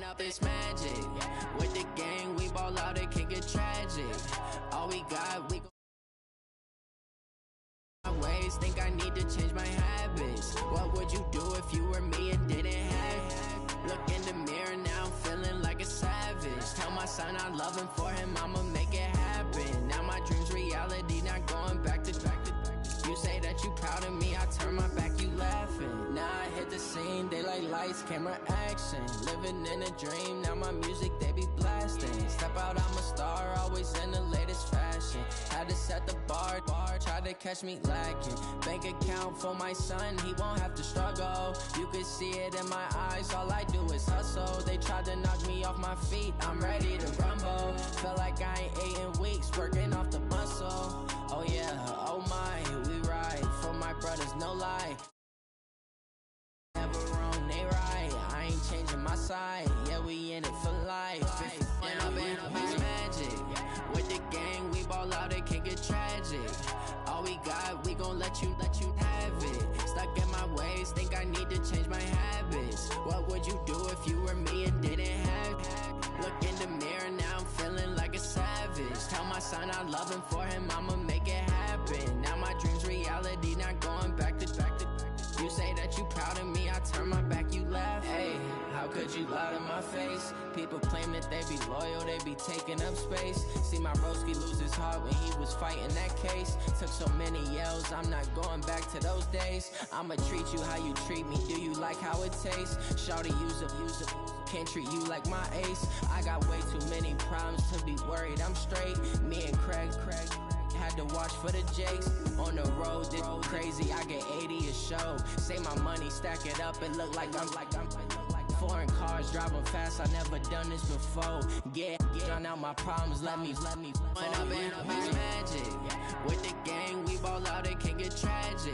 Up it's magic. With the gang, we ball out, it can get tragic. All we got, we my ways, think I need to change my habits. What would you do if you were me and didn't have? Look in the mirror now, I'm feeling like a savage. Tell my son I love him, for him I'ma make it happen. Now my dream's reality, not going back to. You say that you proud of me, I turn my back, you laughing. Now I hit the scene, daylight lights, camera action. Living in a dream, now my music they be blasting. Step out, I'm a star, always in the latest fashion. Had to set the bar, try to catch me lacking. Bank account for my son, he won't have to struggle. You can see it in my eyes, all I do is hustle. They tried to knock me off my feet, I'm ready to rumble. Felt like I ain't ate in weeks, working off the muscle. Oh yeah, oh my, we ride for my brothers, no lie. Never wrong, they right. I ain't changing my side. Yeah, we in it for life. When up it's magic. With the gang, we ball out, it can get tragic. All we got, we gon' let you have it. Stuck in my ways, think I need to change my habits. What would you do if you were me and didn't have? Look in the mirror now, I'm feeling like a savage. Tell my son I love him, for him I'ma make it happen. Now my dream's reality, not going back to. You say that you proud of me, I turn my back, you laugh. Hey, how could you lie to my face? People claim that they be loyal, they be taking up space. See my broski lose his heart when he was fighting that case. Took so many yells, I'm not going back to those days. I'ma treat you how you treat me, do you like how it tastes? Shawty, use it, can't treat you like my ace. I got way too many problems to be worried, I'm straight. Me and Craig had to watch for the Jakes. On the road, this crazy, I get 80 a show. Say my money, stack it up, it look like I'm foreign cars, driving fast, I never done this before. Get drown out my problems, let me When up it's magic. With the gang, we ball out, it can get tragic.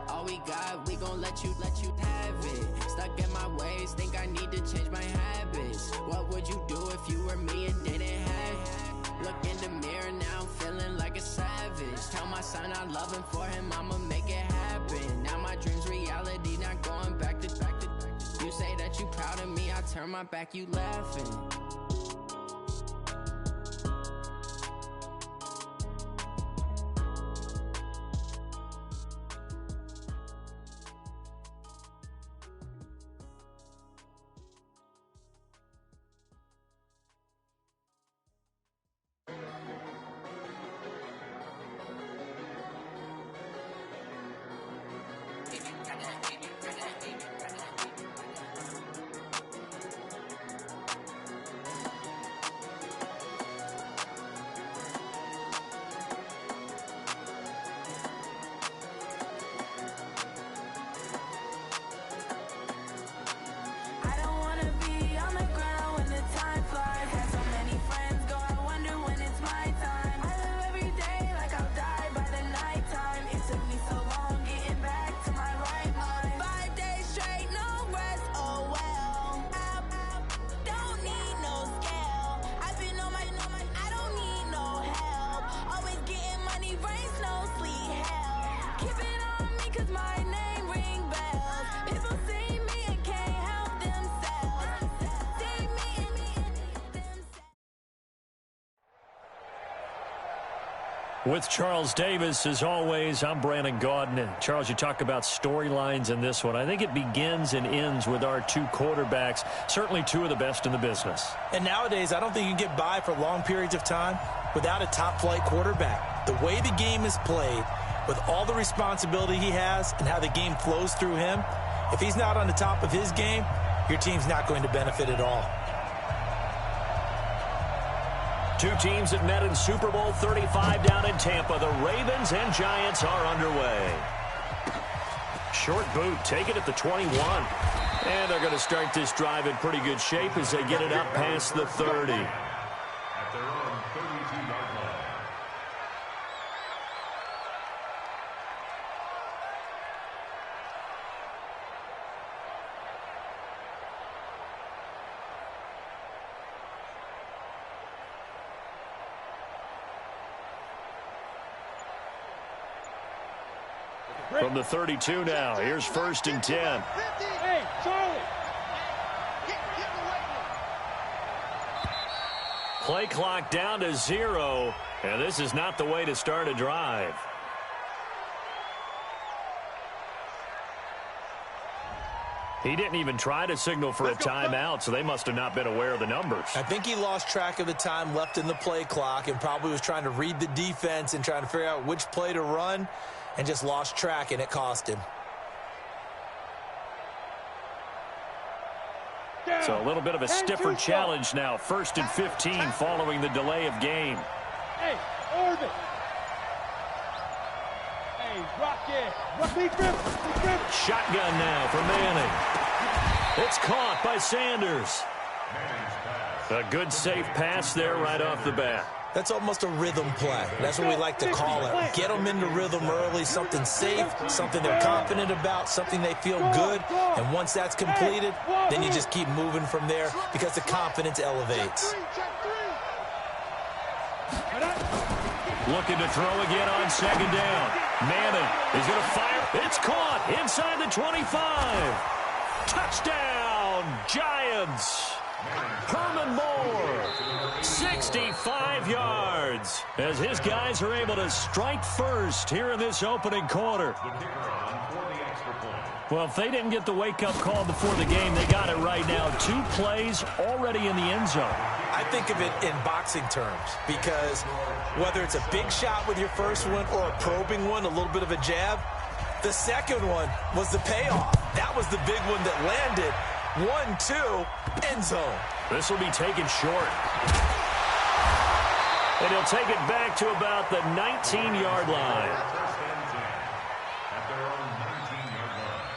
All we got, we gon' let you have it. Stuck in my ways, think I need to change my habits. What would you do if you were me and didn't have? Look in the mirror now, I'm feeling like a savage. Tell my son I love him, for him I'ma make it happen. Now my dream's reality, not going back to. You say that you proud of me, I turn my back, you laughing. With Charles Davis, as always, I'm Brandon Gaudin. And Charles, you talk about storylines in this one. I think it begins and ends with our two quarterbacks, certainly two of the best in the business. And nowadays, I don't think you can get by for long periods of time without a top-flight quarterback. The way the game is played, with all the responsibility he has and how the game flows through him, if he's not on the top of his game, your team's not going to benefit at all. Two teams that met in Super Bowl 35 down in Tampa. The Ravens and Giants are underway. Short boot, take it at the 21. And they're going to start this drive in pretty good shape as they get it up past the 30. At their own 32-yard line. From the 32 now, here's 1st and 10. Hey, Charlie! Get away. Play clock down to 0, and this is not the way to start a drive. He didn't even try to signal for a timeout, so they must have not been aware of the numbers. I think he lost track of the time left in the play clock and probably was trying to read the defense and trying to figure out which play to run and just lost track, and it cost him. So a little bit of a stiffer challenge now. 1st and 15 following the delay of game. Hey, Orbit. Hey, Rocket. Shotgun now for Manning. It's caught by Sanders. A good safe pass there right off the bat. That's almost a rhythm play. That's what we like to call it. Get them into rhythm early, something safe, something they're confident about, something they feel good. And once that's completed, then you just keep moving from there because the confidence elevates. Looking to throw again on 2nd down. Manning is going to fire. It's caught inside the 25. Touchdown, Giants. Herman Moore, 65 yards, as his guys are able to strike first here in this opening quarter. Well, if they didn't get the wake-up call before the game, they got it right now. 2 plays already in the end zone. I think of it in boxing terms because whether it's a big shot with your first one or a probing one, a little bit of a jab, the second one was the payoff. That was the big one that landed. 1-2, end zone. This will be taken short. And he'll take it back to about the 19-yard line. At their own 19-yard line.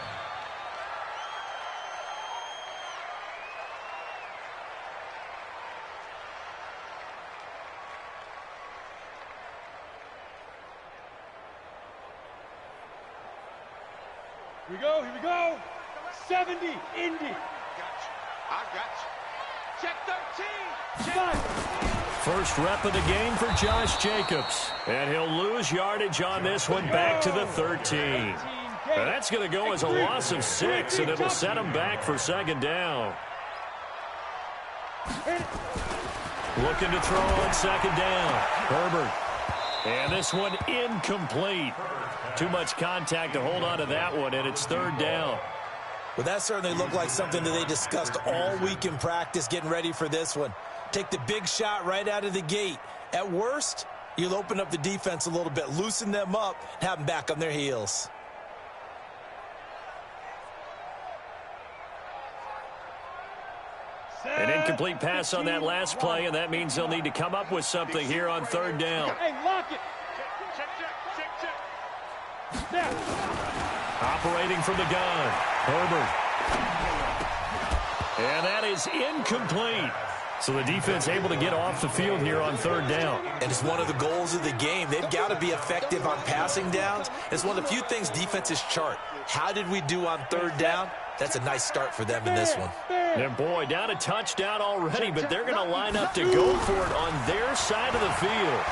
Here we go. 70, Indy. I got you. Check 13. Check. First rep of the game for Josh Jacobs. And he'll lose yardage on this one back to the 13. And that's going to go as a loss of 6, and it'll set him back for 2nd down. Looking to throw on 2nd down. Herbert. And this one incomplete. Too much contact to hold on to that one, and it's 3rd down. Well, that certainly looked like something that they discussed all week in practice getting ready for this one. Take the big shot right out of the gate. At worst, you'll open up the defense a little bit, loosen them up, and have them back on their heels. An incomplete pass on that last play, and that means they'll need to come up with something here on 3rd down. Hey, lock it. Check. Now. Operating from the gun, Herbert. And that is incomplete. So the defense able to get off the field here on 3rd down. And it's one of the goals of the game. They've got to be effective on passing downs. It's one of the few things defenses chart. How did we do on 3rd down? That's a nice start for them in this one. And boy, down a touchdown already, but they're going to line up to go for it on their side of the field.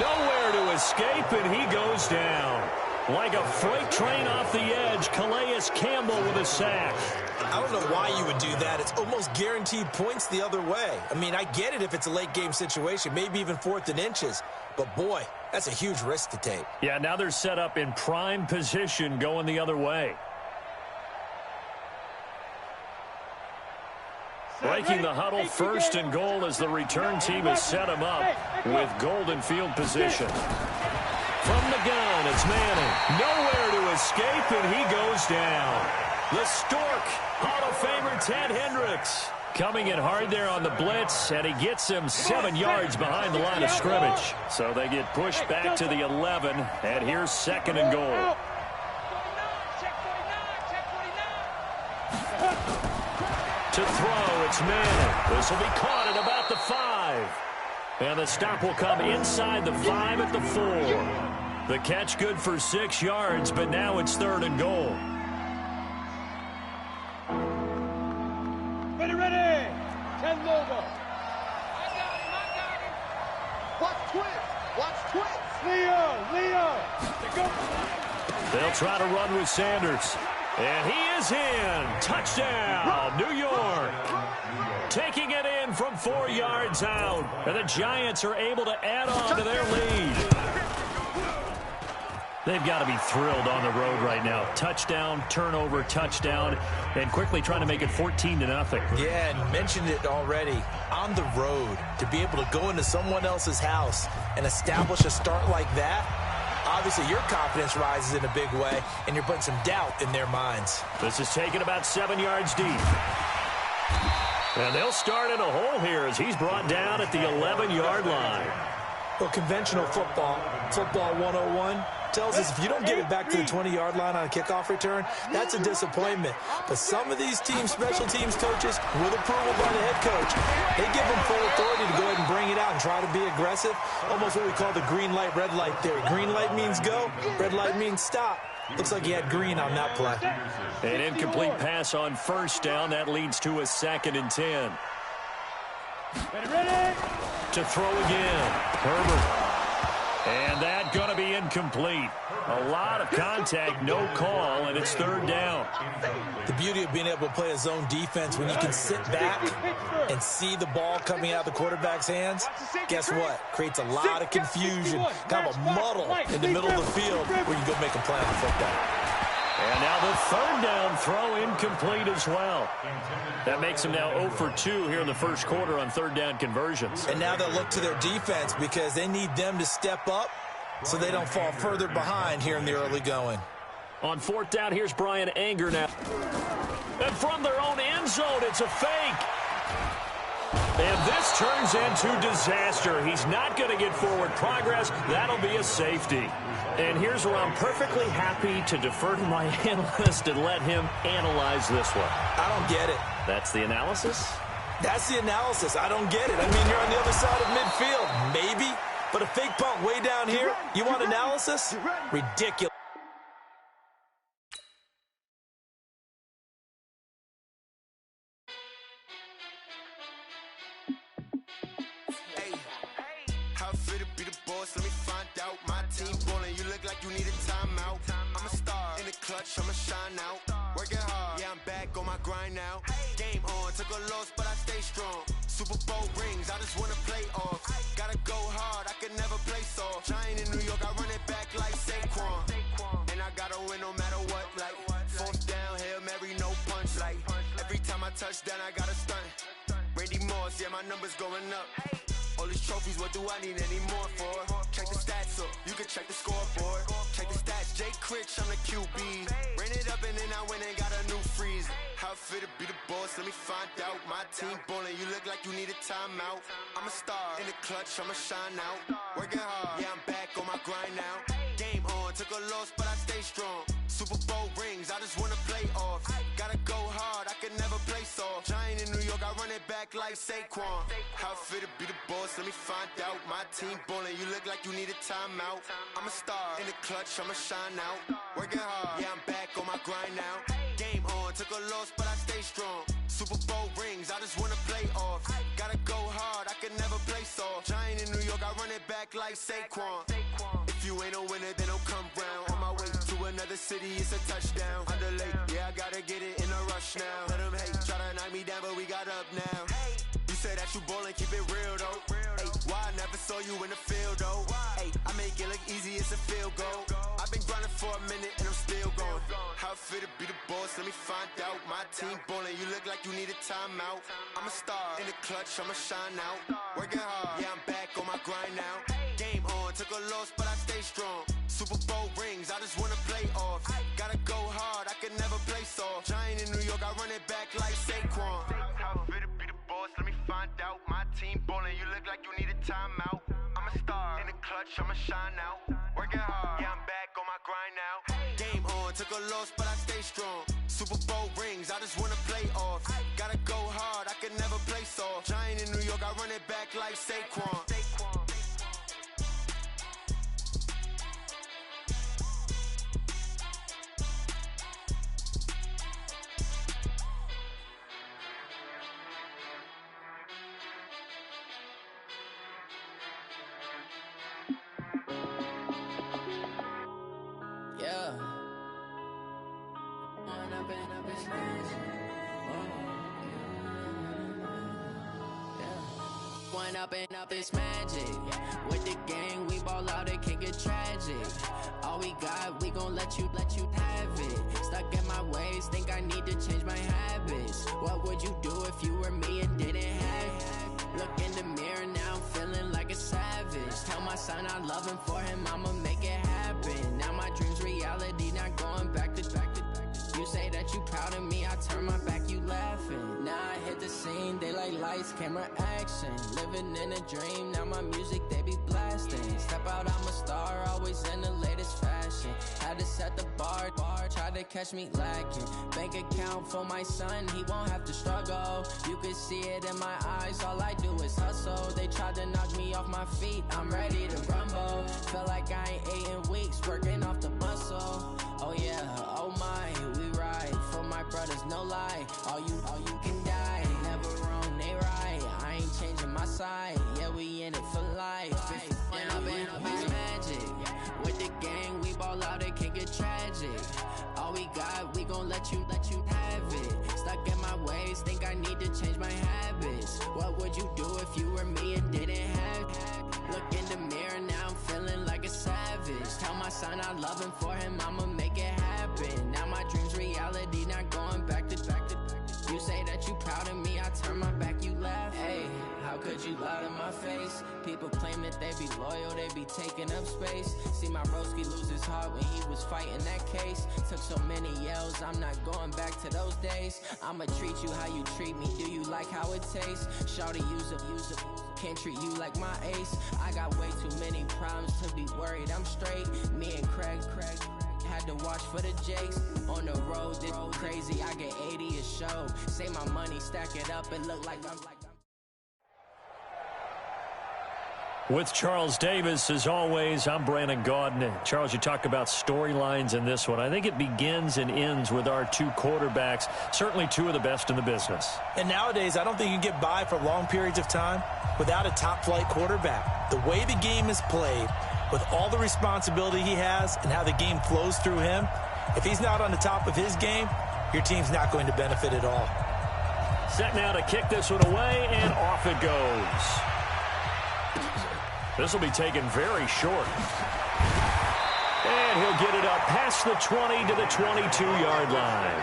Nowhere to escape, and he goes down. Like a freight train off the edge, Calais Campbell with a sack. I don't know why you would do that. It's almost guaranteed points the other way. I mean, I get it if it's a late game situation, maybe even 4th and inches. But, boy, that's a huge risk to take. Yeah, now they're set up in prime position going the other way. Breaking the huddle, 1st and goal as the return team has set them up with golden field position. From the gun, it's Manning. Nowhere to escape, and he goes down. The Stork, Hall of Famer Ted Hendricks, coming in hard there on the blitz, and he gets him 7 yards behind the line of scrimmage. So they get pushed back to the 11, and here's 2nd and goal. To throw, it's Manning. This will be caught at about the 5. And the stop will come inside the 5 at the 4. The catch good for 6 yards, but now it's 3rd and goal. Ready. 10 logo. I got him. Watch twist. Leo. They'll try to run with Sanders. And he is in. Touchdown, New York. Taking it in in from 4 yards out. And the Giants are able to add on to their lead. They've got to be thrilled on the road right now. Touchdown, turnover, touchdown, and quickly trying to make it 14-0. Yeah, and mentioned it already. On the road, to be able to go into someone else's house and establish a start like that, obviously your confidence rises in a big way, and you're putting some doubt in their minds. This is taken about 7 yards deep. And they'll start in a hole here as he's brought down at the 11-yard line. Well, conventional football 101, tells us if you don't get it back to the 20-yard line on a kickoff return, that's a disappointment. But some of these teams, special teams coaches, with approval by the head coach, they give them full authority to go ahead and bring it out and try to be aggressive, almost what we call the green light, red light theory. Green light means go, red light means stop. Looks like he had green on that play. An incomplete pass on first down. That leads to a 2nd and 10. Ready? To throw again. Herbert. And that going to be incomplete. A lot of contact, no call, and it's 3rd down. The beauty of being able to play a zone defense when you can sit back and see the ball coming out of the quarterback's hands, guess what? Creates a lot of confusion, kind of a muddle in the middle of the field where you go make a play on football. And now the 3rd down throw incomplete as well. That makes them now 0 for 2 here in the first quarter on 3rd down conversions. And now they'll look to their defense because they need them to step up so they don't fall further behind here in the early going. On 4th down, here's Brian Anger now. And from their own end zone, it's a fake. And this turns into disaster. He's not going to get forward progress. That'll be a safety. And here's where I'm perfectly happy to defer to my analyst and let him analyze this one. I don't get it. That's the analysis? That's the analysis. I don't get it. I mean, you're on the other side of midfield. Maybe. But a fake punt way down here, you want analysis? Ridiculous. How fit to be the boss? Let me find out. My team ballin', you look like you need a timeout. I'm a star in the clutch, I'ma shine out. Working hard, yeah, I'm back on my grind now. Game on, took a loss, but I stay strong. Super Bowl rings, I just wanna play off. Gotta go hard, I can never play soft. Giant in New York, I run it back like Saquon. And I gotta win no matter what, like 4th down, Hail Mary, no punch. Like every time I touch down, I gotta stunt. Randy Moss, yeah, my numbers going up. All these trophies, what do I need any more for? Check the stats up, you can check the scoreboard. Check the stats, Jay Critch, I'm the QB. Ran it up and then I went and got a new freeze. How fit to be the boss, let me find out. My team ballin', you look like you need a timeout. I'm a star in the clutch, I'ma shine out. Working hard, yeah, I'm back on my grind now. Game on, took a loss, but I stay strong. Super Bowl rings, I just wanna play off. Gotta go hard, I can never play soft. Giant in New York, I run it back like Saquon. How fit to be the boss, let me find out. My team ballin', you look like you need a timeout. I'm a star in the clutch, I'ma shine out. Working hard, yeah, I'm back on my grind now. Game on, took a loss, but I stay strong. Super Bowl rings, I just wanna play off. Gotta go hard, I can never play soft. Giant in New York, I run it back like Saquon. If you ain't a winner, then don't come round. On my way to another city, it's a touchdown. Underlay, yeah, I gotta get it in a rush now. Let them hate, try to knock me down, but we got up now. You say that you ballin', keep it real though. Hey, why I never saw you in the field though? Hey, I make it look easy, it's a field goal. I've been grinding for a minute and I'm still going. How fit to be the boss, let me find out. My team ballin', you look like you need a timeout. I'm a star in the clutch, I'ma shine out. Working hard, yeah, I'm back on my grind now. Game on, took a loss, but I stay strong. Super Bowl rings, I just wanna play off. Gotta go hard, I can never play soft. Giant in New York, I run it back like Saquon. How fit to be the boss, let me find out. My team ballin', you look like you need a timeout. I'm a star in the clutch, I'ma shine out. Working hard, yeah, I'm back on my grind now. Game on, took a loss, but I stay strong. Super Bowl rings, I just wanna play off. Gotta go hard, I can never play soft. Giant in New York, I run it back like Saquon. one up and up is magic. With the gang, we ball out, it can get tragic. All we got, we gon' let you have it. Stuck in my ways, think I need to change my habits. What would you do if you were me and didn't have? Look in the mirror, now I'm feeling like a savage. Tell my son I love him, for him I'ma make it happen. Now my dream's reality, not going back to. You say that you proud of me, I turn my back, you laughing. Now I hit the scene, they like lights, camera, action. Living in a dream, now my music, they be blasting. Step out, I'm a star, always in the latest fashion. Had to set the bar, try to catch me lacking. Bank account for my son, he won't have to struggle. You can see it in my eyes, all I do is hustle. They tried to knock me off my feet, I'm ready to rumble. Feel like I ain't ate in weeks, working off the muscle. Oh yeah, oh my, we ride for my brothers, no lie. All you can die, never wrong, they right. I ain't changing my side, yeah, we in it for life. It's magic. With the gang, we ball out, it can get tragic. All we got, we gon' let you have it. Stuck in my ways, think I need to change my habits. What would you do if you were me and didn't have? Look in the mirror, now I'm feeling like a savage. Tell my son I love him, for him I'ma make it happen. Now my dream's reality, not going back to. You say that you proud of me, I turn my back, you laugh. Hey, how could you lie to my face? People claim that they be loyal, they be taking up space. See my broski lose his heart when he was fighting that case. Took so many yells, I'm not going back to those days. I'ma treat you how you treat me, do you like how it tastes? Shawty, use up, can't treat you like my ace. I got way too many problems to be worried, I'm straight. Me and Craig had to watch for the Jakes. On the road, this crazy, I get 80 a show. Say my money, stack it up, and look like I'm With Charles Davis, as always, I'm Brandon Gaudin. Charles, you talk about storylines in this one. I think it begins and ends with our two quarterbacks, certainly two of the best in the business. And nowadays, I don't think you can get by for long periods of time without a top-flight quarterback. The way the game is played, with all the responsibility he has and how the game flows through him, if he's not on the top of his game, your team's not going to benefit at all. Set now to kick this one away, and off it goes. This will be taken very short. And he'll get it up past the 20 to the 22-yard line.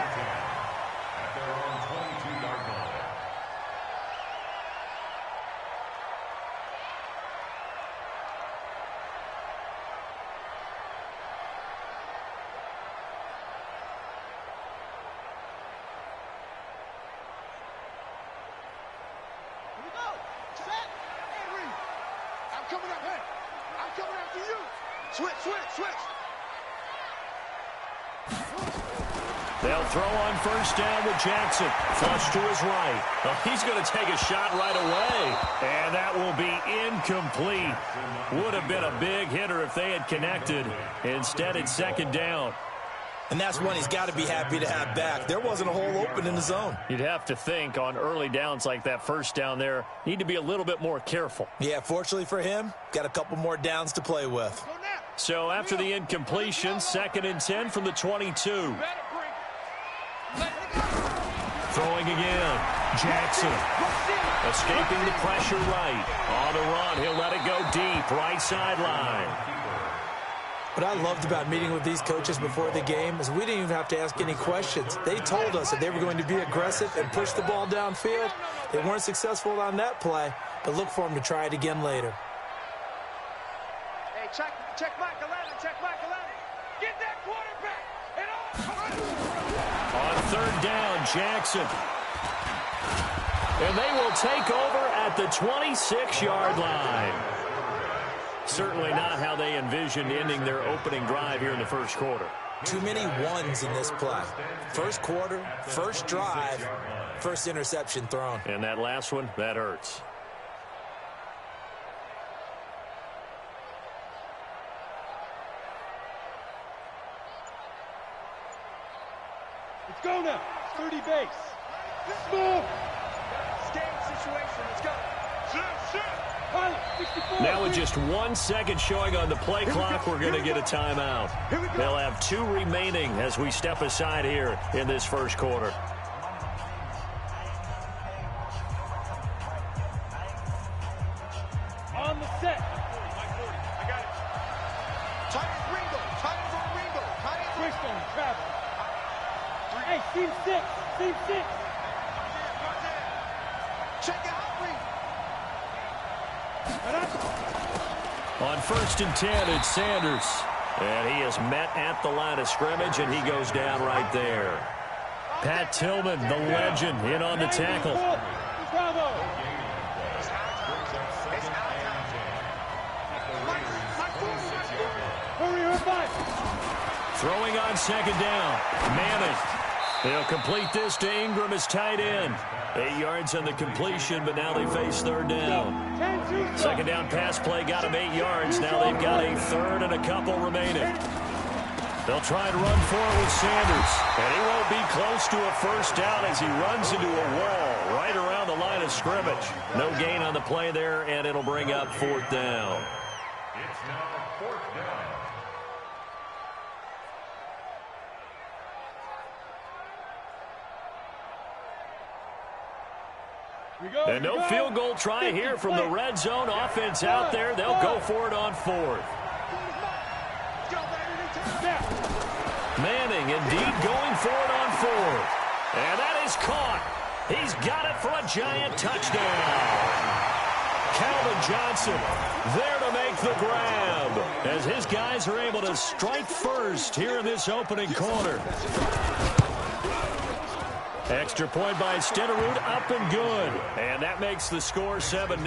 At their own 22-yard line. Here we go. Set. And read. I'm coming up. Hey, I'm coming after you. Switch. They'll throw on first down with Jackson. Flush to his right. Well, he's going to take a shot right away. And that will be incomplete. Would have been a big hitter if they had connected. Instead, it's second down. And that's one he's got to be happy to have back. There wasn't a hole open in the zone. You'd have to think on early downs like that first down there, need to be a little bit more careful. Yeah, fortunately for him, got a couple more downs to play with. So after the incompletion, 2nd and 10 from the 22. Throwing again. Jackson escaping the pressure right. On the run, he'll let it go deep. Right sideline. What I loved about meeting with these coaches before the game is we didn't even have to ask any questions. They told us that they were going to be aggressive and push the ball downfield. They weren't successful on that play, but look for them to try it again later. Hey, check Mike 11. Get that quarterback. On third down, Jackson. And they will take over at the 26-yard line. Certainly not how they envisioned ending their opening drive here in the first quarter. Too many ones in this play. First quarter, first drive, first interception thrown. And that last one, that hurts. Let's go now. 30 base. Move. Game situation. Let's go. Sit. Pilot, 64. Now with just 1 second showing on the play clock, we're going to get a timeout. They'll have 2 remaining as we step aside here in this first quarter. Team 6. Team 6. Check out read. On 1st and 10, it's Sanders. And he is met at the line of scrimmage, and he goes down right there. Pat Tillman, the legend, in on the tackle. Throwing on 2nd down. Manning. They'll complete this to Ingram as tight end. 8 yards on the completion, but now they face 3rd down. 2nd down pass play got them 8 yards. Now they've got a 3rd and a couple remaining. They'll try to run forward with Sanders. And he won't be close to a 1st down as he runs into a wall right around the line of scrimmage. No gain on the play there, and it'll bring up 4th down. It's now 4th down. And no field goal try here from the red zone. Offense out there. They'll go for it on 4th. Manning indeed going for it on 4th. And that is caught. He's got it for a Giant touchdown. Calvin Johnson there to make the grab as his guys are able to strike first here in this opening quarter. Extra point by Stenerud, up and good. And that makes the score 7-0.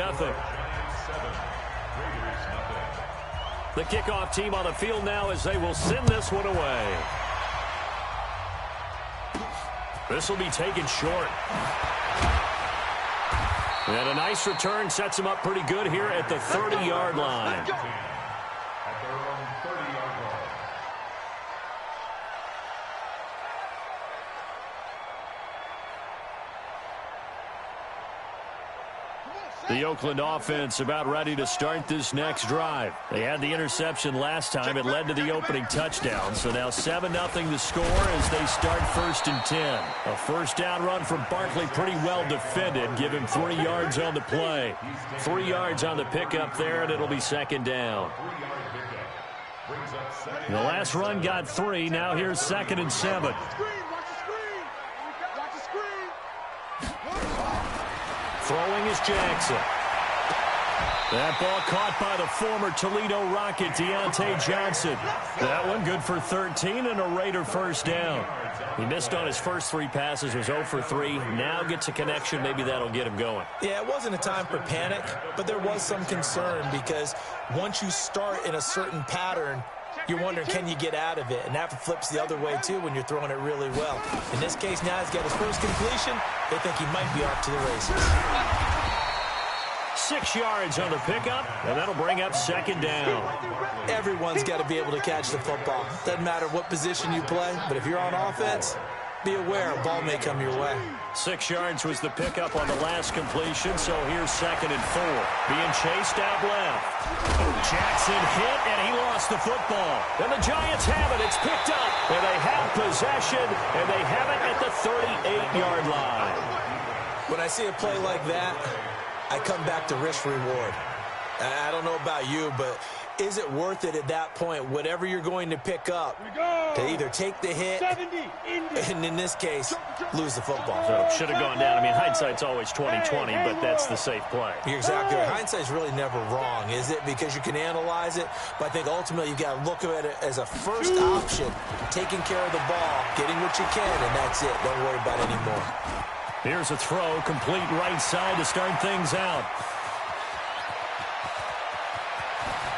The kickoff team on the field now as they will send this one away. This will be taken short. And a nice return sets him up pretty good here at the 30-yard line. At their own 30-yard line. The Oakland offense about ready to start this next drive. They had the interception last time. It led to the opening touchdown. So now 7-0 the score as they start 1st and 10. A 1st down run from Barkley, pretty well defended. Give him 3 yards on the play. 3 yards on the pickup there, and it'll be 2nd down. The last run got 3. Now here's 2nd and 7. Throwing is Jackson. That ball caught by the former Toledo Rocket, Deontay Johnson. That one good for 13 and a Raider 1st down. He missed on his first 3 passes, was 0 for 3. Now gets a connection. Maybe that'll get him going. Yeah, it wasn't a time for panic, but there was some concern because once you start in a certain pattern, you're wondering, can you get out of it? And that flips the other way, too, when you're throwing it really well. In this case, now he's got his first completion. They think he might be off to the races. 6 yards on the pickup, and that'll bring up 2nd down. Everyone's got to be able to catch the football. Doesn't matter what position you play, but if you're on offense, be aware a ball may come your way. 6 yards was the pickup on the last completion, so here's 2nd and 4. Being chased out left. Jackson hit, and he lost the football. And the Giants have it. It's picked up, and they have possession, and they have it at the 38-yard line. When I see a play like that, I come back to risk-reward. I don't know about you, but is it worth it at that point, whatever you're going to pick up, to either take the hit, and in this case, lose the football? So should have gone down. I mean, hindsight's always 20/20, but that's the safe play. You're exactly right. Hindsight's really never wrong, is it? Because you can analyze it, but I think ultimately you've got to look at it as a first option, taking care of the ball, getting what you can, and that's it. Don't worry about it anymore. Here's a throw, complete right side to start things out.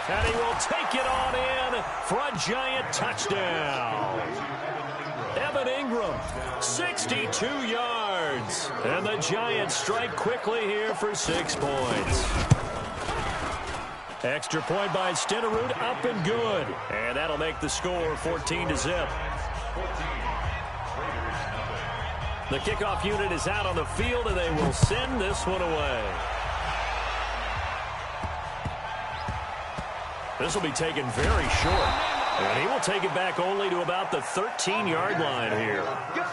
And he will take it on in for a Giant touchdown. Evan Ingram, 62 yards. And the Giants strike quickly here for 6 points. Extra point by Stenerud, up and good. And that'll make the score 14-0. The kickoff unit is out on the field, and they will send this one away. This will be taken very short. And he will take it back only to about the 13-yard line here. Let's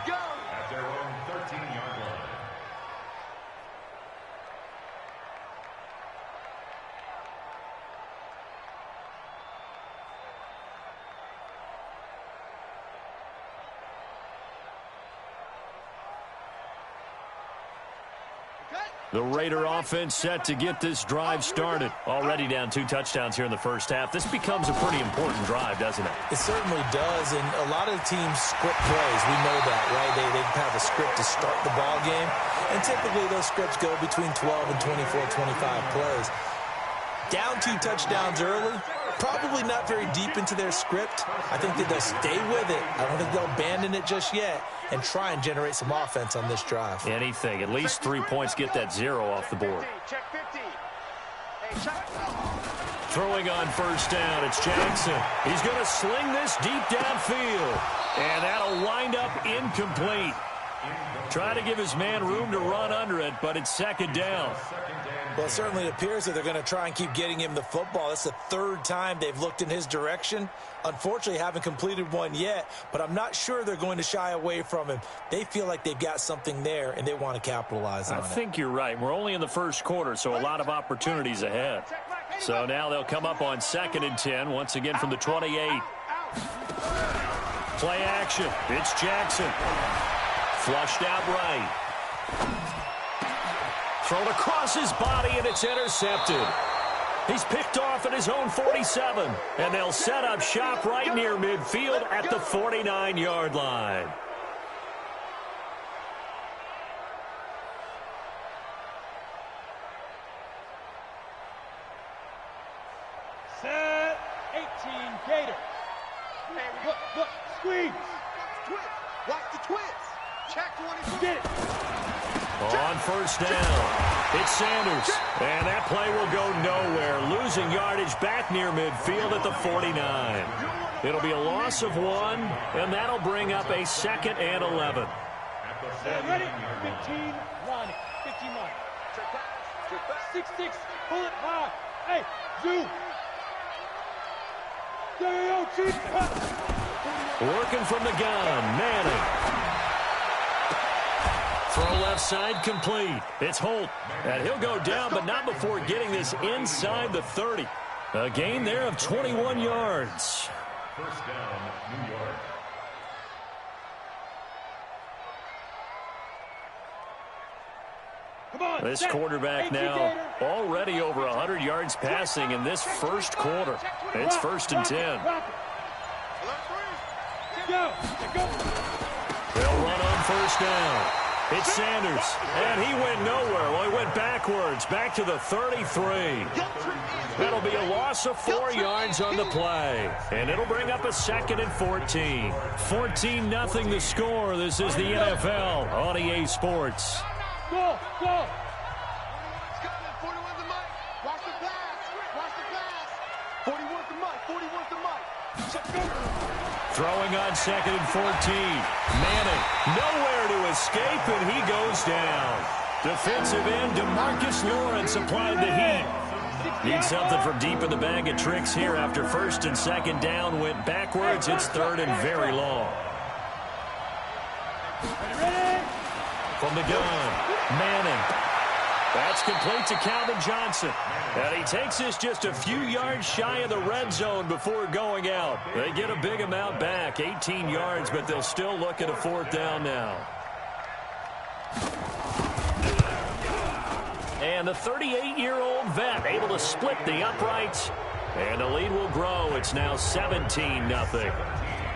go. At their own 13-yard line. The Raider offense set to get this drive started. Already down 2 touchdowns here in the first half. This becomes a pretty important drive, doesn't it? It certainly does, and a lot of the teams script plays. We know that, right? They have a script to start the ball game, and typically those scripts go between 12 and 24, 25 plays. Down 2 touchdowns early, probably not very deep into their script. I think that they'll stay with it. I don't think they'll abandon it just yet and try and generate some offense on this drive. Anything. At least 3 points, get that 0 off the board. Throwing on first down, it's Jackson. He's going to sling this deep downfield, and that'll wind up incomplete. Try to give his man room to run under it, but it's second down. Well, it certainly appears that they're going to try and keep getting him the football. That's the 3rd time they've looked in his direction. Unfortunately, haven't completed one yet, but I'm not sure they're going to shy away from him. They feel like they've got something there, and they want to capitalize on it. I think you're right. We're only in the first quarter, so a lot of opportunities ahead. So now they'll come up on 2nd and 10, once again from the 28. Play action. It's Jackson. Flushed out right. Thrown across his body, and it's intercepted. He's picked off at his own 47, and they'll set up shop right near midfield at the 49-yard line. Set 18 Gator. Look, squeeze. Twist. Watch the twist. Check 24. Get it. On first down, it's Sanders, and that play will go nowhere, losing yardage back near midfield at the 49. It'll be a loss of 1, and that'll bring up a 2nd and 11. Ready? 15 line. 15 line. 6-6. Pull it high. Hey, zoom. Yo, chief. Working from the gun, Manning. Throw left side complete. It's Holt, and he'll go down, but not before getting this inside the 30. A gain there of 21 yards. First down, New York. Come on. This set. quarterback 18 now Gator. already over 100 yards passing in this first quarter. It's 1st and 10. Go. They'll run on first down. It's Sanders, and he went nowhere. Well, he went backwards, back to the 33. That'll be a loss of 4 yards on the play, and it'll bring up a 2nd and 14. 14-0 the score. This is the NFL on EA Sports. Go. Scotland, 41's the mic. Watch the pass. Watch the pass. 41's the mic. 41's the mic. Throwing on 2nd and 14. Manning, nowhere to escape, and he goes down. Defensive end DeMarcus Lawrence applied the heat. Need something from deep in the bag of tricks here after 1st and 2nd down. Went backwards. It's 3rd and very long. From the gun, Manning. That's complete to Calvin Johnson. And he takes this just a few yards shy of the red zone before going out. They get a big amount back, 18 yards, but they'll still look at a 4th down now. And the 38-year-old vet able to split the uprights. And the lead will grow. It's now 17-0.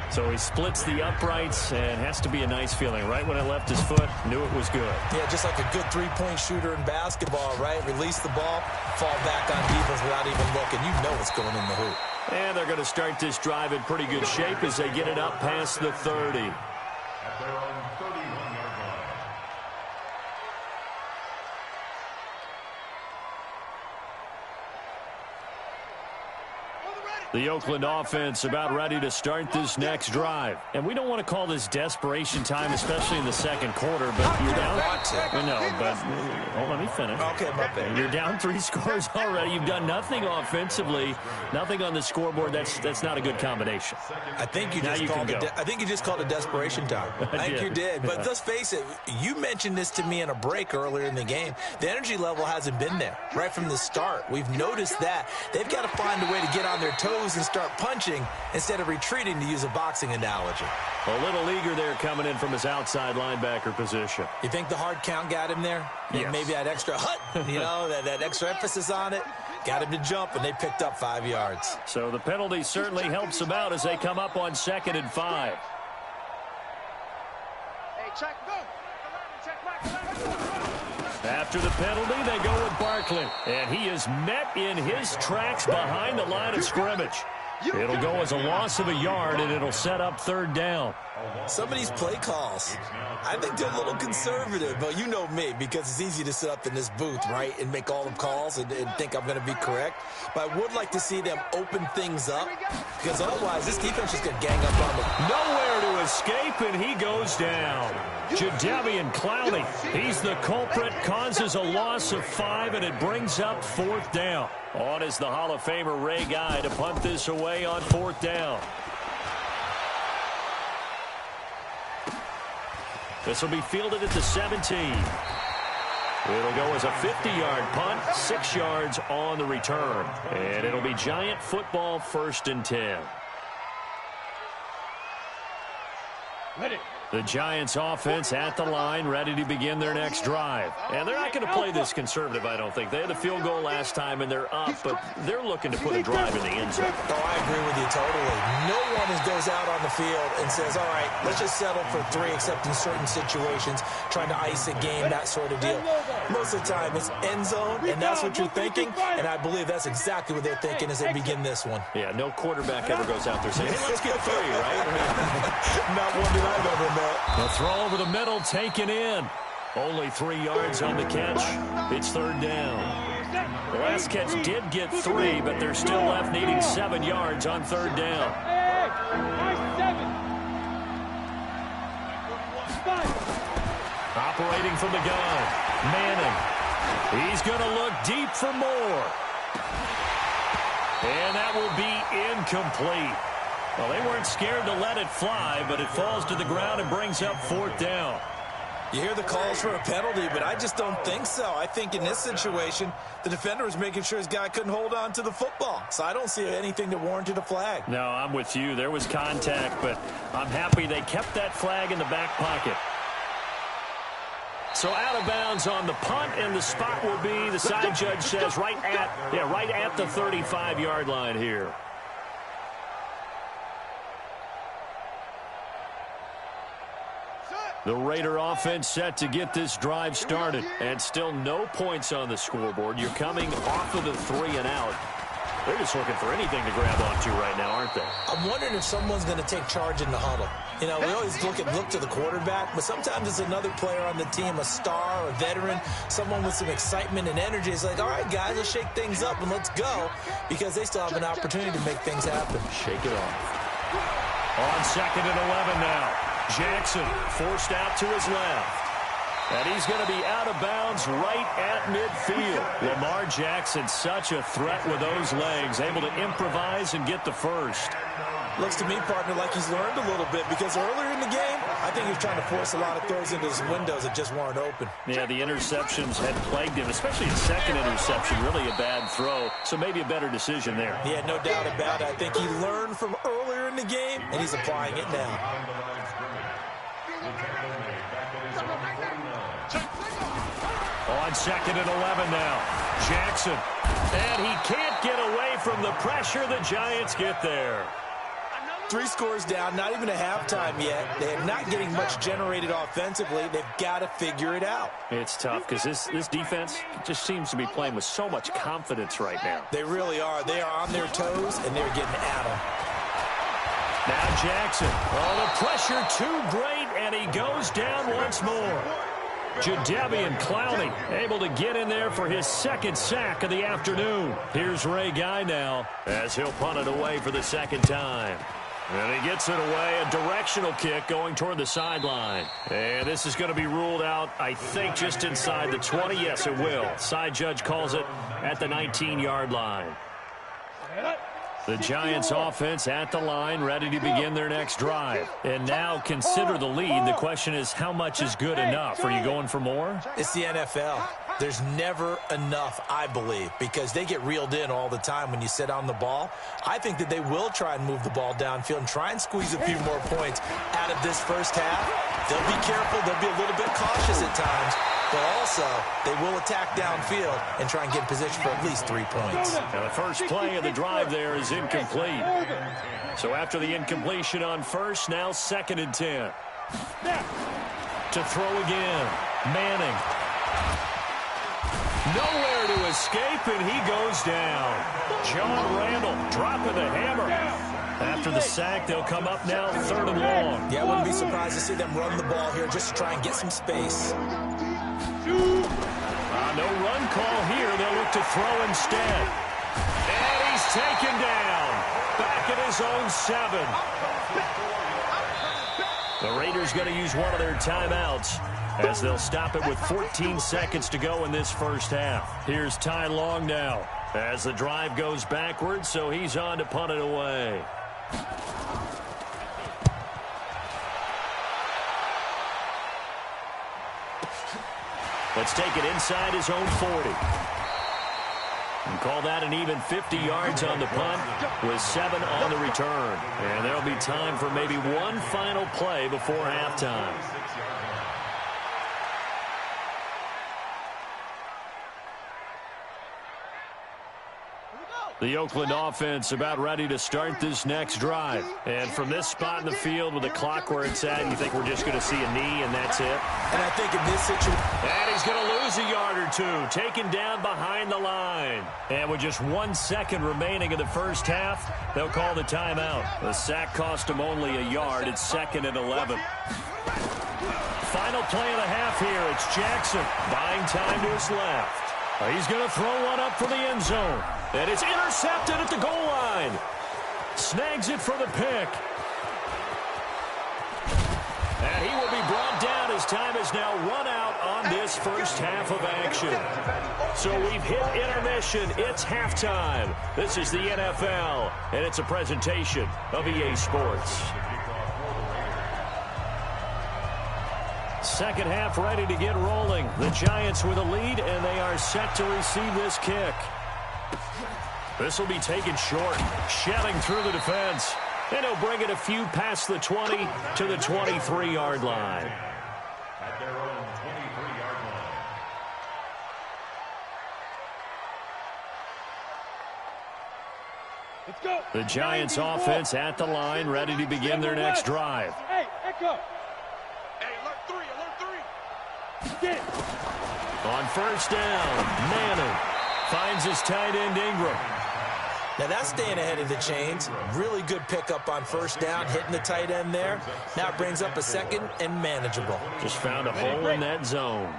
So he splits the uprights, and has to be a nice feeling. Right when it left his foot, knew it was good. Yeah, just like a good 3-point shooter in basketball, right? Release the ball, fall back on defense without even looking. You know what's going in the hoop. And they're going to start this drive in pretty good shape as they get it up past the 30. At their own 31-yard line. The Oakland offense about ready to start this next drive. And we don't want to call this desperation time, especially in the second quarter, but you're down. No, but hold on, let me finish. Okay, my bad. You're down 3 scores already. You've done nothing offensively, nothing on the scoreboard. That's not a good combination. I think you Now just you called can it. go. I think you just called it desperation time. I think did. you did. But Yeah. let's face it. You mentioned this to me in a break earlier in the game. The energy level hasn't been there right from the start. We've noticed that they've got to find a way to get on their toes. toes and start punching instead of retreating, to use a boxing analogy. A little eager there coming in from his outside linebacker position. You think the hard count got him there? Yes. Maybe that extra that extra emphasis on it got him to jump, and they picked up 5 yards. So the penalty certainly helps them out as they come up on 2nd and 5. Hey, check, go. After the penalty, they go with Barkley. And he is met in his tracks behind the line of scrimmage. It'll go as a loss of a yard, and it'll set up 3rd down. Some of these play calls, I think they're a little conservative, but you know me, because it's easy to sit up in this booth, right, and make all the calls and think I'm going to be correct. But I would like to see them open things up, because otherwise this defense is going to gang up on them. Nowhere to escape, and he goes down. Jadeveon Clowney, he's the culprit, causes a loss of 5, and it brings up 4th down. On is the Hall of Famer Ray Guy to punt this away on 4th down. This will be fielded at the 17. It'll go as a 50-yard punt, 6 yards on the return. And it'll be Giant football, 1st and 10. Ready. The Giants offense at the line, ready to begin their next drive. And they're not going to play this conservative, I don't think. They had a field goal last time, and they're up, but they're looking to put a drive in the end zone. Oh, I agree with you totally. No one goes out on the field and says, all right, let's just settle for 3, except in certain situations, trying to ice a game, that sort of deal. Most of the time, it's end zone, and that's what you're thinking, and I believe that's exactly what they're thinking as they begin this one. Yeah, no quarterback ever goes out there saying, hey, let's get 3, right? Not one that I've ever met. The throw over the middle, taken in. Only 3 yards on the catch. It's 3rd down. The last catch did get 3, but they're still left needing 7 yards on 3rd down. Hey, nice 7. Operating from the gun, Manning. He's going to look deep for more. And that will be incomplete. Well, they weren't scared to let it fly, but it falls to the ground and brings up 4th down. You hear the calls for a penalty, but I just don't think so. I think in this situation, the defender was making sure his guy couldn't hold on to the football. So I don't see anything that warranted a flag. No, I'm with you. There was contact, but I'm happy they kept that flag in the back pocket. So out of bounds on the punt, and the spot will be, the side judge says, right at the 35-yard line here. The Raider offense set to get this drive started, and still no points on the scoreboard. You're coming off of the 3 and out. They're just looking for anything to grab onto right now, aren't they? I'm wondering if someone's going to take charge in the huddle. You know, we always look to the quarterback, but sometimes it's another player on the team, a star, a veteran, someone with some excitement and energy. It's like, all right, guys, let's shake things up and let's go, because they still have an opportunity to make things happen. Shake it off. On 2nd and 11 now. Jackson forced out to his left. And he's going to be out of bounds right at midfield. Lamar Jackson, such a threat with those legs, able to improvise and get the first. Looks to me, partner, like he's learned a little bit, because earlier in the game, I think he was trying to force a lot of throws into his windows that just weren't open. Yeah, the interceptions had plagued him, especially his second interception, really a bad throw. So maybe a better decision there. Yeah, no doubt about it. I think he learned from earlier in the game, and he's applying it now. On 2nd and 11 now. Jackson. And he can't get away from the pressure. The Giants get there. 3 scores down, not even a halftime yet. They're not getting much generated offensively. They've got to figure it out. It's tough because this defense just seems to be playing with so much confidence right now. They really are. They are on their toes, and they're getting at them. Now Jackson. Oh, the pressure too great, and he goes down once more. Jadeveon Clowney able to get in there for his 2nd sack of the afternoon. Here's Ray Guy now as he'll punt it away for the 2nd time. And he gets it away, a directional kick going toward the sideline. And this is going to be ruled out, I think, just inside the 20. Yes, it will. Side judge calls it at the 19-yard line. The Giants offense at the line, ready to begin their next drive. And now consider the lead. The question is, how much is good enough? Are you going for more? It's the NFL. There's never enough, I believe, because they get reeled in all the time when you sit on the ball. I think that they will try and move the ball downfield and try and squeeze a few more points out of this first half. They'll be careful. They'll be a little bit cautious at times, but also they will attack downfield and try and get in position for at least 3 points. Now the first play of the drive there is incomplete. So after the incompletion on first, now 2nd and 10. To throw again, Manning. Nowhere to escape, and he goes down. John Randle dropping the hammer. After the sack, they'll come up now 3rd and long. Yeah, I wouldn't be surprised to see them run the ball here just to try and get some space. No run call here. They'll look to throw instead. And he's taken down. Back at his own 7. The Raiders going to use one of their timeouts as they'll stop it with 14 seconds to go in this first half. Here's Ty Long now as the drive goes backwards, so he's on to punt it away. Let's take it inside his own 40. And call that an even 50 yards on the punt with 7 on the return. And there'll be time for maybe one final play before halftime. The Oakland offense about ready to start this next drive. And from this spot in the field with the clock where it's at, you think we're just going to see a knee and that's it? And I think in this situation... And he's going to lose a yard or two, taken down behind the line. And with just 1 second remaining in the first half, they'll call the timeout. The sack cost him only a yard. It's 2nd and 11. Final play of the half here. It's Jackson buying time to his left. He's going to throw one up for the end zone. And it's intercepted at the goal line. Snags it for the pick. And he will be brought down as time has now run out on this first half of action. So we've hit intermission. It's halftime. This is the NFL, and it's a presentation of EA Sports. Second half ready to get rolling. The Giants with a lead, and they are set to receive this kick. This will be taken short, shelling through the defense. And he'll bring it a few past the 20 to the 23-yard line. At their own 23-yard line. Let's go. The Giants offense at the line, ready to begin their next drive. Hey, echo. Hey, alert 3, alert 3. Get. On first down, Manning finds his tight end Ingram. Now that's staying ahead of the chains. Really good pickup on first down, hitting the tight end there. Now it brings up a 2nd and manageable. Just found a hole in that zone.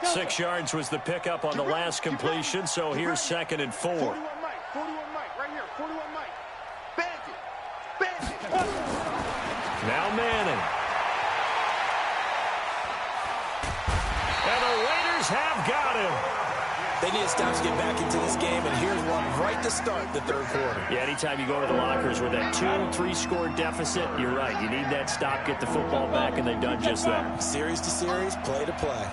6 yards was the pickup on the last completion, so here's 2nd and 4. 41 Mike, 41 Mike, right here, 41 Mike. Bandit. Now Manning. And the Raiders have got him. They need to stop to get back into this game, and here's one right to start the third quarter. Yeah, anytime you go to the lockers with that 2-3 score deficit, you're right. You need that stop, get the football back, and they've done just that. Series to series, play to play.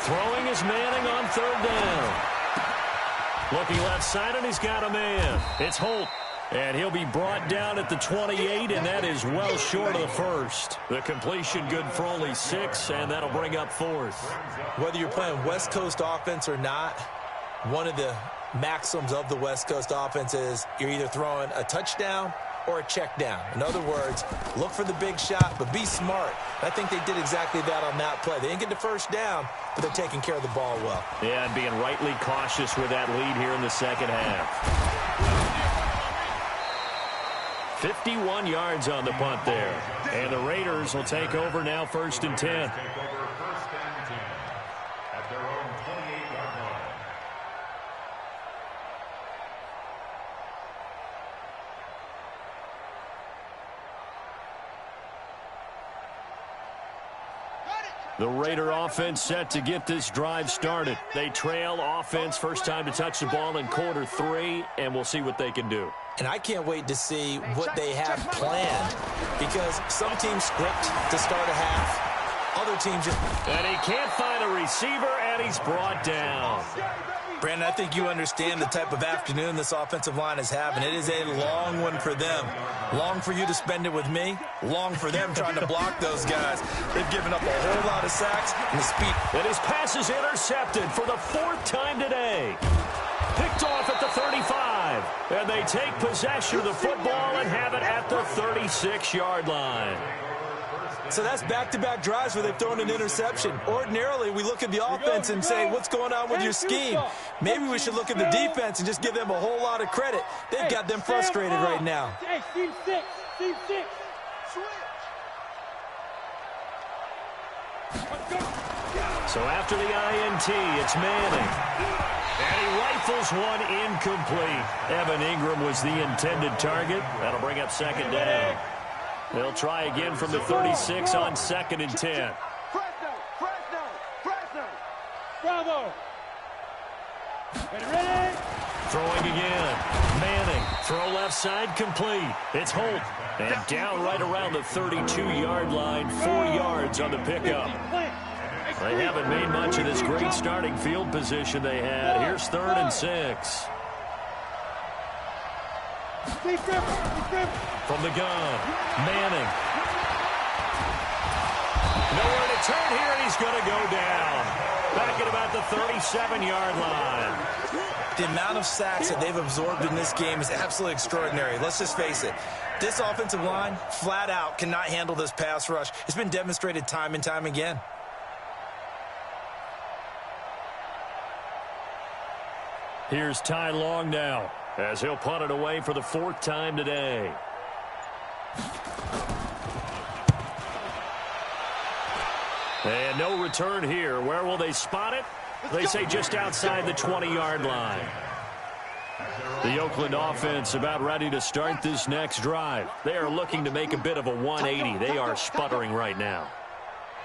Throwing is Manning on 3rd down. Looking left side, and he's got a man. It's Holt. And he'll be brought down at the 28, and that is well short of the first. The completion good for only 6, and that'll bring up 4th. Whether you're playing West Coast offense or not, one of the maxims of the West Coast offense is you're either throwing a touchdown or a check down. In other words, look for the big shot, but be smart. I think they did exactly that on that play. They didn't get the first down, but they're taking care of the ball well. Yeah, and being rightly cautious with that lead here in the second half. 51 yards on the punt there. And the Raiders will take over now 1st and 10. Take over 1st and 10 at their own 28-yard line. The Raider offense set to get this drive started. They trail offense, first time to touch the ball in quarter 3, and we'll see what they can do. And I can't wait to see what they have planned, because some teams script to start a half, other teams just... And he can't find a receiver, and he's brought down. Brandon, I think you understand the type of afternoon this offensive line is having. It is a long one for them. Long for you to spend it with me. Long for them trying to block those guys. They've given up a whole lot of sacks and the speed. And his pass is intercepted for the 4th time today. Picked off at the 35. And they take possession of the football and have it at the 36-yard line. So that's back-to-back drives where they've thrown an interception. Ordinarily, we look at the offense and say, what's going on with your scheme? Maybe we should look at the defense and just give them a whole lot of credit. They've got them frustrated right now. Hey, team 6. Team 6. So after the INT, it's Manning. And he rifles one incomplete. Evan Ingram was the intended target. That'll bring up 2nd down. They'll try again from the 36 on 2nd and 10. Bravo. Ready? Throwing again. Manning. Throw left side complete. It's Holt. And down right around the 32-yard line. 4 yards on the pickup. They haven't made much of this great starting field position they had. Here's 3rd and 6. From the gun, Manning. Nowhere to turn here, and he's going to go down. Back at about the 37-yard line. The amount of sacks that they've absorbed in this game is absolutely extraordinary. Let's just face it. This offensive line, flat out, cannot handle this pass rush. It's been demonstrated time and time again. Here's Ty Long now, as he'll punt it away for the 4th time today. And no return here. Where will they spot it? They say just outside the 20-yard line. The Oakland offense about ready to start this next drive. They are looking to make a bit of a 180. They are sputtering right now.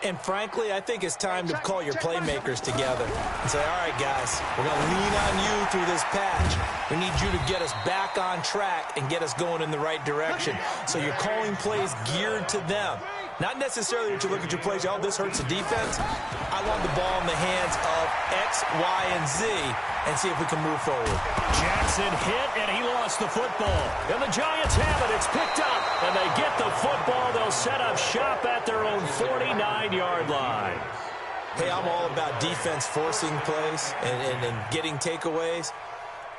And frankly, I think it's time to call your playmakers together and say, all right, guys, we're going to lean on you through this patch. We need you to get us back on track and get us going in the right direction. So you're calling plays geared to them. Not necessarily that you look at your plays, oh, this hurts the defense. I want the ball in the hands of X, Y, and Z and see if we can move forward. Jackson hit, and he lost the football. And the Giants have it. It's picked up, and they get the football. They'll set up shop at their own 49-yard line. Hey, I'm all about defense forcing plays and getting takeaways.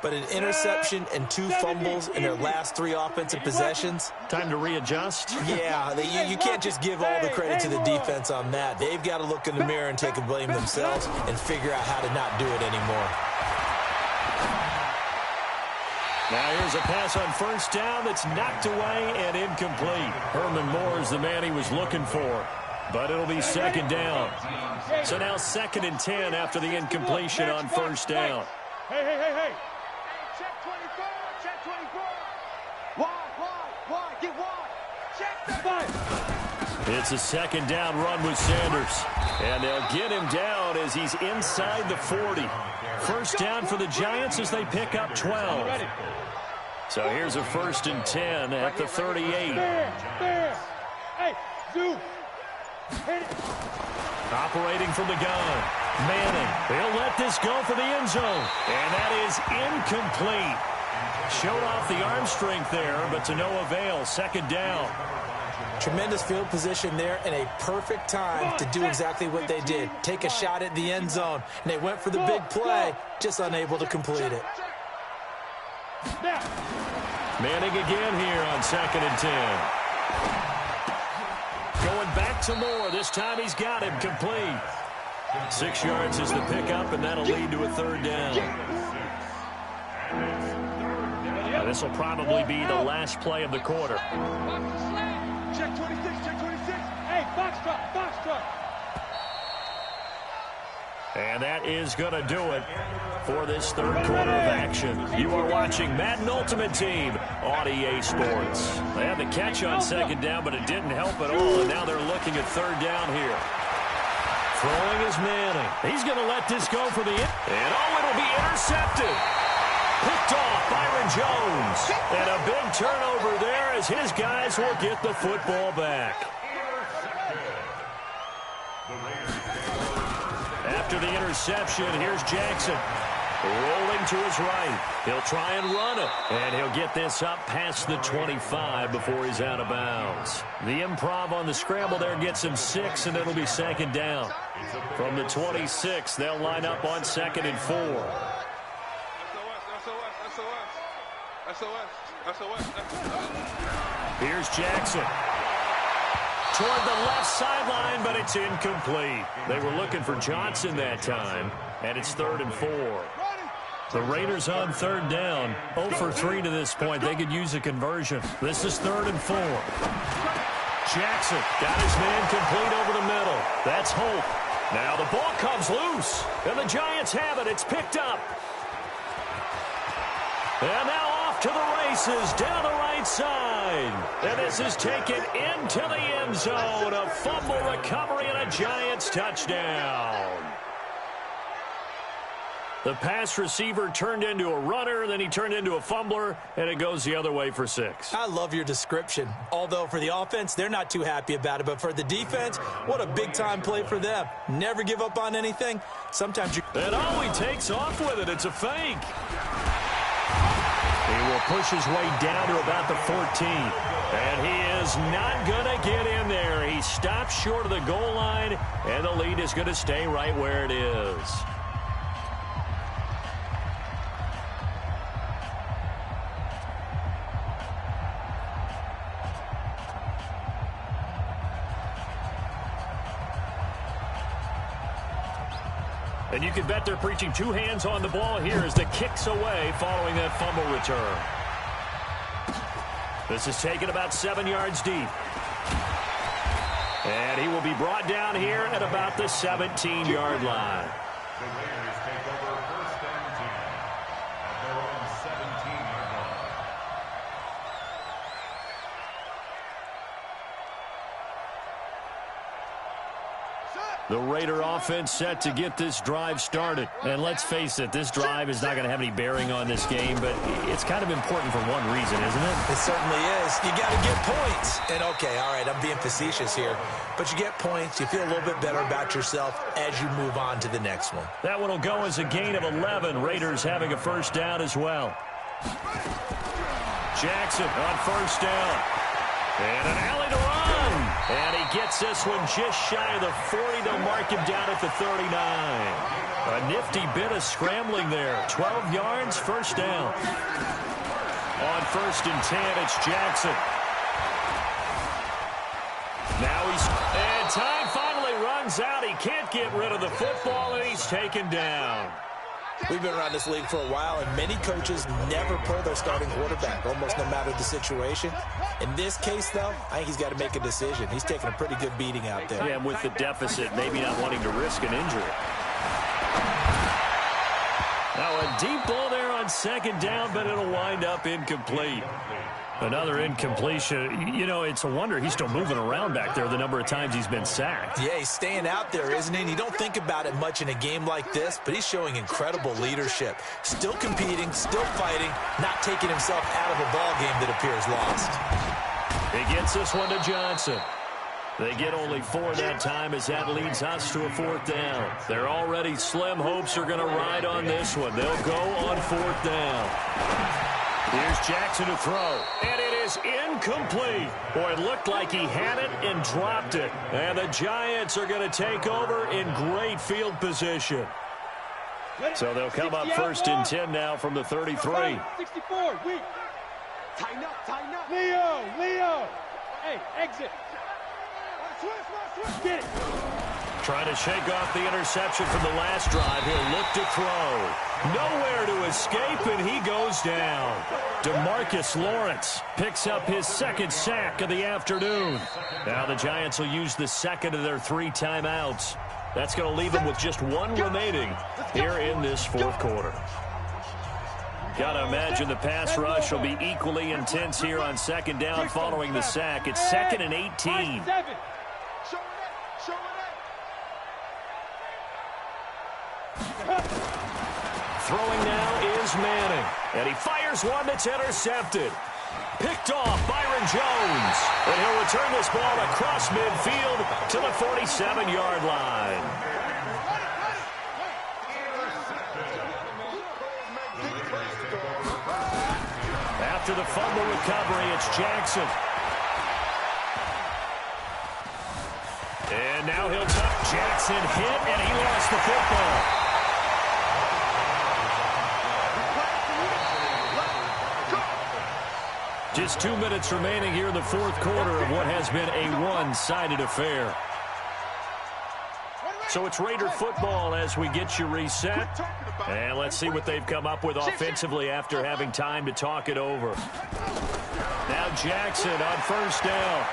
But an interception and 2 fumbles in their last 3 offensive possessions. Time to readjust? Yeah, you can't just give all the credit to the defense on that. They've got to look in the mirror and take a blame themselves and figure out how to not do it anymore. Now here's a pass on 1st down that's knocked away and incomplete. Herman Moore is the man he was looking for. But it'll be 2nd down. So now 2nd and 10 after the incompletion on 1st down. Hey. Check 24, check 24. Wide, get wide. Check that. It's a 2nd down run with Sanders. And they'll get him down as he's inside the 40. 1st down for the Giants as they pick up 12. So here's a 1st and 10 at the 38. Hey, Zoo. Operating from the gun. Manning. They'll let this go for the end zone. And that is incomplete. Showed off the arm strength there, but to no avail. 2nd down. Tremendous field position there and a perfect time to do exactly what they did. Take a shot at the end zone. And they went for the big play, just unable to complete it. Manning again here on 2nd and 10. Going back to Moore. This time he's got him complete. 6 yards is the pickup, and that'll lead to a 3rd down. Now, this will probably be the last play of the quarter. Check 26, check 26. Hey, box truck. And that is going to do it for this 3rd quarter of action. You are watching Madden Ultimate Team on EA Sports. They had the catch on 2nd down, but it didn't help at all, and now they're looking at 3rd down here. Throwing is Manning. He's going to let this go for the... And, it'll be intercepted. Picked off Byron Jones. And a big turnover there as his guys will get the football back. After the interception, here's Jackson. Rolling to his right. He'll try and run it. And he'll get this up past the 25 before he's out of bounds. The improv on the scramble there gets him 6, and it'll be second down. From the 26, they'll line up on 2nd and 4. Here's Jackson. Toward the left sideline, but it's incomplete. They were looking for Johnson that time, and it's 3rd and 4. The Raiders on 3rd down. 0 for 3 to this point. They could use a conversion. This is 3rd and 4. Jackson got his man complete over the middle. That's Hope. Now the ball comes loose, and the Giants have it. It's picked up. And now off to the races down the right side. And this is taken into the end zone. A fumble recovery and a Giants touchdown. The pass receiver turned into a runner, then he turned into a fumbler, and it goes the other way for 6. I love your description. Although for the offense, they're not too happy about it. But for the defense, what a big-time play for them. Never give up on anything. Sometimes you... And he takes off with it. It's a fake. He will push his way down to about the 14. And he is not going to get in there. He stops short of the goal line, and the lead is going to stay right where it is. And you can bet they're preaching 2 hands on the ball here as the kick's away following that fumble return. This is taken about 7 yards deep. And he will be brought down here at about the 17-yard line. The Raiders take over 1st and 10 at their own 17-yard line. The Raider offense set to get this drive started. And let's face it, this drive is not going to have any bearing on this game, but it's kind of important for one reason, isn't it? It certainly is. You got to get points. And, okay, all right, I'm being facetious here. But you get points, you feel a little bit better about yourself as you move on to the next one. That one will go as a gain of 11. Raiders having a 1st down as well. Jackson on 1st down. And an alley to run. And he gets this one just shy of the 40. They'll mark him down at the 39. A nifty bit of scrambling there. 12 yards, 1st down. On 1st and 10, it's Jackson. Now and time finally runs out. He can't get rid of the football, and he's taken down. We've been around this league for a while, and many coaches never pull their starting quarterback, almost no matter the situation. In this case, though, I think he's got to make a decision. He's taking a pretty good beating out there. Yeah, and with the deficit, maybe not wanting to risk an injury. Now a deep ball there on 2nd down, but it'll wind up incomplete. Another incompletion. You know, it's a wonder he's still moving around back there the number of times he's been sacked. Yeah, he's staying out there, isn't he? And you don't think about it much in a game like this, but he's showing incredible leadership. Still competing, still fighting, not taking himself out of a ball game that appears lost. He gets this one to Johnson. They get only 4 that time as that leads us to a 4th down. They're already slim hopes are going to ride on this one. They'll go on 4th down. Here's Jackson to throw, and it is incomplete. Boy, it looked like he had it and dropped it. And the Giants are going to take over in great field position. So they'll come up 1st and 10 now from the 33. 64, weak. Tighten up. Leo. Hey, exit. Get it. Trying to shake off the interception from the last drive. He'll look to throw. Nowhere to escape, and he goes down. DeMarcus Lawrence picks up his 2nd sack of the afternoon. Now the Giants will use the 2nd of their 3 timeouts. That's going to leave them with just 1 remaining here in this 4th quarter. Got to imagine the pass rush will be equally intense here on 2nd down following the sack. It's 2nd and 18. Throwing now is Manning. And he fires one that's intercepted. Picked off Byron Jones. And he'll return this ball across midfield to the 47-yard line. After the fumble recovery, it's Jackson. And now he'll tuck. Jackson hit, and he lost the football. Just 2 minutes remaining here in the fourth quarter of what has been a one-sided affair. So it's Raider football as we get you reset. And let's see what they've come up with offensively after having time to talk it over. Now Jackson on first down.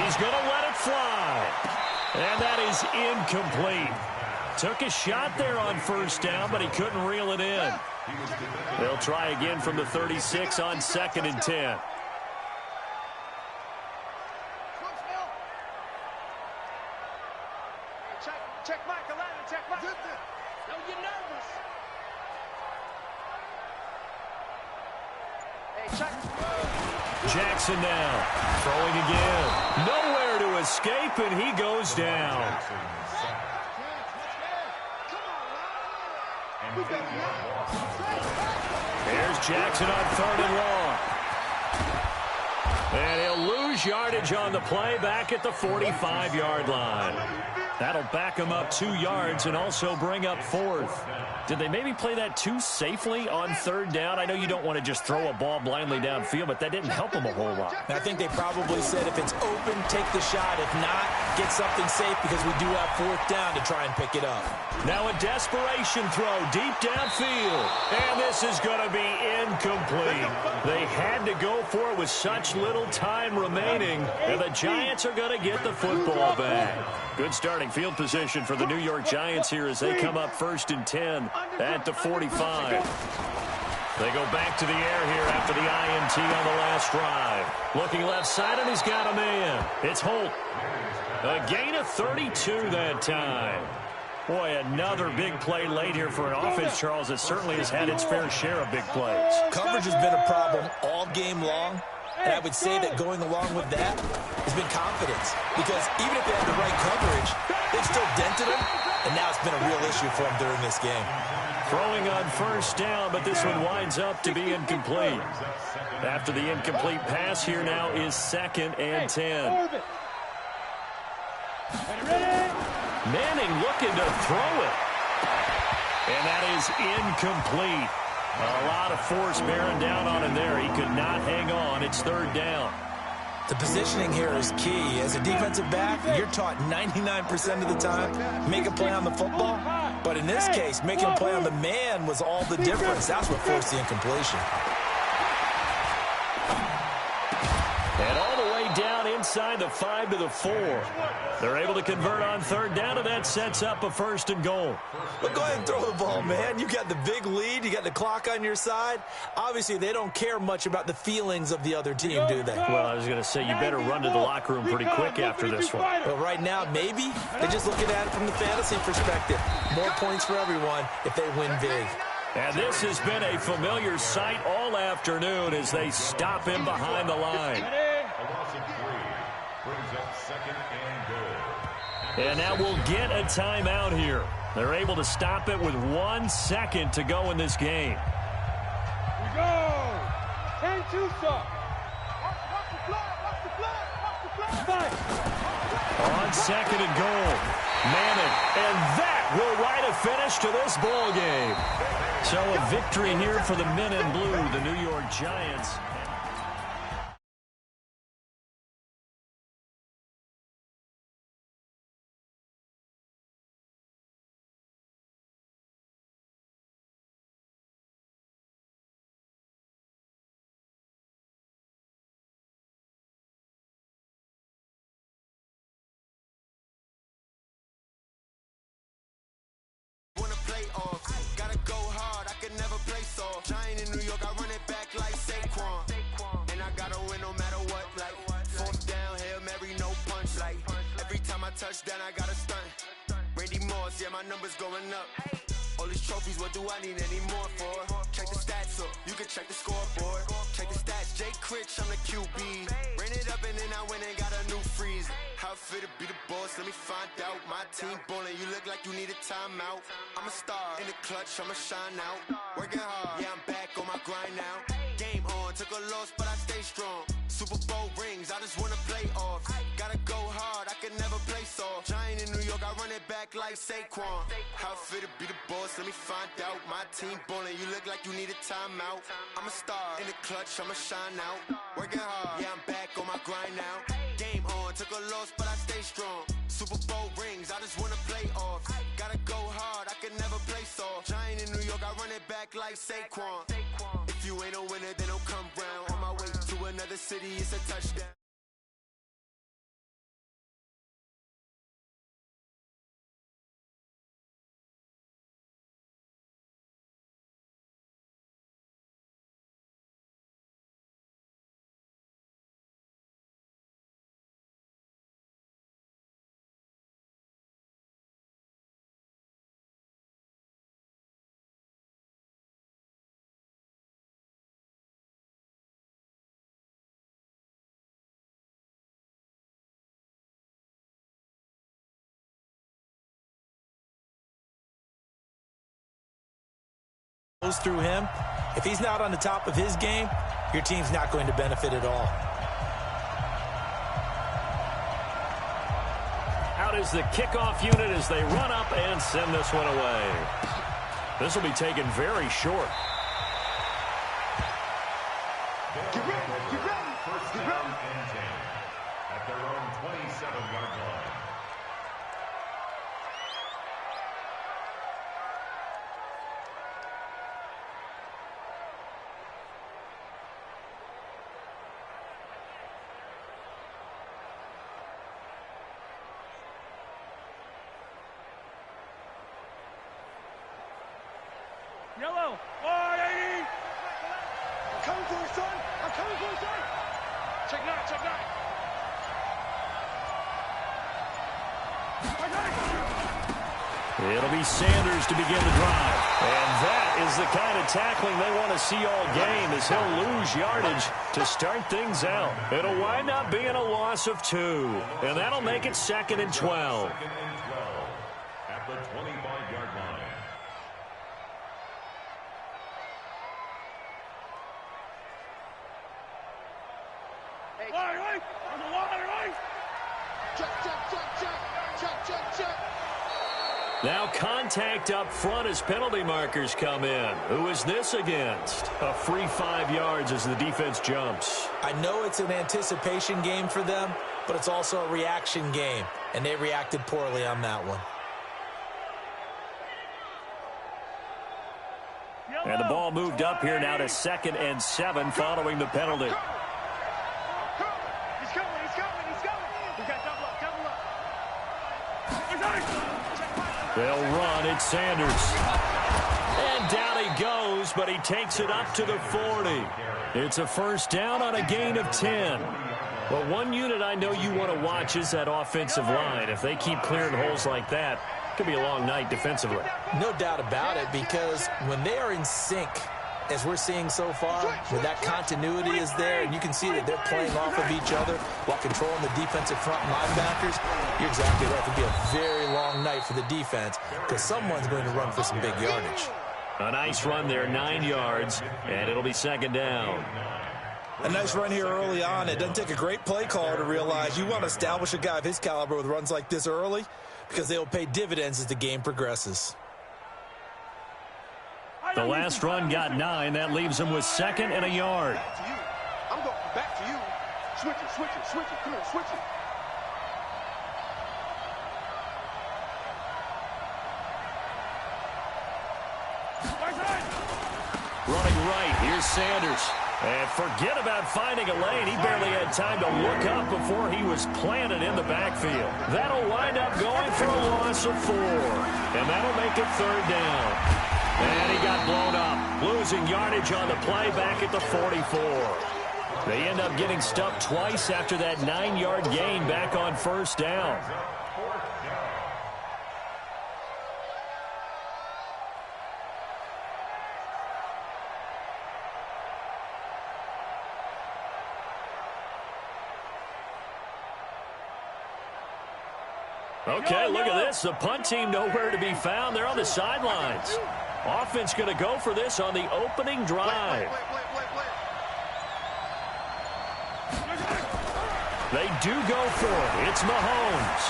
He's going to let it fly. And that is incomplete. Took a shot there on first down, but he couldn't reel it in. They'll try again from the 36 on 2nd and 10. Check Mike, Aladdin, check Mike. No, you're nervous. Hey, check. Jackson now throwing again. Nowhere to escape, and he goes down. Here's Jackson on 3rd and long. And he'll lose yardage on the play back at the 45-yard line. That'll back him up 2 yards and also bring up 4th. Did they maybe play that too safely on 3rd down? I know you don't want to just throw a ball blindly downfield, but that didn't help them a whole lot. I think they probably said if it's open, take the shot. If not, get something safe because we do have 4th down to try and pick it up. Now a desperation throw deep downfield. And this is going to be incomplete. They had to go for it with such little time remaining. And the Giants are going to get the football back. Good starting field position for the New York Giants here as they come up 1st and 10 at the 45. They go back to the air here after the INT on the last drive. Looking left side, and he's got a man. It's Holt. A gain of 32 that time. Boy, another big play late here for an offense, Charles, that certainly has had its fair share of big plays. Coverage has been a problem all game long. And I would say that going along with that has been confidence. Because even if they had the right coverage, they've still dented them. And now it's been a real issue for them during this game. Throwing on first down, but this one winds up to be incomplete. After the incomplete pass, here now is 2nd and 10. Manning looking to throw it. And that is incomplete. A lot of force bearing down on him there. He could not hang on. It's 3rd down. The positioning here is key. As a defensive back, you're taught 99% of the time, make a play on the football. But in this case, making a play on the man was all the difference. That's what forced the incompletion. And all the way down inside the 5 to the 4. They're able to convert on 3rd down, and that sets up a 1st and goal. Well, go ahead and throw the ball, man. You got the big lead. You got the clock on your side. Obviously, they don't care much about the feelings of the other team, do they? Well, I was going to say, you better run to the locker room pretty quick after this one. But right now, maybe they're just looking at it from the fantasy perspective. More points for everyone if they win big. And this has been a familiar sight all afternoon as they stop him behind the line. A loss of 3 brings up 2nd and goal. And now we'll get a timeout here. They're able to stop it with 1 second to go in this game. We go. 10-2, sir. On 2nd and goal, Manning, and that will write a finish to this ball game. So a victory here for the men in blue, the New York Giants. Gotta go hard, I can never play soft. Giant in New York, I run it back like Saquon. And I gotta win no matter what, like 4th down, Hail Mary, no punch. Like every time I touch down, I gotta stunt. Randy Moss, yeah, my numbers going up. All these trophies, what do I need any more for? Check the stats up, you can check the scoreboard. Check the stats, Jay Critch, I'm the QB. Ran it up and then I went and got a new freezer. How it feel to be the boss, let me find out. My team ballin', you look like you need a timeout. I'm a star, in the clutch, I'ma shine out. Working hard, yeah, I'm back on my grind now. Game on, took a loss, but I stay strong. Super Bowl rings, I just wanna play off. Gotta go hard, I can never play soft. Giant in New York, I run it back like Saquon. How it feel to be the boss, let me find out. My team ballin', you look like you need a timeout. I'm a star, in the clutch, I'ma shine out. Working hard, yeah, I'm back on my grind now. Game on, took a loss, but I stay strong. Super Bowl rings, I just wanna play off. Gotta go hard, I can never play soft. Giant in New York, I run it back like Saquon. If you ain't a winner, then don't come round. On my way to another city, it's a touchdown. Goes through him. If he's not on the top of his game, your team's not going to benefit at all. Out is the kickoff unit as they run up and send this one away. This will be taken very short. Get ready, get ready. First down and 10 at their own 27-yard line. Yellow, 180. I'm coming for you, son. I'm coming for you, son. Check nine, check nine. It'll be Sanders to begin the drive. And that is the kind of tackling they want to see all game, as he'll lose yardage to start things out. It'll wind up being a loss of 2. And that'll make it 2nd and 12. Second and 12 at the 25-yard line. Right. On the line, right. Check. Now contact up front as penalty markers come in. Who is this against? A free 5 yards as the defense jumps. I know it's an anticipation game for them, but it's also a reaction game, and they reacted poorly on that one. And the ball moved up here now to 2nd and 7 following the penalty. He's coming. We got double up. They'll run. It's Sanders. And down he goes, but he takes it up to the 40. It's a first down on a gain of 10. Well, one unit I know you want to watch is that offensive line. If they keep clearing holes like that, it could be a long night defensively. No doubt about it, because when they are in sync, as we're seeing so far, where that continuity is there, and you can see that they're playing off of each other while controlling the defensive front linebackers, you're exactly right. It could be a very long night for the defense, because someone's going to run for some big yardage. A nice run there, 9 yards, and it'll be 2nd down. A nice run here early on. It doesn't take a great play caller to realize you want to establish a guy of his caliber with runs like this early, because they will pay dividends as the game progresses. The last run got 9. That leaves him with 2nd and a yard. Back to you. I'm going back to you. Switch it. Come here, switch it. Running right, here's Sanders. And forget about finding a lane. He barely had time to look up before he was planted in the backfield. That'll wind up going for a loss of 4. And that'll make it 3rd down. And he got blown up, losing yardage on the play back at the 44. They end up getting stuffed twice after that 9-yard gain back on 1st down. Okay, look at this. The punt team nowhere to be found. They're on the sidelines. Offense going to go for this on the opening drive. They do go for it. It's Mahomes.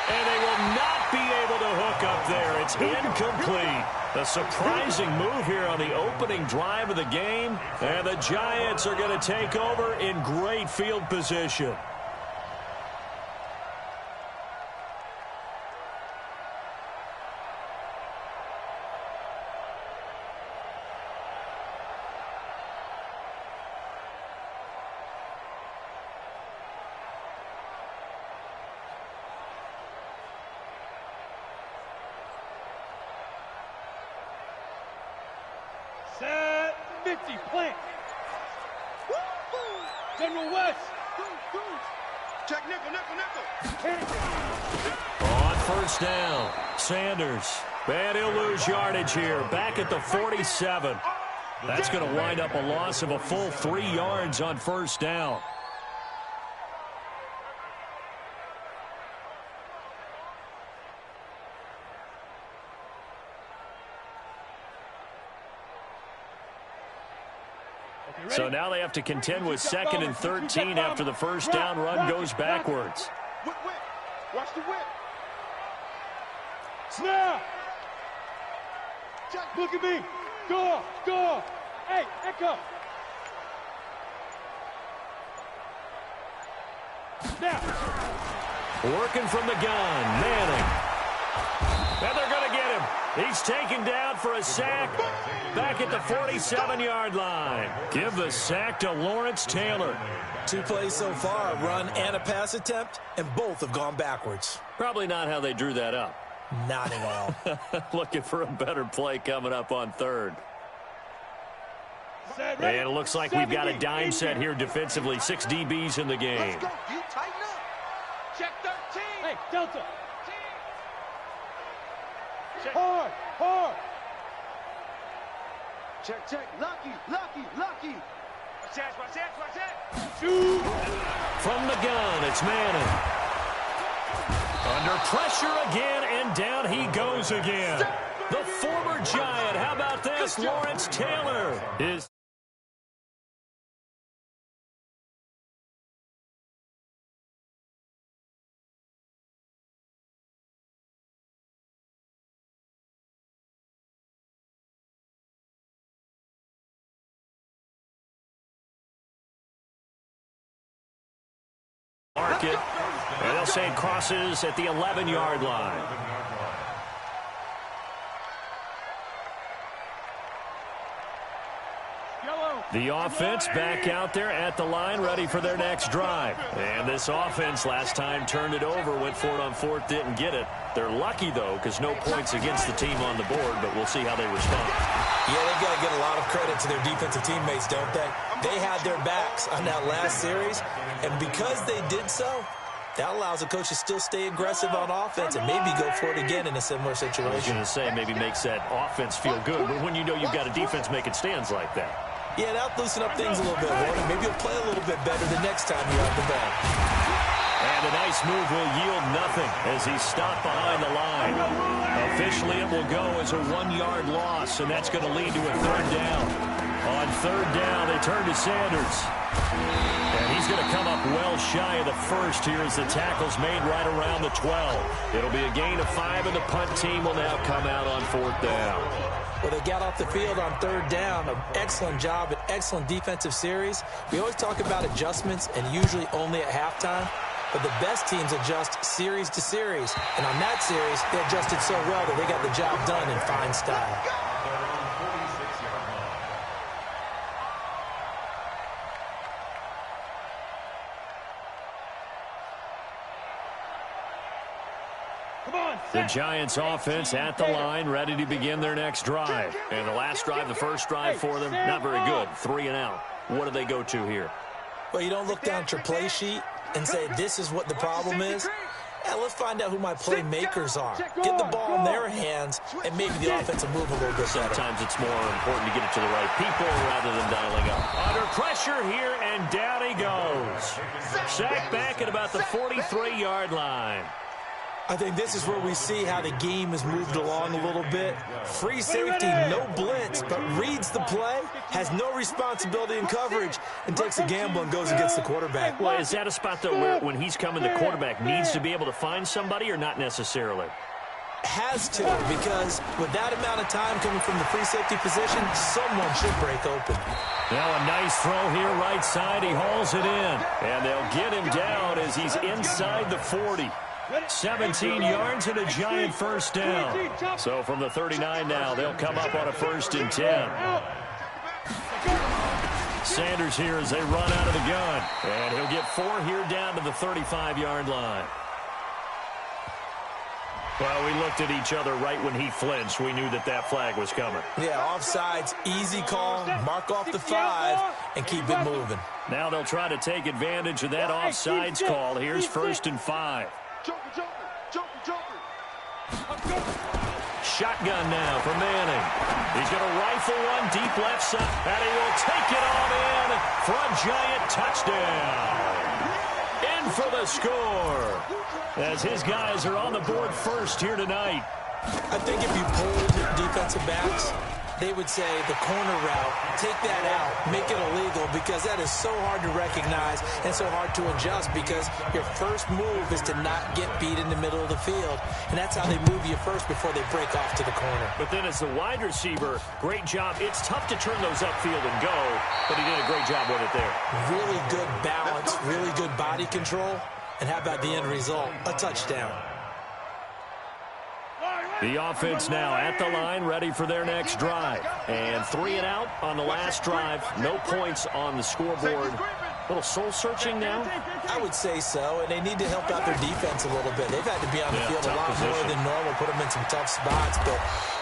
And they will not be able to hook up there. It's incomplete. A surprising move here on the opening drive of the game. And the Giants are going to take over in great field position. Set, Mitzi, plant. General West. Check nickel. On first down, Sanders. And he'll lose yardage here. Back at the 47. That's going to wind up a loss of a full 3 yards on first down. So now they have to contend with 2nd and 13 after the first down run goes backwards. Whip. Watch the whip. Snap. Look at me. Go. Hey, Echo. Snap. Working from the gun, Manning. And they're going to get him. He's taken down for a sack back at the 47-yard line. Give the sack to Lawrence Taylor. 2 plays so far, a run and a pass attempt, and both have gone backwards. Probably not how they drew that up. Not at all. Looking for a better play coming up on third. And it looks like we've got a dime set here defensively. 6 DBs in the game. Let's go. You tighten up. Check 13. Hey, Delta. Hard. Check. Lucky. Watch that. Shoot. From the gun, it's Manning. Under pressure again, and down he goes again. The former Giant, how about this? Lawrence Taylor is... Mark it. And they'll say it crosses at the 11-yard line. The offense back out there at the line, ready for their next drive. And this offense last time turned it over, went for it on 4th, didn't get it. They're lucky, though, because no points against the team on the board, but we'll see how they respond. Yeah, they've got to give a lot of credit to their defensive teammates, don't they? They had their backs on that last series, and because they did so, that allows the coach to still stay aggressive on offense and maybe go for it again in a similar situation. I was going to say maybe makes that offense feel good, but when you know you've got a defense making stands like that. Yeah, that'll loosen up things a little bit, Warren. Maybe you'll play a little bit better the next time you're on the ball. And a nice move will yield nothing as he's stopped behind the line. Officially, it will go as a 1-yard loss, and that's going to lead to a 3rd down. On 3rd down, they turn to Sanders. And he's going to come up well shy of the first here as the tackle's made right around the 12. It'll be a gain of 5, and the punt team will now come out on 4th down. Well, they got off the field on 3rd down. An excellent job, an excellent defensive series. We always talk about adjustments, and usually only at halftime. But the best teams adjust series to series. And on that series, they adjusted so well that they got the job done in fine style. The Giants offense at the line, ready to begin their next drive. And the last drive, the first drive for them, not very good. 3 and out. What do they go to here? Well, you don't look down at your play sheet and say this is what the problem is. Yeah, let's find out who my playmakers are. Get the ball in their hands, and maybe the offense will move a little bit better. Sometimes it's more important to get it to the right people rather than dialing up. Under pressure here, and down he goes. Sacked back at about the 43-yard line. I think this is where we see how the game has moved along a little bit. Free safety, no blitz, but reads the play, has no responsibility in coverage, and takes a gamble and goes against the quarterback. Well, is that a spot, though, where when he's coming, the quarterback needs to be able to find somebody or not necessarily? Has to, because with that amount of time coming from the free safety position, someone should break open. Now a nice throw here, right side. He hauls it in, and they'll get him down as he's inside the 40. 17 yards and a giant first down. So from the 39 now, they'll come up on a 1st and 10. Sanders here as they run out of the gun. And he'll get 4 here down to the 35-yard line. Well, we looked at each other right when he flinched. We knew that that flag was coming. Yeah, offsides, easy call, mark off the 5, and keep it moving. Now they'll try to take advantage of that offsides call. Here's 1st and 5. Shotgun now for Manning. He's going to rifle one deep left side, and he will take it on in for a giant touchdown. In for the score, as his guys are on the board first here tonight. I think if you polled defensive backs, they would say the corner route, take that out, make it illegal, because that is so hard to recognize and so hard to adjust, because your first move is to not get beat in the middle of the field, and that's how they move you first before they break off to the corner. But then as the wide receiver, great job. It's tough to turn those upfield and go, but he did a great job with it there. Really good balance, really good body control, and how about the end result? A touchdown. The offense now at the line, ready for their next drive. And 3 and out on the last drive. No points on the scoreboard. A little soul-searching now? I would say so, and they need to help out their defense a little bit. They've had to be on the field a lot more than normal, put them in some tough spots. But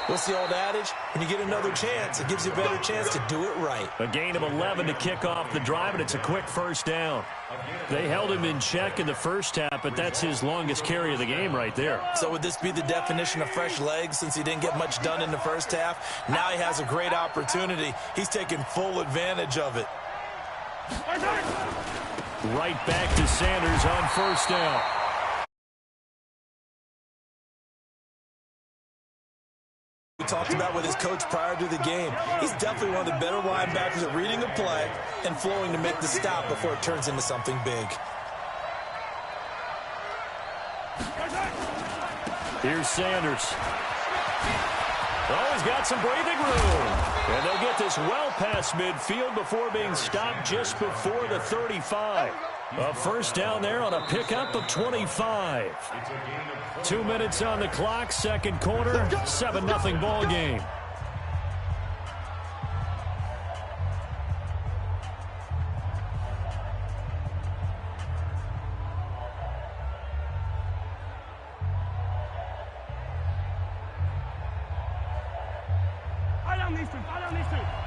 what's the old adage? When you get another chance, it gives you a better chance to do it right. A gain of 11 to kick off the drive, and it's a quick first down. They held him in check in the first half, but that's his longest carry of the game right there. So would this be the definition of fresh legs since he didn't get much done in the first half? Now he has a great opportunity. He's taking full advantage of it. Right back to Sanders on first down. We talked about with his coach prior to the game. He's definitely one of the better linebackers at reading a play and flowing to make the stop before it turns into something big. Here's Sanders. Oh, he's got some breathing room. And they'll get this well past midfield before being stopped just before the 35. A first down there on a pickup of 25. 2 minutes on the clock, second quarter, 7-0 ball game.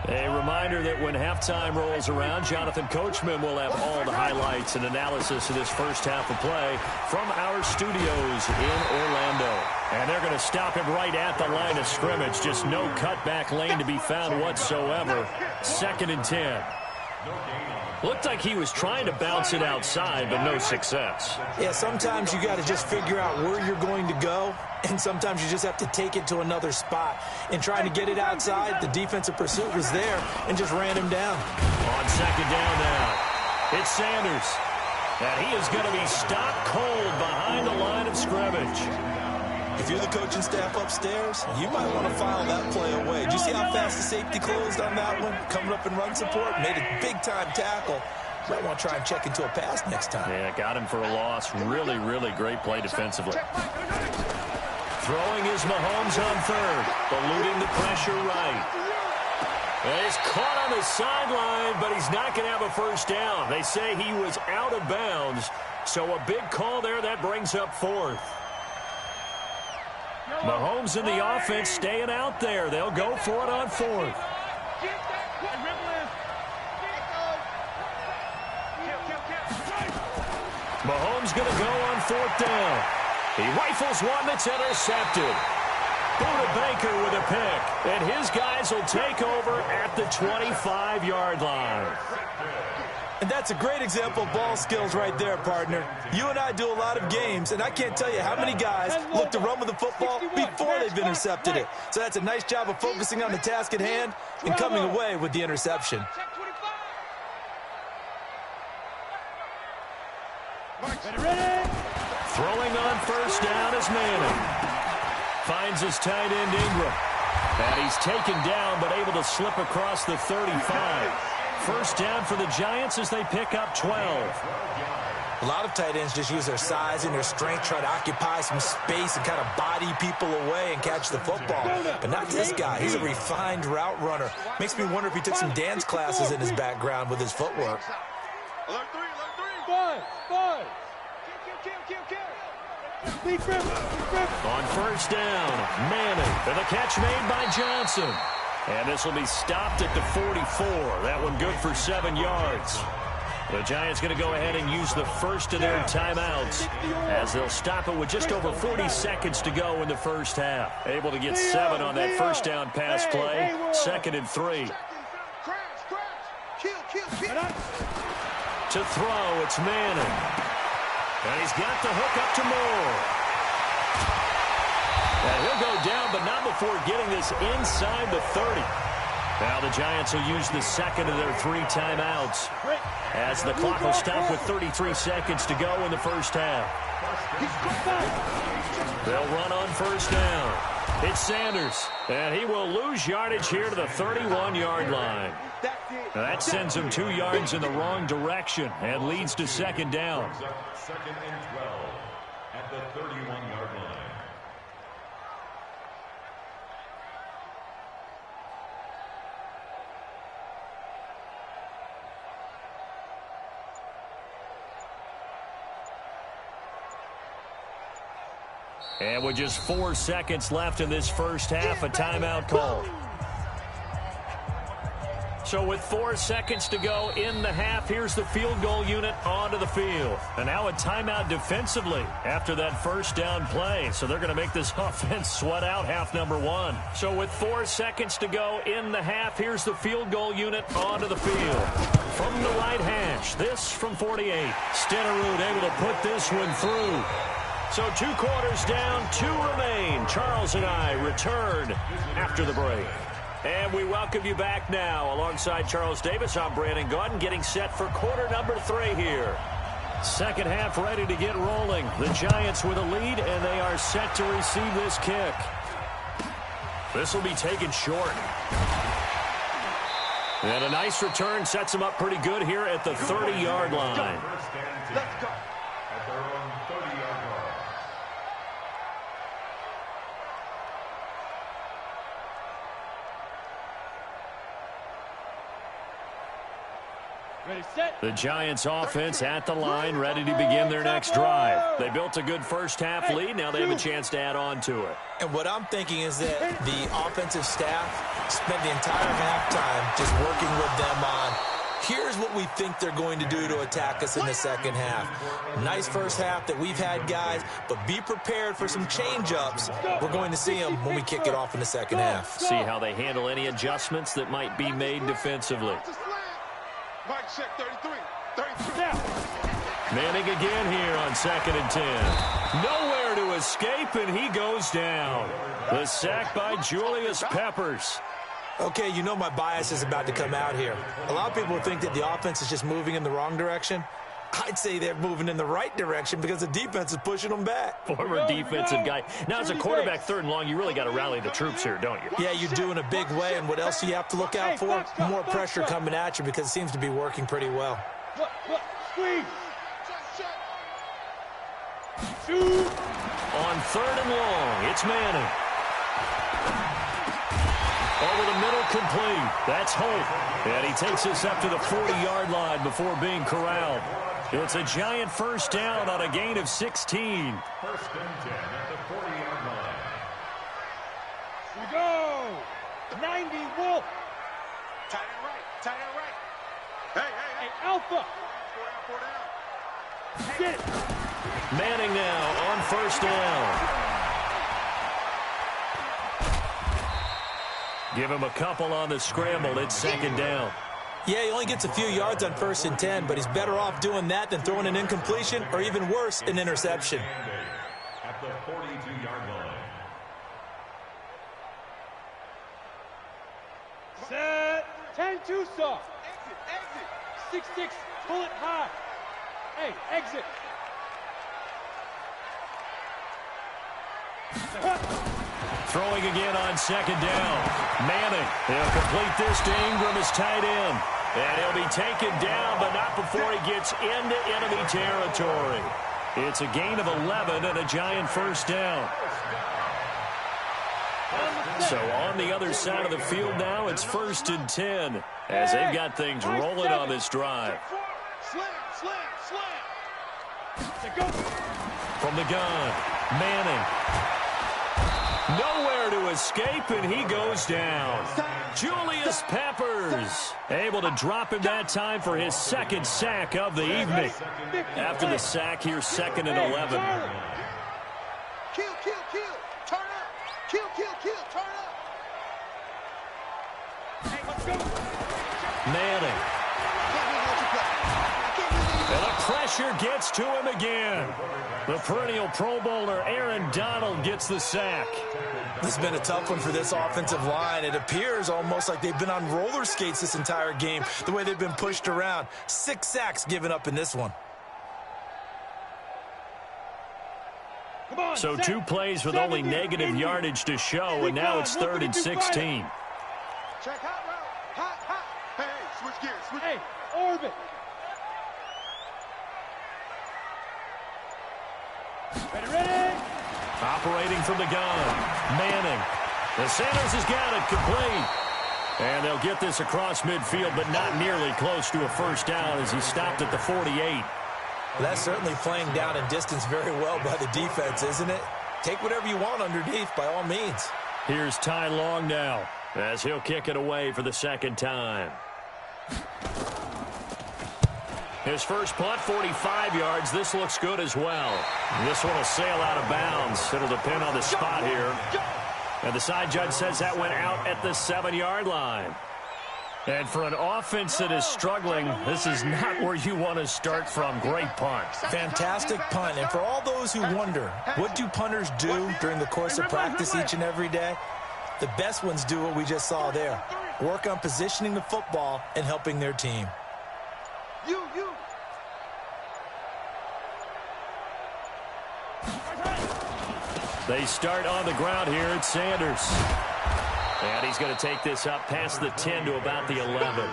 A reminder that when halftime rolls around, Jonathan Coachman will have all the highlights and analysis of this first half of play from our studios in Orlando. And they're going to stop him right at the line of scrimmage. Just no cutback lane to be found whatsoever. 2nd and 10. Looked like he was trying to bounce it outside, but no success. Yeah, sometimes you got to just figure out where you're going to go, and sometimes you just have to take it to another spot. And trying to get it outside, the defensive pursuit was there and just ran him down. On second down now, it's Sanders. And he is going to be stopped cold behind the line of scrimmage. If you're the coaching staff upstairs, you might want to file that play away. Did you see how fast the safety closed on that one? Coming up in run support, made a big-time tackle. Might want to try and check into a pass next time. Yeah, got him for a loss. Really, really great play defensively. Throwing is Mahomes on third, eluding the pressure right. And he's caught on the sideline, but he's not going to have a first down. They say he was out of bounds, so a big call there. That brings up 4th. Mahomes and the offense staying out there. They'll go for it on 4th. Mahomes going to go on 4th down. He rifles one that's intercepted. Buda Baker with a pick, and his guys will take over at the 25-yard line. And that's a great example of ball skills right there, partner. You and I do a lot of games, and I can't tell you how many guys look to run with the football before they've intercepted it. So that's a nice job of focusing on the task at hand and coming away with the interception. Throwing on first down is Manning. Finds his tight end Ingram. And he's taken down but able to slip across the 35. First down for the Giants as they pick up 12. A lot of tight ends just use their size and their strength, try to occupy some space and kind of body people away and catch the football. But not this guy. He's a refined route runner. Makes me wonder if he took some dance classes in his background with his footwork. Alert three. Five. Kill. On first down, Manning, and the catch made by Johnson. And this will be stopped at the 44. That one good for 7 yards. The Giants going to go ahead and use the first of their timeouts as they'll stop it with just over 40 seconds to go in the first half. Able to get 7 on that first down pass play. 2nd and 3. Kill. To throw, it's Manning. And he's got the hook up to Moore. And he'll go down, but not before getting this inside the 30. Now the Giants will use the second of their 3 timeouts as the clock will stop with 33 seconds to go in the first half. They'll run on first down. It's Sanders, and he will lose yardage here to the 31-yard line. That sends him 2 yards in the wrong direction and leads to second down. 2nd and 12 at the 31-yard line. And with just 4 seconds left in this first half, a timeout call. So with 4 seconds to go in the half, here's the field goal unit onto the field. And now a timeout defensively after that first down play. So they're going to make this offense sweat out half number 1. So with 4 seconds to go in the half, here's the field goal unit onto the field. From the right hash, this from 48. Stenerud able to put this one through. So 2 quarters down, 2 remain. Charles and I return after the break. And we welcome you back now. Alongside Charles Davis, I'm Brandon Gaudin, getting set for quarter number 3 here. Second half ready to get rolling. The Giants with a lead, and they are set to receive this kick. This will be taken short. And a nice return sets them up pretty good here at the 30-yard line. Let's go. At their own 30-yard line. Ready, set. The Giants offense at the line, ready to begin their next drive. They built a good first half lead. Now they have a chance to add on to it. And what I'm thinking is that the offensive staff spent the entire halftime just working with them on, here's what we think they're going to do to attack us in the second half. Nice first half that we've had, guys, but be prepared for some change-ups. We're going to see them when we kick it off in the second half. See how they handle any adjustments that might be made defensively. Mike check 33. Manning again here on 2nd and 10. Nowhere to escape, and he goes down. The sack by Julius Peppers. Okay, you know my bias is about to come out here. A lot of people think that the offense is just moving in the wrong direction. I'd say they're moving in the right direction because the defense is pushing them back. Former defensive guy. Now, as a quarterback 3rd and long, you really got to rally the troops here, don't you? Yeah, you do in a big way, and what else do you have to look out for? More pressure coming at you because it seems to be working pretty well. Squeeze. On 3rd and long, it's Manning. Over the middle, complete. That's Hope. And he takes this up to the 40-yard line before being corralled. It's a Giant first down on a gain of 16. 1st and 10 at the 40-yard line. We go. 90 Wolf. Tight end right. Hey. Alpha. Four down. Get it. Manning now on first down. Give him a couple on the scramble. It's second down. Yeah, he only gets a few yards on 1st and 10, but he's better off doing that than throwing an incompletion or even worse, an interception. At the 42-yard line. Set. 10-2 soft. Exit. 6-6. Pull it high. Hey, exit. Throwing again on second down. Manning, he'll complete this to Ingram as tight end. And he'll be taken down, but not before he gets into enemy territory. It's a gain of 11 and a Giant first down. So on the other side of the field now, it's 1st and 10 as they've got things rolling on this drive. Slam, slam, slam. From the gun, Manning. Nowhere to escape, and he goes down. Julius Peppers able to drop him that time for his 2nd sack of the evening. After the sack, here's 2nd and 11. Kill, kill, kill. Turn up. Kill, kill, kill. Turn up. Hey, let's go. Manning. And the pressure gets to him again. The perennial Pro Bowler Aaron Donald gets the sack. This has been a tough one for this offensive line. It appears almost like they've been on roller skates this entire game, the way they've been pushed around. 6 sacks given up in this one. So 2 plays with only negative yardage to show, and now it's 3rd and 16. Check hot route. Hot, hot. Hey, switch gears. Switch. Hey, orbit. Ready. Operating from the gun, Manning. The Sanders has got it complete. And they'll get this across midfield, but not nearly close to a first down as he stopped at the 48. That's certainly playing down in distance very well by the defense, isn't it? Take whatever you want underneath by all means. Here's Ty Long now as he'll kick it away for the 2nd time. His first punt, 45 yards. This looks good as well. This one will sail out of bounds. It'll depend on the spot here. And the side judge says that went out at the 7-yard line. And for an offense that is struggling, this is not where you want to start from. Great punt. Fantastic punt. And for all those who wonder, what do punters do during the course of practice each and every day? The best ones do what we just saw there. Work on positioning the football and helping their team. You. They start on the ground here at Sanders. And he's going to take this up past the 10 to about the 11.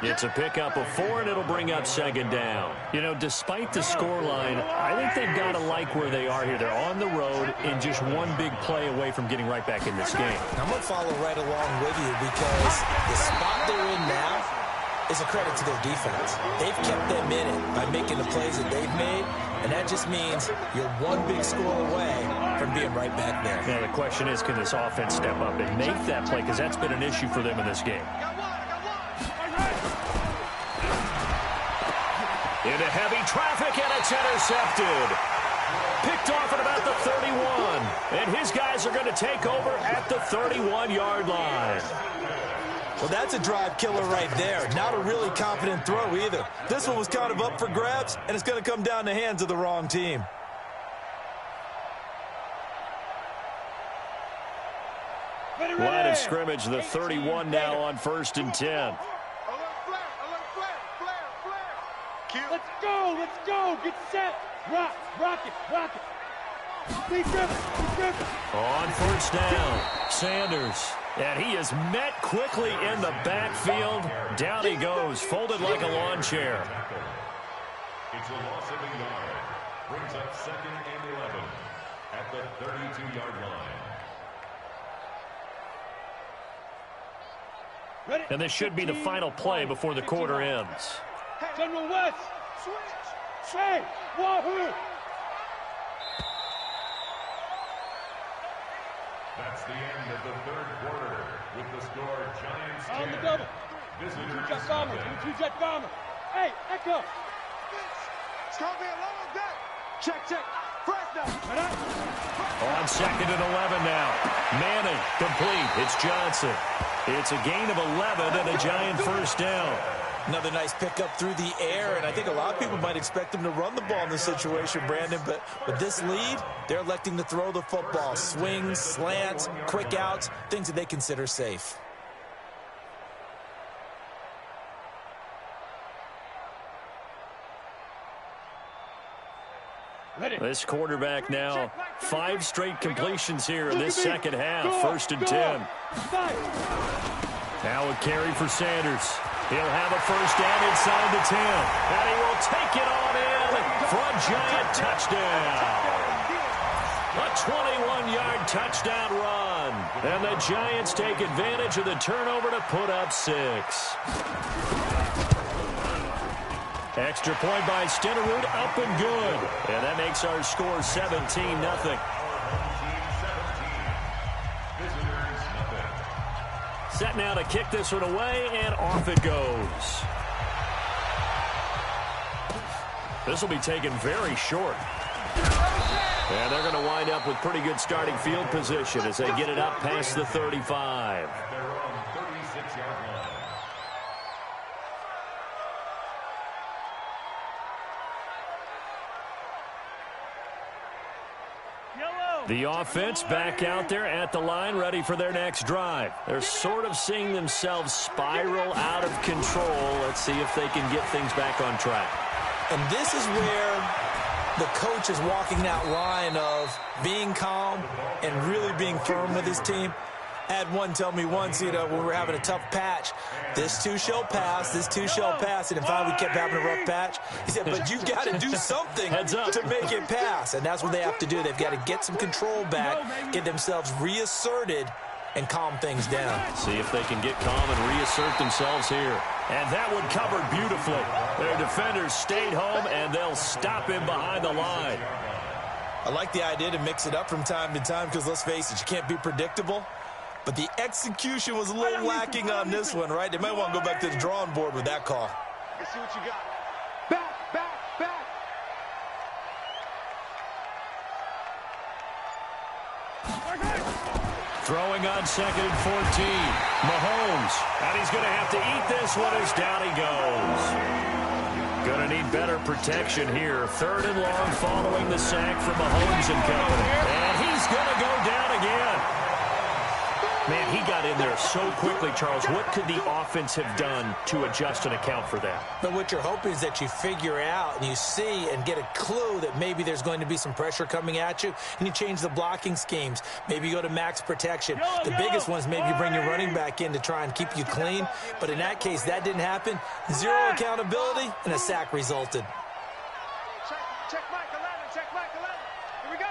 It's a pickup of 4, and it'll bring up 2nd down. You know, despite the scoreline, I think they've got to like where they are here. They're on the road and just one big play away from getting right back in this game. I'm going to follow right along with you because the spot they're in now is a credit to their defense. They've kept them in it by making the plays that they've made, and that just means you're one big score away from being right back there. Now, the question is, can this offense step up and make that play? Because that's been an issue for them in this game. Into heavy traffic, and it's intercepted. Picked off at about the 31. And his guys are going to take over at the 31-yard line. Well, that's a drive killer right there. Not a really confident throw either. This one was kind of up for grabs, and it's going to come down the hands of the wrong team. Line of scrimmage, the 31 now on 1st and 10. Let's go, get set. Rock it. Keep dribbling. On 1st down, Sanders. And he is met quickly in the backfield. Down he goes, folded like a lawn chair. It's a loss of a yard. Brings up 2nd and 11 at the 32-yard line. And this should be the final play before the quarter ends. General West. Hey, Wahoo. That's the end of the 3rd quarter with the score Giants 10. On the double. Visitors Two-jet bomber. Hey, Echo. It's going to be a long day. Check. On 2nd and 11 now. Manning, complete. It's Johnson. It's a gain of 11 and a Giant first down. Another nice pickup through the air, and I think a lot of people might expect them to run the ball in this situation, Brandon, but with this lead, they're electing to throw the football. Swings, slants, quick outs, things that they consider safe. This quarterback now, 5 straight completions here in this second half. 1st and 10. Now a carry for Sanders. He'll have a first down inside the 10. And he will take it on in for a Giant touchdown. A 21-yard touchdown run. And the Giants take advantage of the turnover to put up 6. Extra point by Stenerud, up and good. And that makes our score 17-0. Set now to kick this one away, and off it goes. This will be taken very short. And they're going to wind up with pretty good starting field position as they get it up past the 35. The offense back out there at the line, ready for their next drive. They're sort of seeing themselves spiral out of control. Let's see if they can get things back on track. And this is where the coach is walking that line of being calm and really being firm with his team. I had one tell me once, when we were having a tough patch, this too shall pass, this too shall pass. And finally we kept having a rough patch. He said, but you've got to do something to make it pass. And that's what they have to do. They've got to get some control back, get themselves reasserted, and calm things down. See if they can get calm and reassert themselves here. And that one covered beautifully. Their defenders stayed home, and they'll stop him behind the line. I like the idea to mix it up from time to time because, let's face it, you can't be predictable. But the execution was a little lacking on this one, right? They might want to go back to the drawing board with that call. Let's see what you got. Back. Throwing on 2nd and 14. Mahomes. And he's going to have to eat this one as down he goes. Going to need better protection here. 3rd and long following the sack from Mahomes and company. And he's going to go down again. Man, he got in there so quickly, Charles. What could the offense have done to adjust and account for that? But what you're hoping is that you figure out and you see and get a clue that maybe there's going to be some pressure coming at you, and you change the blocking schemes. Maybe you go to max protection. The biggest one is maybe you bring your running back in to try and keep you clean. But in that case, that didn't happen. 0 accountability, and a sack resulted. Check Mike 11. Check Mike 11. Here we go.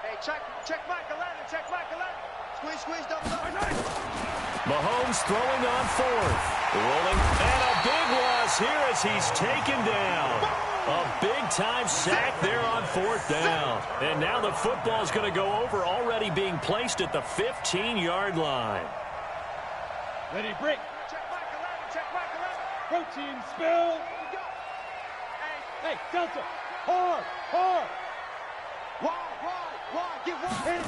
Hey, check Mike 11. Check Mike 11. Squeeze, double. Mahomes throwing on 4th. Rolling, and a big loss here as he's taken down. A big-time sack there on 4th down. And now the football is going to go over, already being placed at the 15-yard line. Ready, break. Check Mike 11. Protein spill. Hey, Delta. Hard. Wide. Get wide.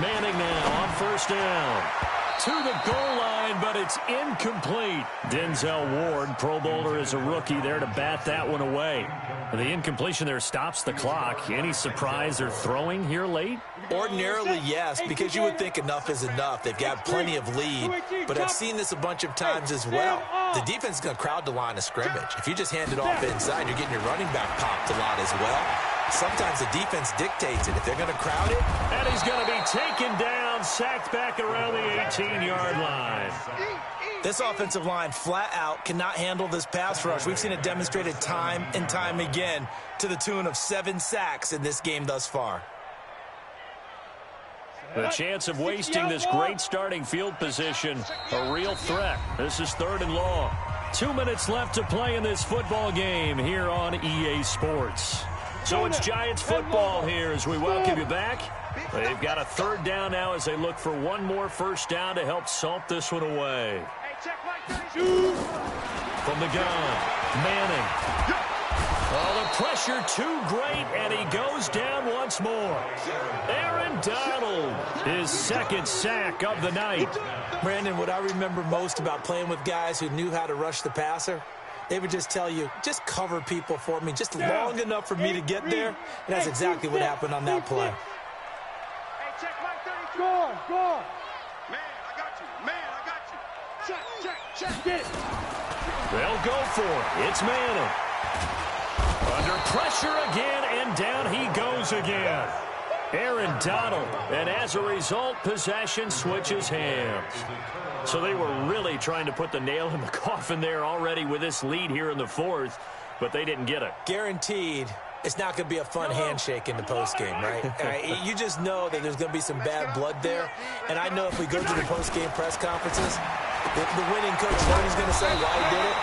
Manning now on 1st down. To the goal line, but it's incomplete. Denzel Ward, Pro Bowler as a rookie, there to bat that one away. The incompletion there stops the clock. Any surprise they're throwing here late? Ordinarily, yes, because you would think enough is enough. They've got plenty of lead, but I've seen this a bunch of times as well. The defense is going to crowd the line of scrimmage. If you just hand it off inside, you're getting your running back popped a lot as well. Sometimes the defense dictates it. If they're going to crowd it. And he's going to be taken down, sacked back around the 18-yard line. This offensive line flat out cannot handle this pass rush. We've seen it demonstrated time and time again to the tune of 7 sacks in this game thus far. The chance of wasting this great starting field position, a real threat. This is 3rd and long. 2 minutes left to play in this football game here on EA Sports. So it's Giants football here as we welcome you back. They've got a 3rd down now as they look for one more first down to help salt this one away. From the gun, Manning. Oh, the pressure too great, and he goes down once more. Aaron Donald, his second sack of the night. Brandon, what I remember most about playing with guys who knew how to rush the passer, they would just tell you, just cover people for me, just long enough for me to get there. And that's exactly what happened on that play. Hey, check my 30. Score. Man, I got you. Man, I got you. Check it. They'll go for it. It's Manning. Under pressure again, and down he goes again. Aaron Donald, and as a result, possession switches hands. So they were really trying to put the nail in the coffin there already with this lead here in the fourth, but they didn't get it. Guaranteed, it's not going to be a fun handshake in the postgame, right? You just know that there's going to be some bad blood there, and I know if we go to the postgame press conferences, the winning coach, you know what he's going to say, why he did it?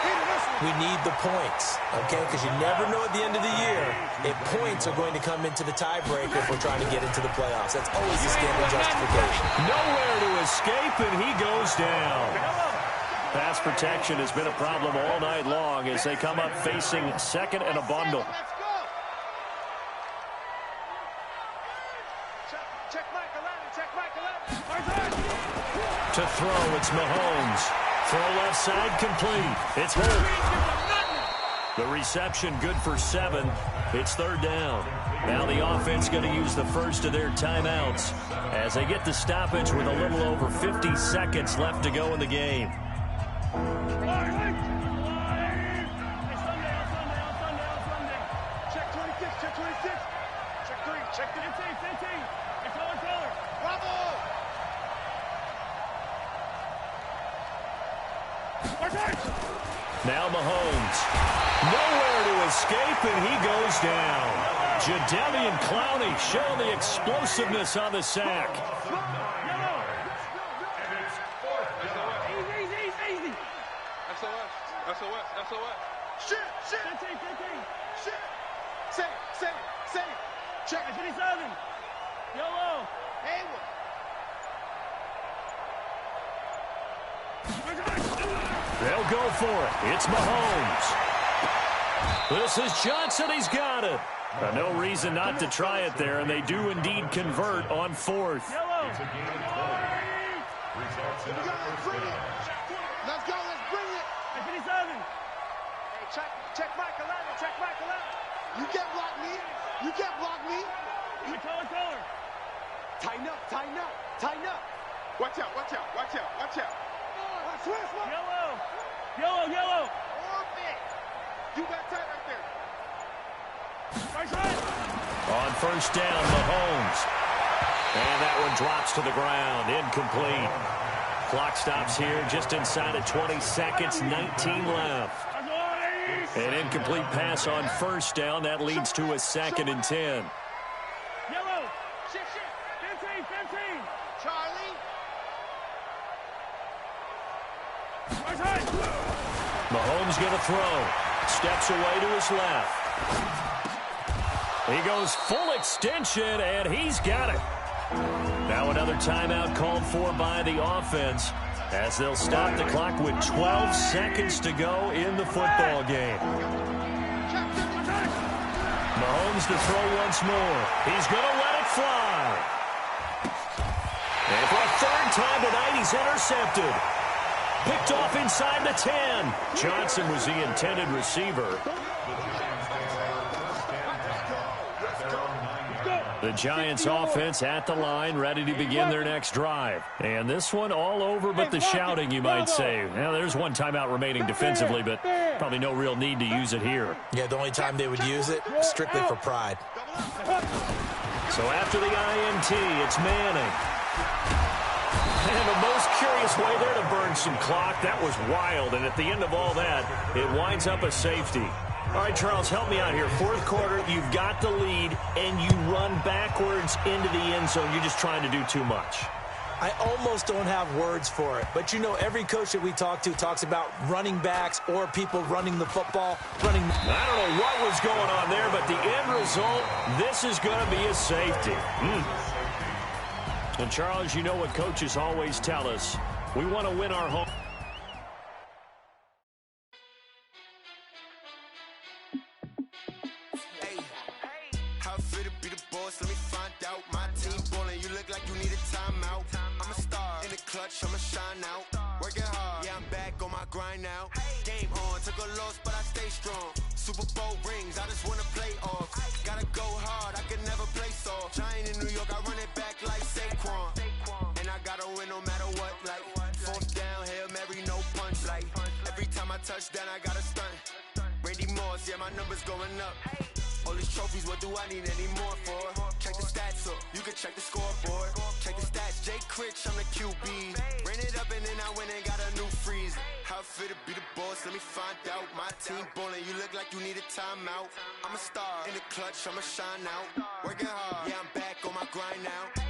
We need the points, okay? Because you never know at the end of the year if points are going to come into the tiebreaker if we're trying to get into the playoffs. That's always the standard justification. Nowhere to escape, and he goes down. Pass protection has been a problem all night long as they come up facing second and a bundle. To throw, it's Mahomes. Throw left side complete. It's Holt. The reception good for 7. It's third down. Now the offense going to use the first of their timeouts as they get the stoppage with a little over 50 seconds left to go in the game. Check 26, check 26. Check 3, check 15. It's all color. Bravo! Now Mahomes. Nowhere to escape, and he goes down. Jadeveon Clowney showing the explosiveness on the sack. Easy. SOS. Shit. 15. Shit. Say. Check 57. Yellow. Hayward. They'll go for it. It's Mahomes. This is Johnson. He's got it. No reason not to try it there, and they do indeed convert on fourth. Let's go. Let's bring it. 57. Hey, check Michael Allen. You can't block me. Color. Tighten up. Watch out. Yellow. Orbit. You got tight right there. On first down, Mahomes. And that one drops to the ground. Incomplete. Clock stops here just inside of 20 seconds. 19 left. An incomplete pass on first down. That leads to a 2nd and 10. Yellow. Shit. 15. Charlie. Mahomes going to throw. Steps away to his left. He goes full extension, and he's got it. Now another timeout called for by the offense as they'll stop the clock with 12 seconds to go in the football game. Mahomes to throw once more. He's going to let it fly. And for a third time tonight, he's intercepted. Picked off inside the 10. Johnson was the intended receiver. The Giants offense at the line, ready to begin their next drive. And this one all over but the shouting, you might say. Now, there's one timeout remaining defensively, but probably no real need to use it here. Yeah, the only time they would use it, strictly for pride. So after the INT, it's Manning. And the most curious way there to burn some clock. That was wild, and at the end of all that, it winds up a safety. All right, Charles, help me out here. Fourth quarter, you've got the lead, and you run backwards into the end zone. You're just trying to do too much. I almost don't have words for it, but you know every coach that we talk to talks about running backs or people running the football. I don't know what was going on there, but the end result, this is going to be a safety. And, Charles, you know what coaches always tell us. We want to win our home. How I feel to be the boss, let me find out. My team ballin', you look like you need a timeout. I'm a star in the clutch, I'ma shine out. Working hard, yeah, I'm back on my grind now. Game on, took a loss, but I stay strong. Super Bowl rings, I just wanna play off. Gotta go hard, I can never play soft. Giant in New York, I run it back like Saquon. And I gotta win no matter what, like fourth down, Hail Mary, no punch. Like every time I touch down, I gotta stunt. Randy Moss, yeah, my numbers going up. All these trophies, what do I need any more for? Check the stats up, you can check the scoreboard. Check the stats, Jay Critch, I'm the QB. Ran it up and then I went and got a new freeze. How I feel to be the boss, let me find out. My team ballin', you look like you need a timeout. I'm a star in the clutch, I'ma shine out. Working hard, yeah, I'm back on my grind now.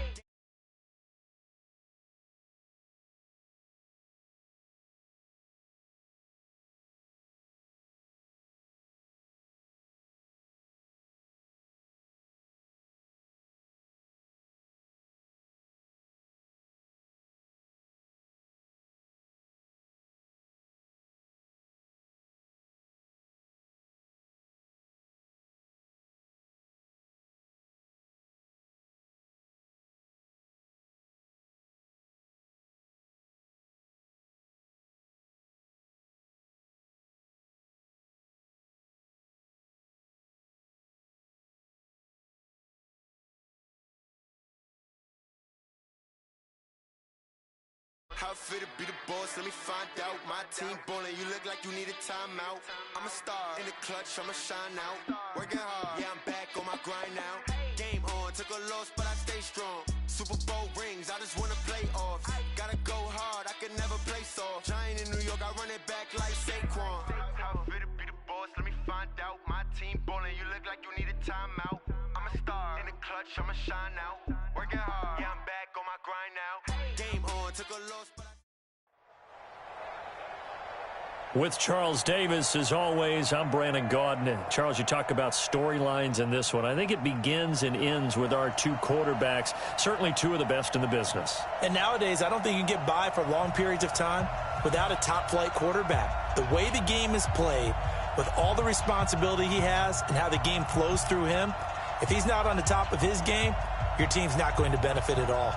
How I feel to be the boss, let me find out. My team ballin', you look like you need a timeout. I'm a star in the clutch, I'ma shine out. Working hard, yeah, I'm back on my grind now. Game on, took a loss, but I stay strong. Super Bowl rings, I just wanna play off. Gotta go hard, I can never play soft. Giant in New York, I run it back like Saquon. How I feel to be the boss, let me find out. My team ballin', you look like you need a timeout. I'm a star in the clutch, I'ma shine out. Working hard, yeah, I'm back on my grind now. Game on, took a loss, but With Charles Davis, as always, I'm Brandon Gaudin. Charles, you talk about storylines in this one. I think it begins and ends with our two quarterbacks, certainly two of the best in the business. And nowadays, I don't think you can get by for long periods of time without a top-flight quarterback. The way the game is played, with all the responsibility he has and how the game flows through him, if he's not on the top of his game, your team's not going to benefit at all.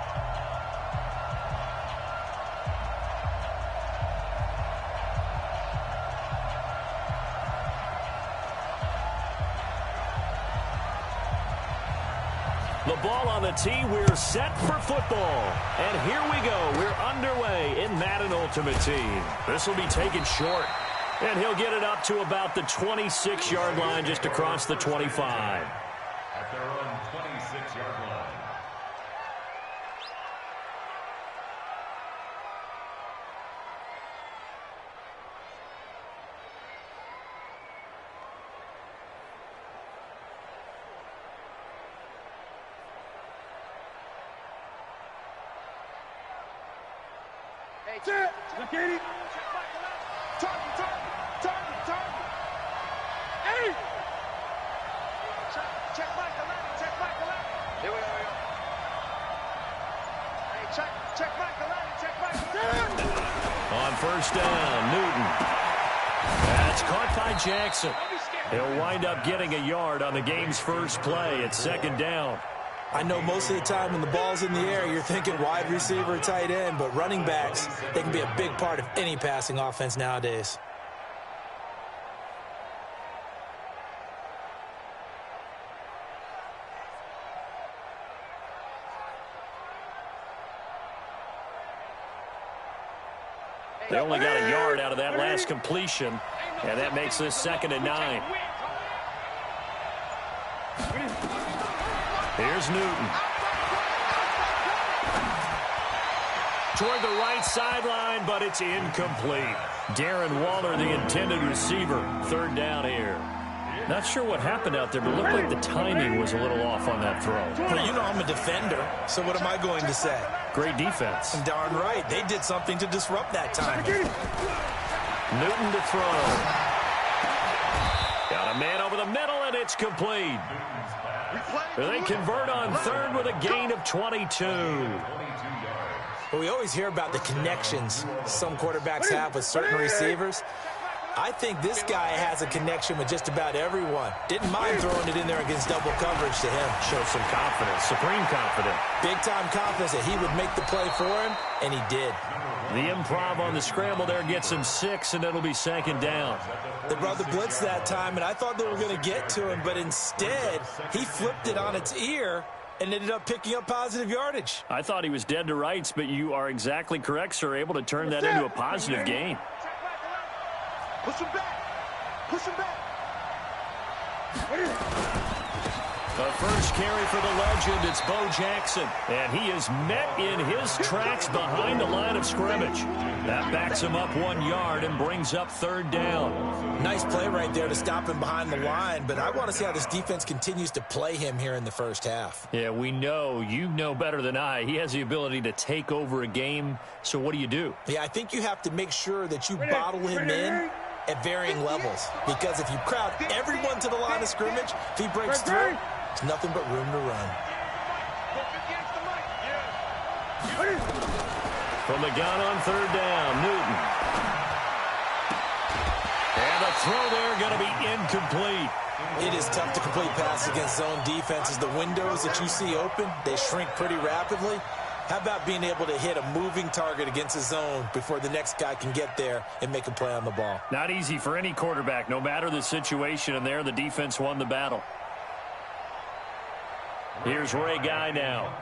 The ball on the tee, we're set for football. And here we go, we're underway in Madden Ultimate Team. This will be taken short. And he'll get it up to about the 26-yard line, just across the 25. At their own 26-yard line. Target. Hey! Check Michael Allen. Check Michael Allen. Here we go. Hey, check Michael Allen. Check Michael Allen. On first down, Newton. That's caught by Jackson. He'll wind up getting a yard on the game's first play at second down. I know most of the time when the ball's in the air, you're thinking wide receiver, tight end, but running backs, they can be a big part of any passing offense nowadays. They only got a yard out of that last completion, and that makes this 2nd and 9. Here's Newton. Toward the right sideline, but it's incomplete. Darren Waller, the intended receiver. 3rd down here. Not sure what happened out there, but it looked like the timing was a little off on that throw. Well, you know I'm a defender, so what am I going to say? Great defense. Darn right. They did something to disrupt that timing. Newton to throw. Got a man over the middle, and it's complete. They convert on 3rd with a gain of 22. But we always hear about the connections some quarterbacks have with certain receivers. I think this guy has a connection with just about everyone. Didn't mind throwing it in there against double coverage to him. Shows some confidence, supreme confidence. Big-time confidence that he would make the play for him, and he did. The improv on the scramble there gets him 6, and it'll be second down. They brought the blitz that time, and I thought they were going to get to him, but instead, he flipped it on its ear and ended up picking up positive yardage. I thought he was dead to rights, but you are exactly correct, sir. Able to turn that into a positive gain. Push him back. Push him back. The first carry for the legend, it's Bo Jackson. And he is met in his tracks behind the line of scrimmage. That backs him up 1 yard and brings up third down. Nice play right there to stop him behind the line, but I want to see how this defense continues to play him here in the first half. Yeah, we know. You know better than I. He has the ability to take over a game, so what do? Yeah, I think you have to make sure that you bottle him in at varying levels, because if you crowd everyone to the line of scrimmage, if he breaks through, it's nothing but room to run. From the gun on third down, Newton. And the throw there going to be incomplete. It is tough to complete passes against zone defenses. The windows that you see open, they shrink pretty rapidly. How about being able to hit a moving target against a zone before the next guy can get there and make a play on the ball? Not easy for any quarterback, no matter the situation, and there the defense won the battle. Here's Ray Guy now.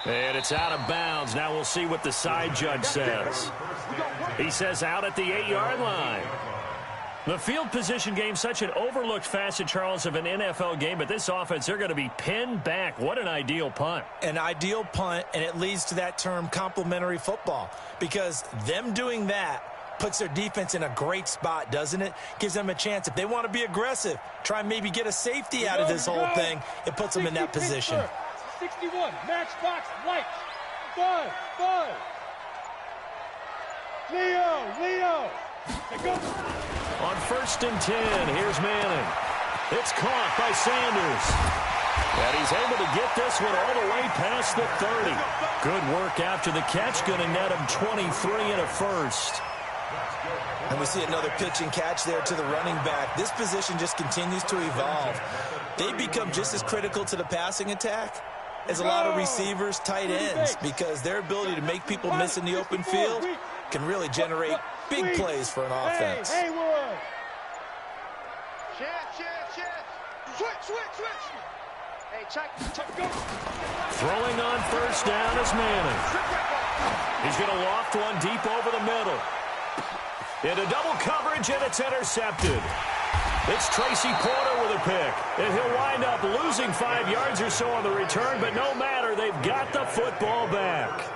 And it's out of bounds. Now we'll see what the side judge says. He says out at the 8-yard line. The field position game, such an overlooked facet, Charles, of an NFL game, but this offense, they're going to be pinned back. What an ideal punt. An ideal punt, and it leads to that term complementary football, because them doing that puts their defense in a great spot, doesn't it? Gives them a chance. If they want to be aggressive, try and maybe get a safety out of this whole thing, it puts them in that position. 61, matchbox, lights, 5. Leo. Go. On 1st and 10, here's Manning. It's caught by Sanders. And he's able to get this one all the way past the 30. Good work after the catch. Going to net him 23 and a first. And we see another pitch and catch there to the running back. This position just continues to evolve. They become just as critical to the passing attack as a lot of receivers, tight ends, because their ability to make people miss in the open field can really generate big plays for an offense. Haywood. Switch. Hey, check, go. Throwing on 1st down is Manning. He's going to loft one deep over the middle. Into double coverage, and it's intercepted. It's Tracy Porter with a pick. And he'll wind up losing 5 yards or so on the return, but no matter, they've got the football back.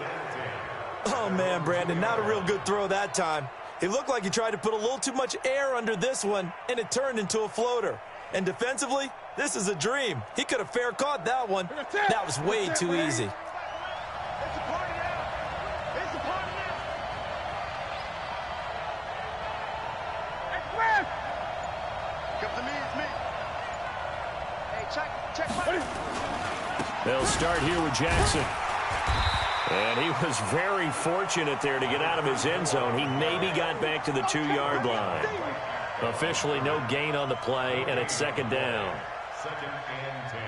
Oh, man, Brandon, not a real good throw that time. It looked like he tried to put a little too much air under this one, and it turned into a floater. And defensively, this is a dream. He could have fair caught that one. That was way too easy. They'll start here with Jackson. And he was very fortunate there to get out of his end zone. He maybe got back to the 2-yard line. Officially no gain on the play, and it's 2nd down. 2nd and 10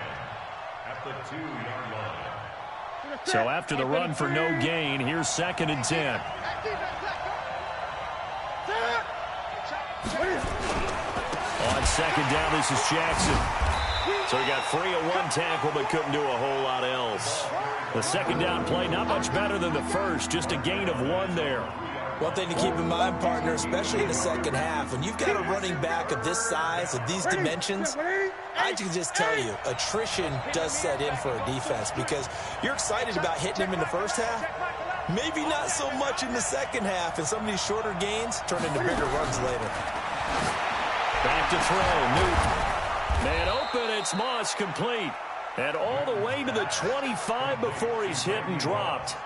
at the 2-yard line. So after the run for no gain, here's 2nd and 10. On 2nd down, this is Jackson. So he got free of one tackle, but couldn't do a whole lot else. The 2nd down play, not much better than the first, just a gain of 1 there. One thing to keep in mind, partner, especially in the second half, when you've got a running back of this size, of these dimensions, I can just tell you, attrition does set in for a defense, because you're excited about hitting him in the first half, maybe not so much in the second half, and some of these shorter gains turn into bigger runs later. Back to throw, Newton. Man open, it's Moss, complete. And all the way to the 25 before he's hit and dropped.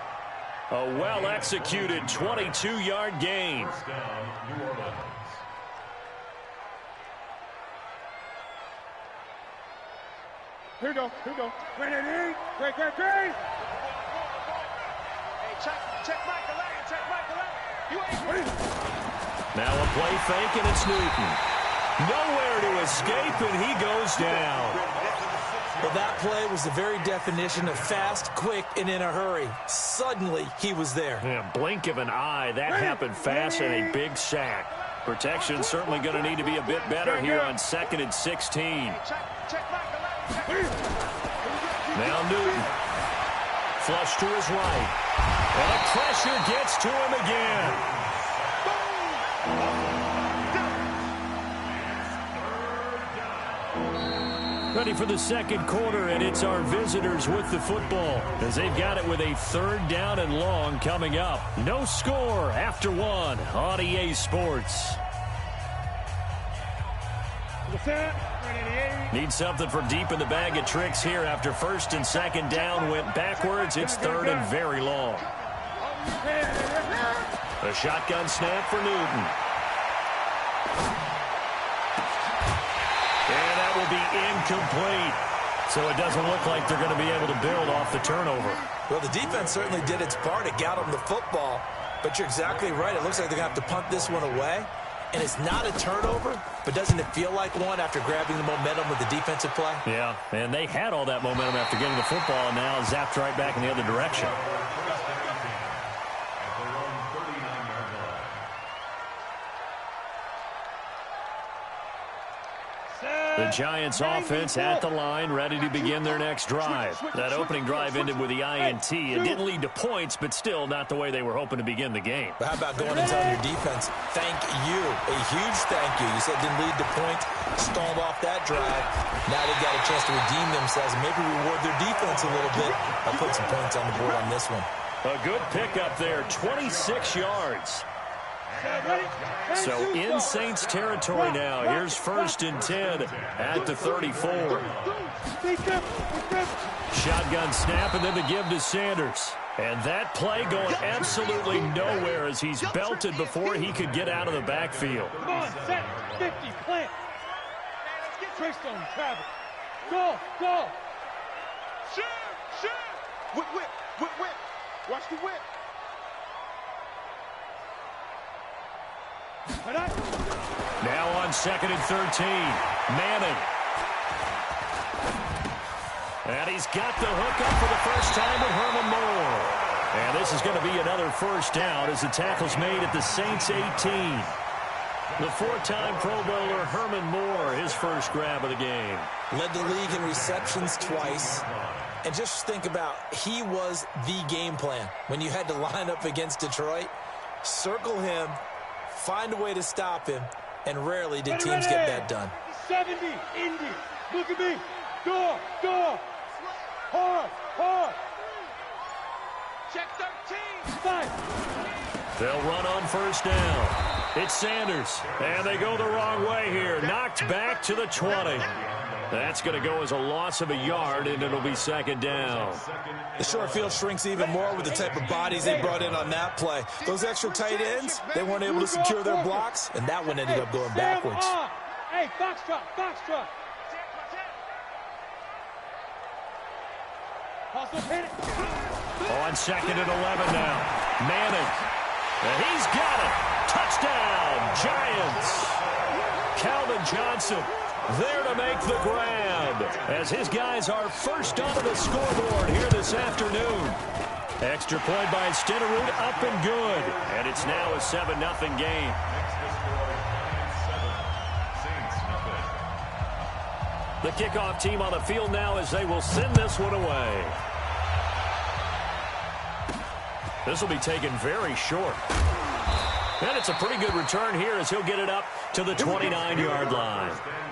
A well-executed 22-yard gain. First down, New Orleans. Here we go. Ready, great. Hey, check Michael Allen, check Michael Allen. Now a play fake, and it's Newton. Nowhere to escape, and he goes down. Well, that play was the very definition of fast, quick, and in a hurry. Suddenly, he was there. Yeah, blink of an eye. That happened fast, and a big sack. Protection certainly going to need to be a bit better here on 2nd and 16. Check Michael Allen. Now Newton. Flush to his right. And the pressure gets to him again. Ready for the second quarter, and it's our visitors with the football as they've got it with a 3rd down and long coming up. No score after 1 on EA Sports. Need something for deep in the bag of tricks here after 1st and 2nd down went backwards. It's 3rd and very long. A shotgun snap for Newton. And that will be incomplete. So it doesn't look like they're going to be able to build off the turnover. Well, the defense certainly did its part. It got them the football. But you're exactly right. It looks like they're going to have to punt this one away. And it's not a turnover, but doesn't it feel like one after grabbing the momentum with the defensive play? Yeah, and they had all that momentum after getting the football, and now zapped right back in the other direction. The Giants offense at the line, ready to begin their next drive. That opening drive ended with the INT. It didn't lead to points, but still not the way they were hoping to begin the game. But how about going and telling your defense, thank you, a huge thank you. You said it didn't lead to points, stalled off that drive. Now they got a chance to redeem themselves and maybe reward their defense a little bit by putting some points on the board on this one. A good pickup there, 26 yards. So in Saints territory now. Here's 1st and 10 at the 34. Shotgun snap and then the give to Sanders. And that play going absolutely nowhere as he's belted before he could get out of the backfield. Come on, set, 50, plant. Trace on Travis. Go. Shoot. Whip. Watch the whip. Now on 2nd and 13, Manning. And he's got the hook up for the first time with Herman Moore. And this is going to be another 1st down as the tackle's made at the Saints 18. The 4-time Pro Bowler Herman Moore, his first grab of the game. Led the league in receptions twice. And just think about, he was the game plan. When you had to line up against Detroit, circle him, find a way to stop him, and rarely did teams get that done. 70, Indy, look at me. Door. Hard. Check 13. 5. They'll run on 1st down. It's Sanders, and they go the wrong way here. Knocked back to the 20. That's going to go as a loss of a yard, and it'll be 2nd down. The short field shrinks even more with the type of bodies they brought in on that play. Those extra tight ends, they weren't able to secure their blocks, and that one ended up going backwards. Hey, foxtrot. On 2nd and 11 now. Manning. And he's got it. Touchdown, Giants. Calvin Johnson there to make the grab as his guys are first onto the scoreboard here this afternoon. Extra point by Stenerud, up and good. And it's now a 7-0 game. The kickoff team on the field now as they will send this one away. This will be taken very short. And it's a pretty good return here as he'll get it up to the 29-yard line.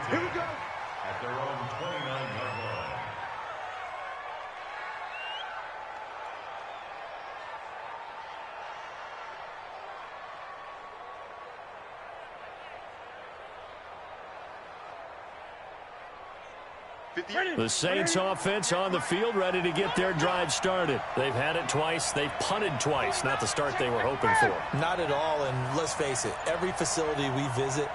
Here we go. At their own 29-yard line. The Saints offense on the field ready to get their drive started. They've had it twice. They've punted twice. Not the start they were hoping for. Not at all, and let's face it, every facility we visit,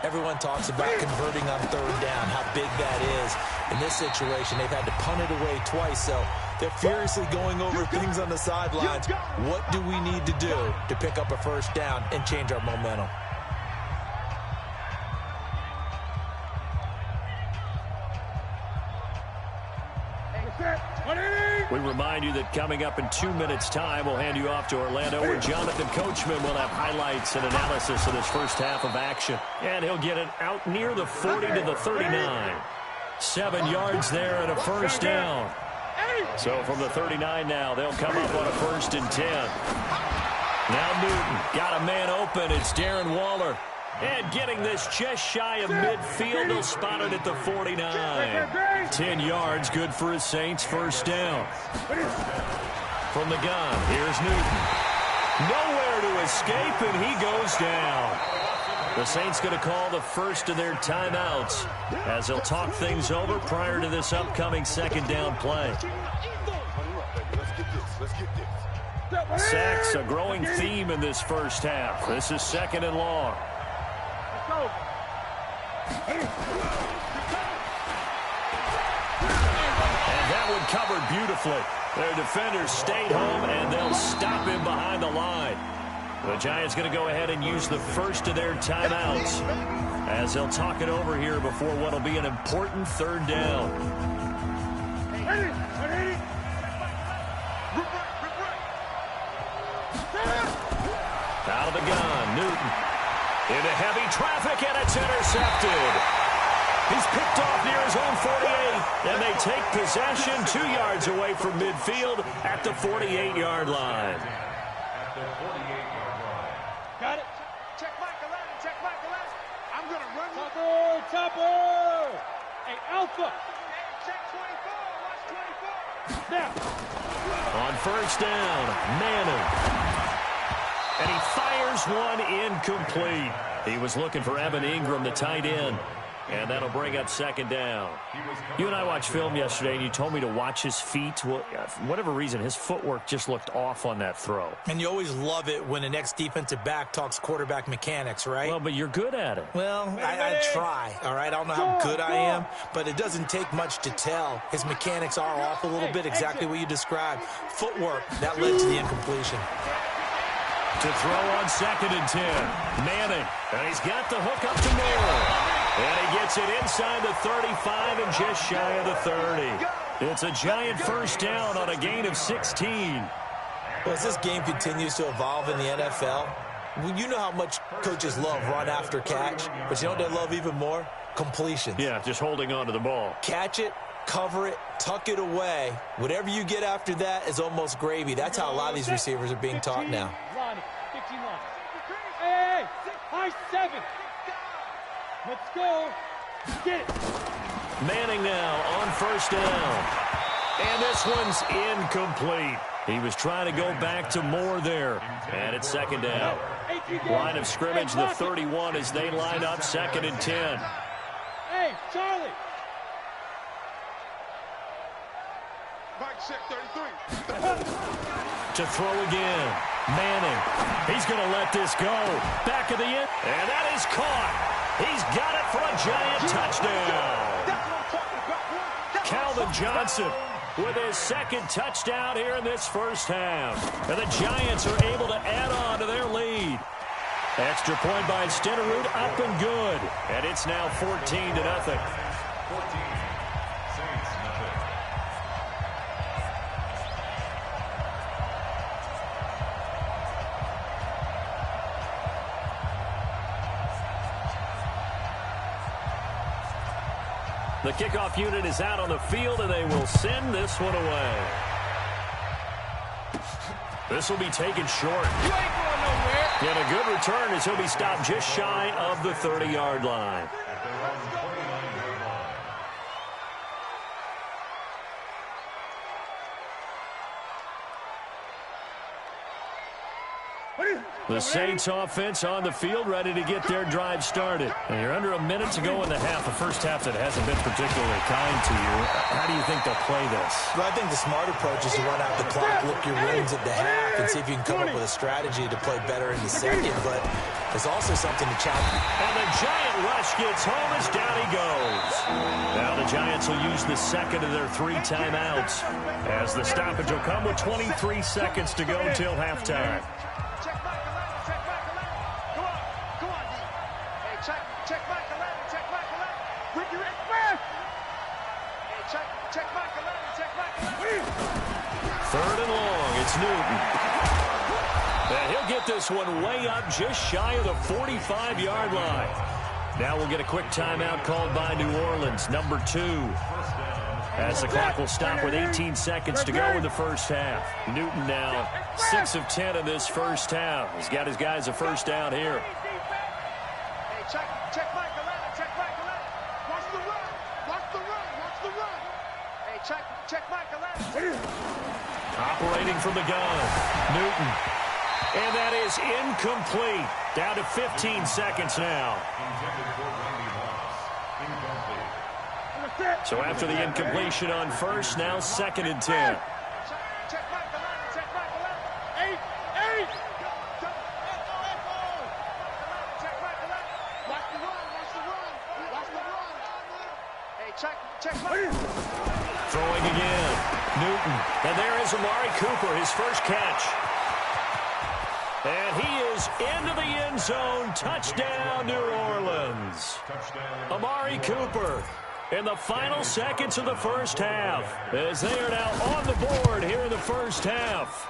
everyone talks about converting on 3rd down, how big that is. In this situation, they've had to punt it away twice, so they're furiously going over things on the sidelines. What do we need to do to pick up a first down and change our momentum? We remind you that coming up in 2 minutes' time, we'll hand you off to Orlando, where Jonathan Coachman will have highlights and analysis of this first half of action. And he'll get it out near the 40 to the 39. 7 yards there and a first down. So from the 39 now, they'll come up on a 1st and 10. Now Newton got a man open. It's Darren Waller. And getting this just shy of midfield, they'll spot it at the 49. 10 yards, good for his Saints, first down. From the gun, here's Newton. Nowhere to escape, and he goes down. The Saints going to call the first of their timeouts as they'll talk things over prior to this upcoming second down play. Sacks, a growing theme in this first half. This is 2nd and long. And that one covered beautifully. Their defenders stayed home, and they'll stop him behind the line. The Giants going to go ahead and use the first of their timeouts as they'll talk it over here before what will be an important 3rd down. Out of the gun, Newton. Into heavy traffic, and it's intercepted. He's picked off near his own 48, and they take possession 2 yards away from midfield at the 48-yard line. Got it. Check Mike 11. Check Mike 11. I'm going to run. Topper. Hey, Alpha. Check 24. Watch 24. Now. On first down, Manning. And he fires one incomplete. He was looking for Evan Ingram, the tight end. And that'll bring up 2nd down. You and I watched film yesterday, and you told me to watch his feet. Well, for whatever reason, his footwork just looked off on that throw. And you always love it when the next defensive back talks quarterback mechanics, right? Well, but you're good at it. Well, I try, all right? I don't know how good I am, but it doesn't take much to tell. His mechanics are off a little bit, exactly what you described. Footwork, that led to the incompletion. To throw on 2nd and 10. Manning. And he's got the hook up to Moore. And he gets it inside the 35 and just shy of the 30. It's a Giant first down on a gain of 16. Well, as this game continues to evolve in the NFL, you know how much coaches love run after catch, but you know what they love even more? Completions. Yeah, just holding on to the ball. Catch it, cover it, tuck it away. Whatever you get after that is almost gravy. That's how a lot of these receivers are being taught now. 15 lines. Hey, high 7. Let's go. Get it. Manning now on first down. And this one's incomplete. He was trying to go back to Moore there. And it's 2nd down. Line of scrimmage, the 31 as they line up 2nd and 10. Hey, Charlie. Mike check 33. To throw again. Manning. He's going to let this go. Back of the end. And that is caught. He's got it for a Giant touchdown. Calvin Johnson with his 2nd touchdown here in this first half. And the Giants are able to add on to their lead. Extra point by Stenerud, up and good. And it's now 14-0. 14. Saints, nothing. The kickoff unit is out on the field, and they will send this one away. This will be taken short. You ain't going nowhere. And a good return as he'll be stopped just shy of the 30-yard line. At their own 29-yard line. The Saints offense on the field, ready to get their drive started. And you're under a minute to go in the half, a first half that hasn't been particularly kind to you. How do you think they'll play this? Well, I think the smart approach is to run out the clock, look your wounds at the half, and see if you can come up with a strategy to play better in the second. But there's also something to challenge. And the Giant rush gets home as down he goes. Now the Giants will use the second of their 3 timeouts, as the stoppage will come with 23 seconds to go till halftime. Check Mike 11, check Mike 11. Ricky Rick, man! Hey, check Mike 11, check Mike 11. 3rd and long, it's Newton. And he'll get this one way up just shy of the 45-yard line. Now we'll get a quick timeout called by New Orleans, number 2. As the clock will stop with 18 seconds to go in the first half. Newton now 6 of 10 in this first half. He's got his guys a first down here. Check Mike 11, check Mike 11. Watch the run, watch the run, watch the run. Hey, check Mike 11. Operating from the gun, Newton. And that is incomplete. Down to 15 seconds now. So after the incompletion on first, now 2nd and 10. Check Mike 11, check Mike 11. 8. Throwing again, Newton. And there is Amari Cooper, his first catch. And he is into the end zone. Touchdown, New Orleans. Amari Cooper in the final seconds of the first half, as they are now on the board here in the first half.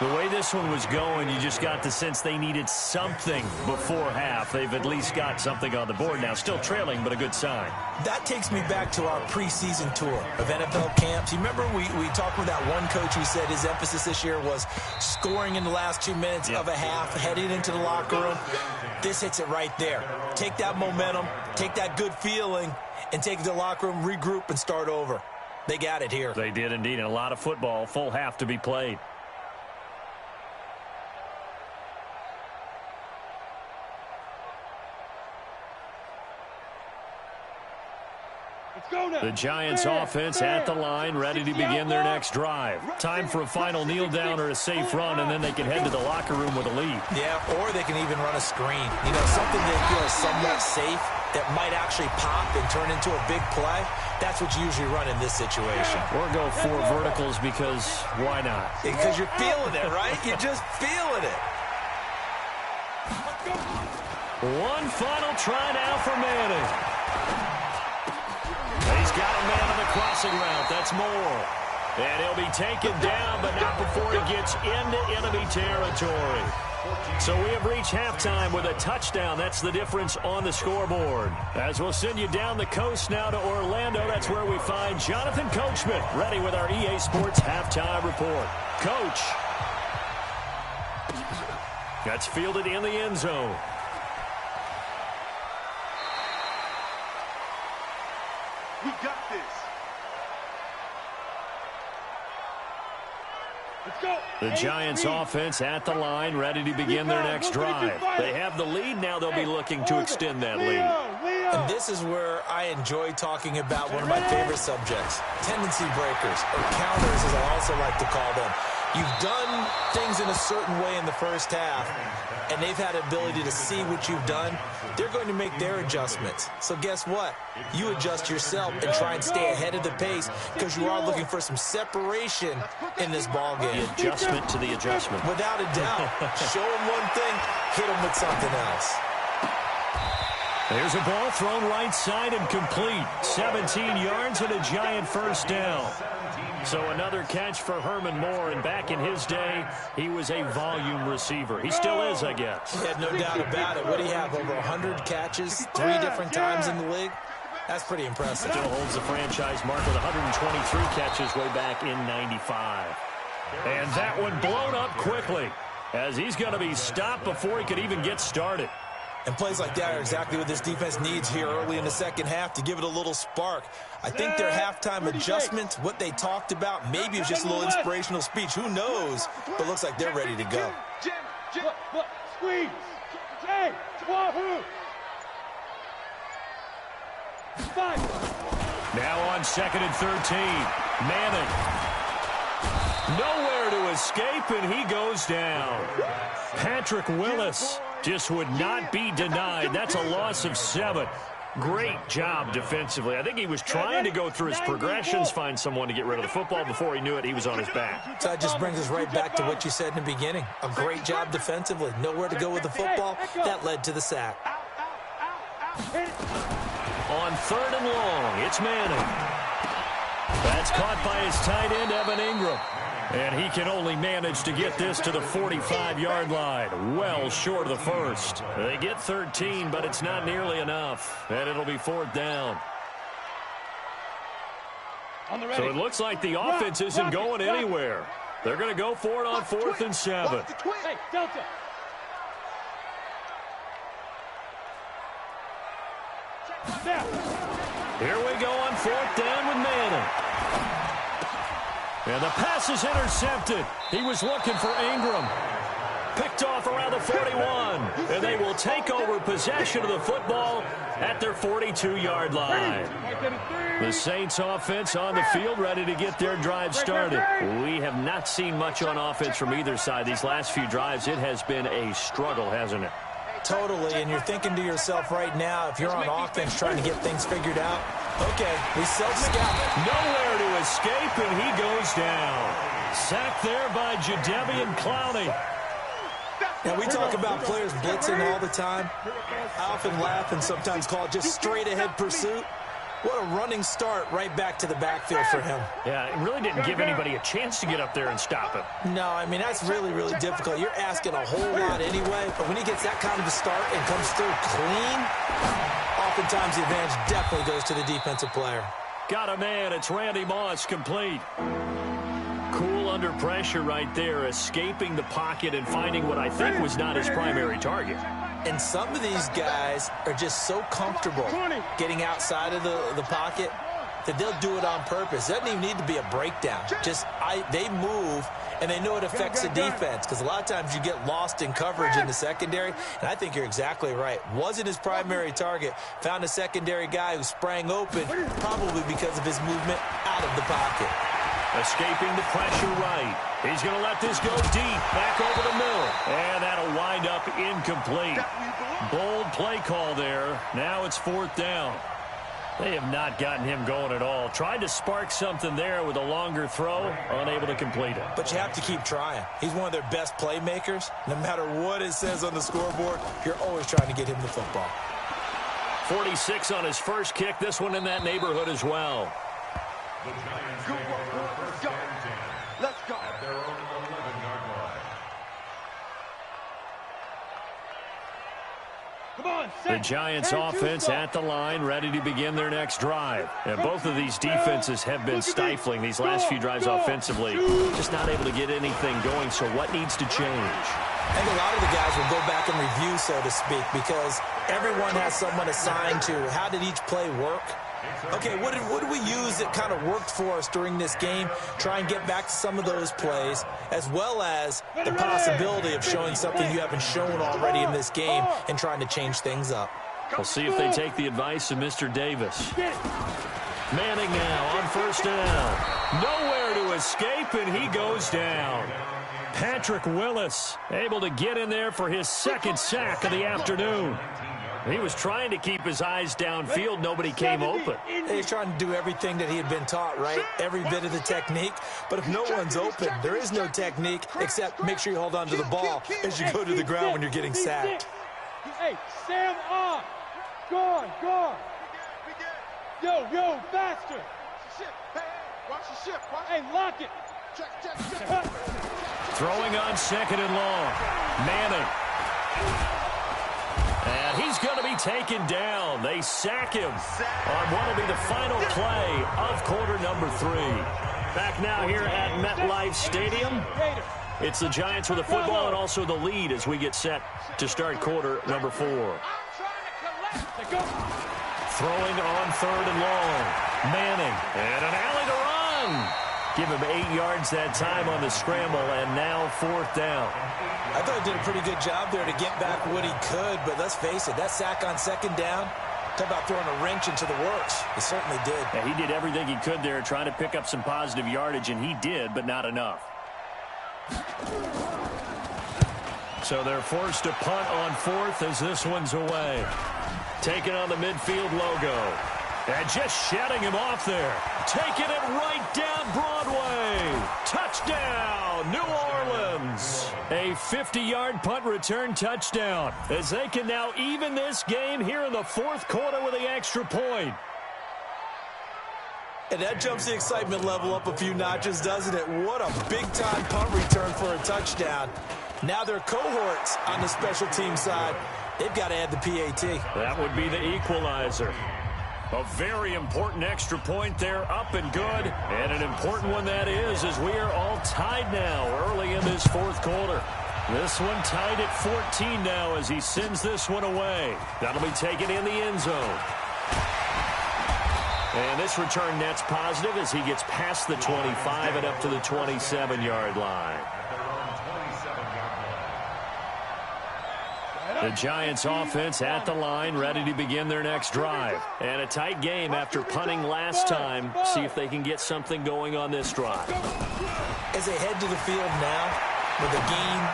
The way this one was going, you just got the sense they needed something before half. They've at least got something on the board now. Still trailing, but a good sign. That takes me back to our preseason tour of NFL camps. You remember we talked with that one coach who said his emphasis this year was scoring in the last 2 minutes of a half, heading into the locker room. This hits it right there. Take that momentum, take that good feeling, and take it to the locker room, regroup, and start over. They got it here. They did indeed. And a lot of football, full half to be played. The Giants offense at the line, ready to begin their next drive. Time for a final kneel down or a safe run, and then they can head to the locker room with a lead. Yeah, or they can even run a screen. You know, something they feel is somewhat safe that might actually pop and turn into a big play. That's what you usually run in this situation. Or go 4 verticals because why not? Because you're feeling it, right? You're just feeling it. One final try now for Manning. He's got a man on the crossing route. That's Moore. And he'll be taken down, but not before he gets into enemy territory. So we have reached halftime with a touchdown. That's the difference on the scoreboard. As we'll send you down the coast now to Orlando, that's where we find Jonathan Coachman, ready with our EA Sports Halftime Report. Coach. That's fielded in the end zone. We got this. Let's go. The Giants offense at the line, ready to begin their next drive. They have the lead. Now they'll be looking to extend that lead. And this is where I enjoy talking about one of my favorite subjects, tendency breakers, or counters as I also like to call them. You've done things in a certain way in the first half, and they've had the ability to see what you've done. They're going to make their adjustments. So guess what? You adjust yourself and try and stay ahead of the pace because you are looking for some separation in this ball game. The adjustment to the adjustment. Without a doubt. Show them one thing, hit them with something else. There's a ball thrown right side and complete. 17 yards and a Giant first down. So another catch for Herman Moore, and back in his day, he was a volume receiver. He still is, I guess. He had no doubt about it. What do you have, over 100 catches 3 different times in the league? That's pretty impressive. Still holds the franchise mark with 123 catches way back in '95. And that one blown up quickly, as he's going to be stopped before he could even get started. And plays like that are exactly what this defense needs here early in the second half to give it a little spark. I think their halftime adjustments, what they talked about, maybe it was just a little inspirational speech. Who knows? But looks like they're ready to go. Squeeze. Hey, Wahoo. 5. Now on 2nd and 13. Manning. Nowhere to escape, and he goes down. Patrick Willis just would not be denied. That's a loss of 7. Great job defensively. I think he was trying to go through his progressions, find someone to get rid of the football. Before he knew it, he was on his back. So that just brings us right back to what you said in the beginning. A great job defensively. Nowhere to go with the football. That led to the sack. On 3rd and long, it's Manning. That's caught by his tight end, Evan Ingram. And he can only manage to get this to the 45-yard line. Well short of the first. They get 13, but it's not nearly enough. And it'll be 4th down. So it looks like the offense isn't going anywhere. They're going to go for it on 4th and 7. Hey, Delta. Here we go on 4th down with Manning. And the pass is intercepted. He was looking for Ingram. Picked off around the 41. And they will take over possession of the football at their 42-yard line. The Saints offense on the field ready to get their drive started. We have not seen much on offense from either side. These last few drives, it has been a struggle, hasn't it? Totally, and you're thinking to yourself right now, if you're on offense trying to get things figured out, okay, we self-scout. Nowhere to escape, and he goes down. Sacked there by Jadeveon Clowney. Now, we talk about players blitzing all the time. I often laugh and sometimes call it just straight-ahead pursuit. What a running start right back to the backfield for him. Yeah, it really didn't give anybody a chance to get up there and stop him. No, I mean, that's really, really difficult. You're asking a whole lot anyway, but when he gets that kind of a start and comes through clean, oftentimes the advantage definitely goes to the defensive player. Got a man. It's Randy Moss, complete. Cool under pressure right there, escaping the pocket and finding what I think was not his primary target. And some of these guys are just so comfortable getting outside of the pocket that they'll do it on purpose. It doesn't even need to be a breakdown. They move, and they know it affects the defense because a lot of times you get lost in coverage in the secondary, and I think you're exactly right. Wasn't his primary target. Found a secondary guy who sprang open, probably because of his movement out of the pocket. Escaping the pressure right. He's going to let this go deep. Back over the middle. And that'll wind up incomplete. Bold play call there. Now it's 4th down. They have not gotten him going at all. Tried to spark something there with a longer throw. Unable to complete it. But you have to keep trying. He's one of their best playmakers. No matter what it says on the scoreboard, you're always trying to get him the football. 46 on his first kick. This one in that neighborhood as well. The Giants take over 1st and 10. Let's go. At their own 11-yard line. Come on, The Giants offense at the line, ready to begin their next drive. And both of these defenses have been stifling these last few drives offensively. Just not able to get anything going, so what needs to change? I think a lot of the guys will go back and review, so to speak, because everyone has someone assigned to how did each play work. Okay, what did we use that kind of worked for us during this game? Try and get back to some of those plays, as well as the possibility of showing something you haven't shown already in this game and trying to change things up. We'll see if they take the advice of Mr. Davis. Manning now on 1st down. Nowhere to escape, and he goes down. Patrick Willis able to get in there for his 2nd sack of the afternoon. He was trying to keep his eyes downfield. Nobody came open. He's trying to do everything that he had been taught, right? Every bit of the technique. But if no one's open, there is no technique except make sure you hold on to the ball as you go to the ground when you're getting sacked. Hey, Sam on. Go on. Yo, faster. Watch the ship. Hey, lock it. Check. Throwing on 2nd and long. Manning. And he's going to be taken down. They sack him on what will be the final play of quarter number 3. Back now here at MetLife Stadium. It's the Giants with the football and also the lead as we get set to start quarter number 4. Throwing on 3rd and long. Manning and an alley to run. Give him 8 yards that time on the scramble, and now 4th down. I thought he did a pretty good job there to get back what he could, but let's face it, that sack on 2nd down, talk about throwing a wrench into the works. He certainly did. Yeah, he did everything he could there, trying to pick up some positive yardage, and he did, but not enough. So they're forced to punt on 4th as this one's away. Taking on the midfield logo. And just shutting him off there. Taking it right down Broadway. Touchdown, New Orleans. A 50-yard punt return touchdown as they can now even this game here in the 4th quarter with the extra point. And that jumps the excitement level up a few notches, doesn't it? What a big-time punt return for a touchdown. Now their cohorts on the special team side, they've got to add the PAT. That would be the equalizer. A very important extra point there, up and good. And an important one that is, as we are all tied now early in this 4th quarter. This one tied at 14 now as he sends this one away. That'll be taken in the end zone. And this return net's positive as he gets past the 25 and up to the 27-yard line. The Giants offense at the line, ready to begin their next drive. And a tight game after punting last time. See if they can get something going on this drive. As they head to the field now, with the game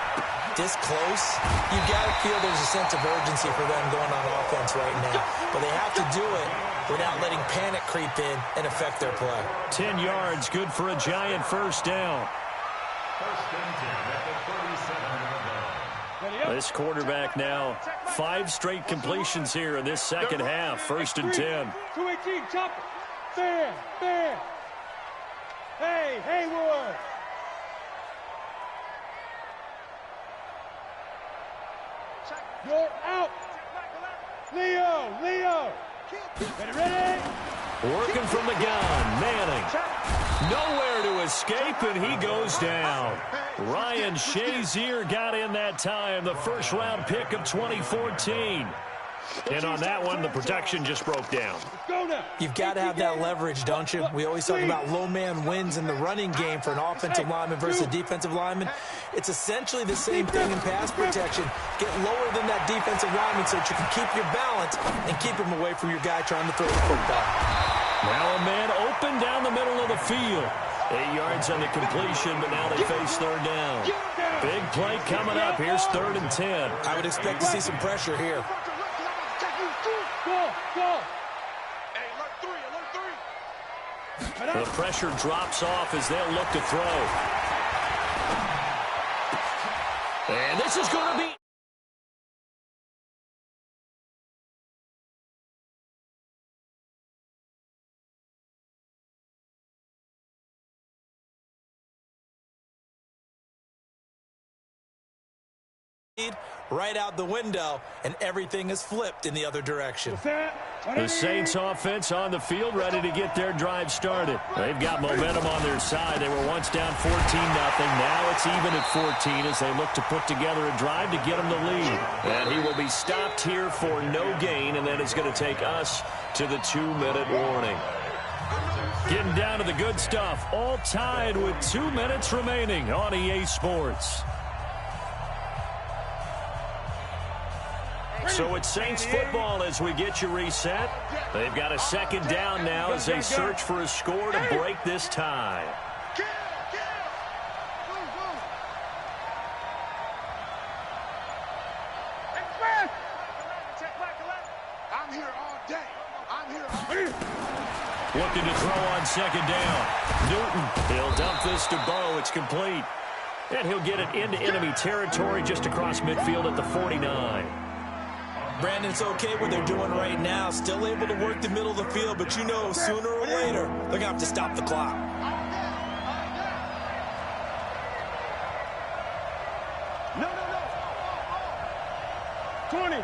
this close, you've got to feel there's a sense of urgency for them going on offense right now. But they have to do it without letting panic creep in and affect their play. 10 yards, good for a Giant first down. First and 10 at the 37-yard line. This quarterback now, 5 straight completions here in this second half. First and 10. 218, chop it. Fair. Hey, Haywood. You're out. Leo. Ready? Working from the gun, Manning. Nowhere to escape, and he goes down. Ryan Shazier got in that time, the first-round pick of 2014. And on that one, the protection just broke down. You've got to have that leverage, don't you? We always talk about low man wins in the running game for an offensive lineman versus a defensive lineman. It's essentially the same thing in pass protection. Get lower than that defensive lineman so that you can keep your balance and keep him away from your guy trying to throw the football. Now a man open down the middle of the field. 8 yards on the completion, but now they face 3rd down. Big play coming up. Here's 3rd and 10. I would expect to see some pressure here. Go. The pressure drops off as they'll look to throw. And this is going to be... Right out the window, and everything is flipped in the other direction. The Saints offense on the field, ready to get their drive started. They've got momentum on their side. They were once down 14-0. Now it's even at 14 as they look to put together a drive to get them the lead. And he will be stopped here for no gain, and then it's going to take us to the 2-minute warning. Getting down to the good stuff, all tied with 2 minutes remaining on EA Sports. So it's Saints football as we get you reset. They've got a 2nd down now as they search for a score to break this tie. I'm here all day. Looking to throw on 2nd down. Newton, he'll dump this to Bo. It's complete. And he'll get it into enemy territory just across midfield at the 49. Brandon, it's okay what they're doing right now. Still able to work the middle of the field, but you know sooner or later they're going to have to stop the clock. No. 20.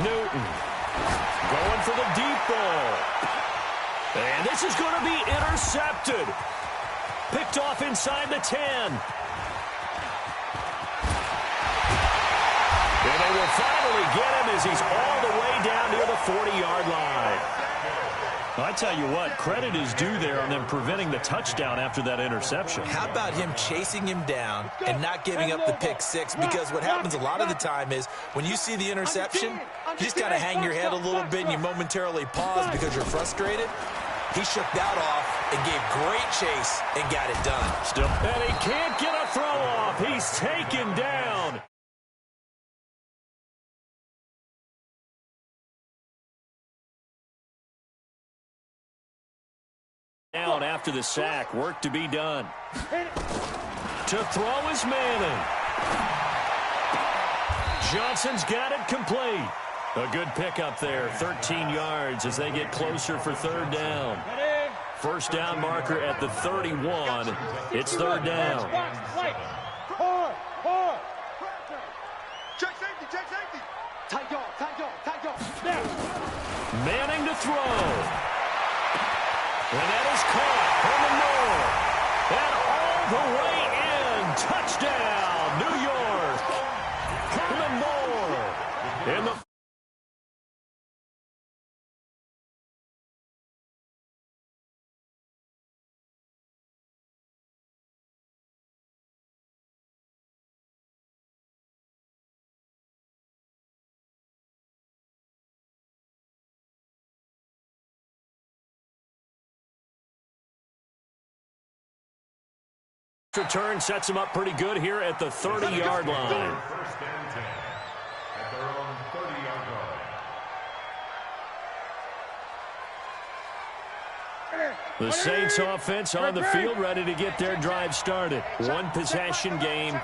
Newton going for the deep ball. And this is going to be intercepted. Picked off inside the 10. And they will finally get him as he's all the way down near the 40-yard line. I tell you what, credit is due there on them preventing the touchdown after that interception. How about him chasing him down and not giving up the pick six? Because what happens a lot of the time is when you see the interception, you just got to hang your head a little bit and you momentarily pause because you're frustrated. He shook that off and gave great chase and got it done. And he can't get a throw off. He's taken down. Down after the sack. Work to be done. To throw is Manning. Johnson's got it complete. A good pickup there. 13 yards as they get closer for third down. First down marker at the 31. It's third down. Check safety, check safety. Tight yard, tight yard, tight yard. Manning to throw. And that is caught from the Moore. And all the way in. Touchdown, New York. Herman Moore. In the return sets him up pretty good here at the 30-yard line. First and 10 at their own 30-yard line. The Saints offense on the field, ready to get their drive started. One possession game.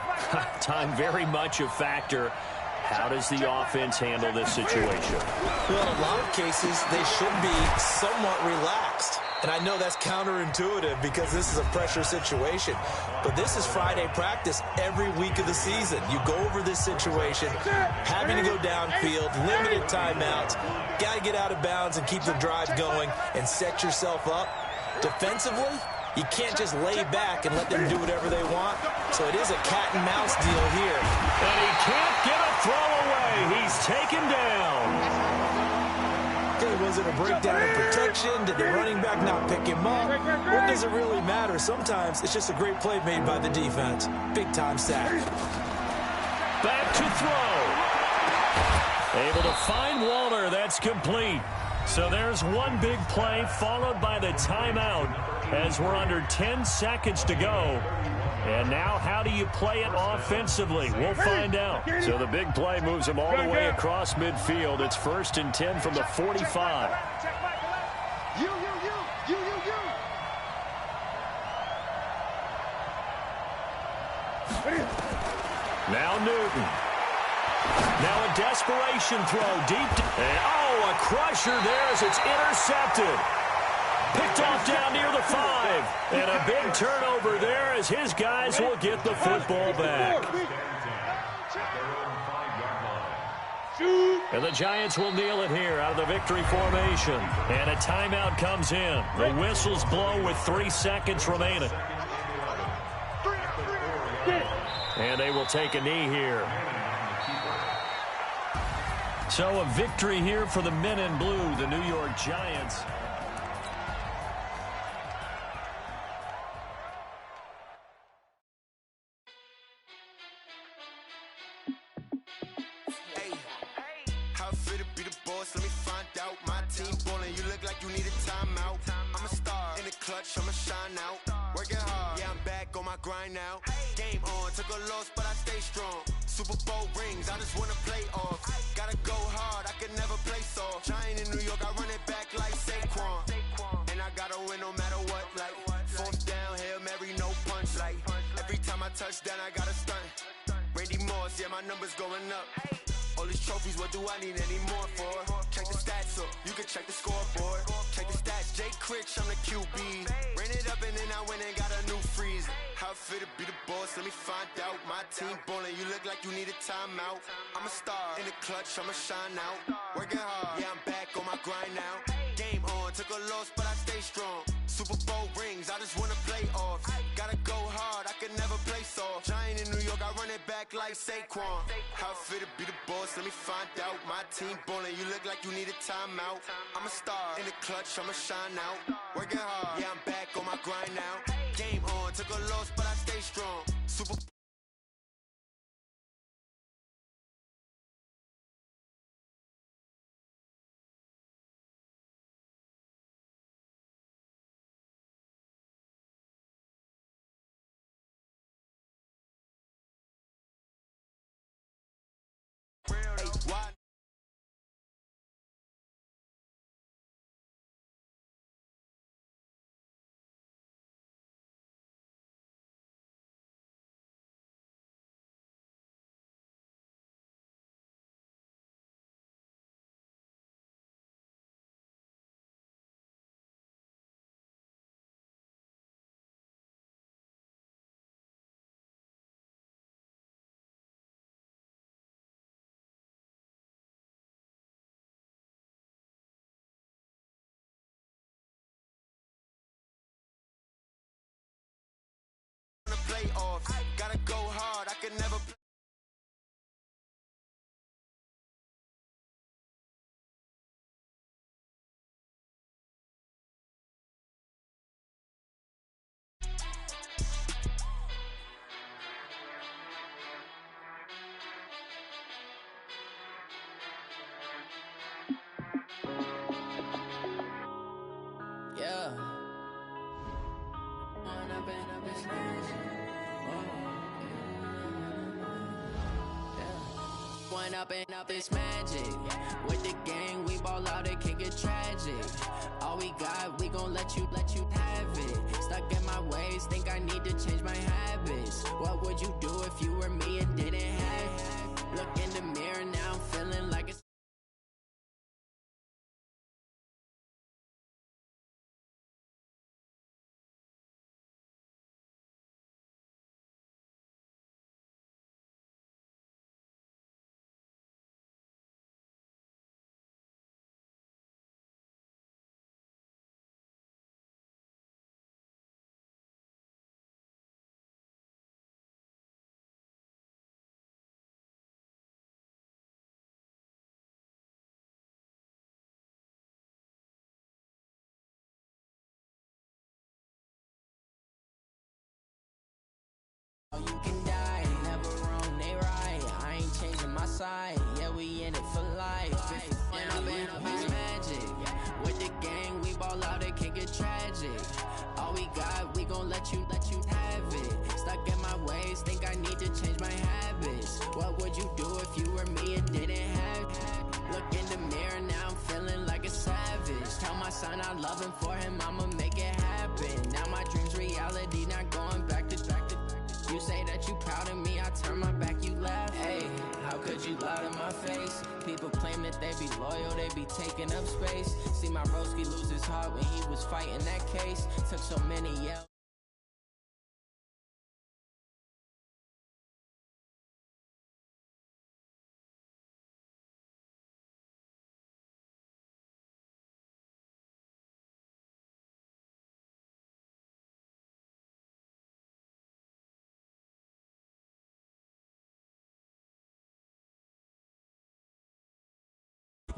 Time very much a factor. How does the offense handle this situation? Well, in a lot of cases, they should be somewhat relaxed. And I know that's counterintuitive because this is a pressure situation. But this is Friday practice every week of the season. You go over this situation, having to go downfield, limited timeouts, got to get out of bounds and keep the drive going and set yourself up. Defensively, you can't just lay back and let them do whatever they want. So it is a cat and mouse deal here. And he can't get a throw away. He's taken down. Was it a breakdown in protection? Did the running back not pick him up? What does it really matter? Sometimes it's just a great play made by the defense. Big-time sack. Back to throw. Able to find Waller. That's complete. So there's one big play followed by the timeout as we're under 10 seconds to go. And now how do you play it offensively? We'll find out. So the big play moves them all the way across midfield. It's 1st and 10 from the 45. You. Now Newton. Now a desperation throw deep. And a crusher there as it's intercepted. Picked off down near the 5. And a big turnover there as his guys will get the football back. And the Giants will kneel it here out of the victory formation. And a timeout comes in. The whistles blow with 3 seconds remaining. And they will take a knee here. So a victory here for the men in blue, the New York Giants. I'ma shine out, working hard, yeah, I'm back on my grind now. Game on, took a loss, but I stay strong. Super Bowl rings, I just wanna play off. Gotta go hard, I can never play soft. Giant in New York, I run it back like Saquon. And I gotta win no matter what, like 4th down, Hail Mary, no punch. Like every time I touch down, I gotta stunt. Randy Moss, yeah, my numbers going up. All these trophies, what do I need any more for? Check the stats up, you can check the scoreboard. Check the stats, Jake Critch, I'm the QB. Ran it up and then I went and got a new freeze. How it feel to be the boss, let me find out. My team ballin', you look like you need a timeout. I'm a star, in the clutch, I'ma shine out. Working hard, yeah, I'm back on my grind now. Game on, took a loss, but I stay strong. Super Bowl rings, I just wanna play off. act like Saquon. How it feel to be the boss, let me find out. My team ballin', you look like you need a timeout. I'm a star in the clutch, I'ma shine out. Working hard, yeah, I'm back on my grind now. Game on, took a loss, but I stay strong. Super. Playoffs, gotta go hard, I can never play. Yeah. One up and up is magic. With the gang, we ball out, it can get tragic. All we got, we gon' let you have it. Stuck in my ways, think I need to change my habits. What would you do if you were me and didn't have? Look in the mirror, now I'm feeling like it's you can die, never wrong, they right. I ain't changing my side, yeah, we in it for life. When up and up is magic. With the gang, we ball out, it can get tragic. All we got, we gon' let you have it. Stuck in my ways, think I need to change my habits. What would you do if you were me and didn't have? Look in the mirror, now I'm feeling like a savage. Tell my son I love him, for him I'ma make it happen. Now my dream's reality, not going back to. You say that you proud of me, I turn my back, you laugh. Hey, how could you lie to my face? People claim that they be loyal, they be taking up space. See my broski lose his heart when he was fighting that case. Took so many yells.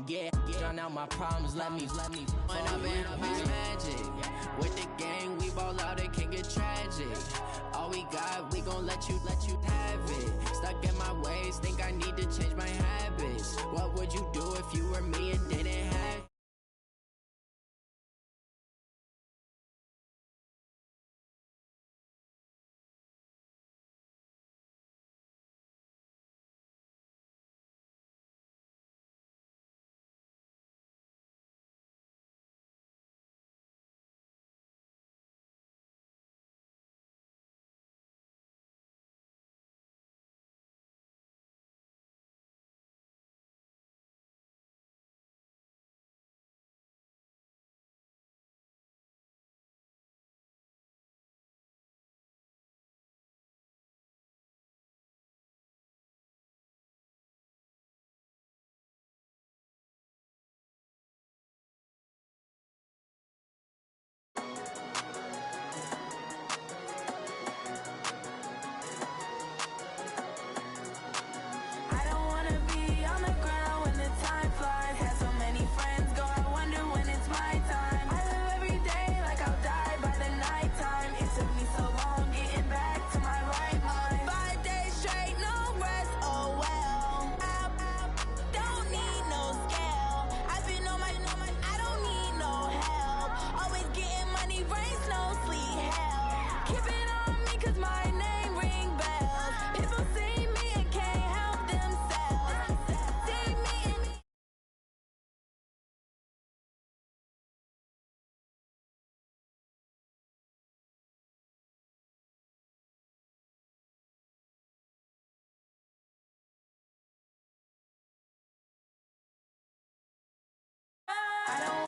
Yeah, drown out my problems, let me When up and up is magic. With the gang, we ball out, it can get tragic. All we got, we gon' let you have it. Stuck in my ways, think I need to change my habits. What would you do if you were me and didn't have? I don't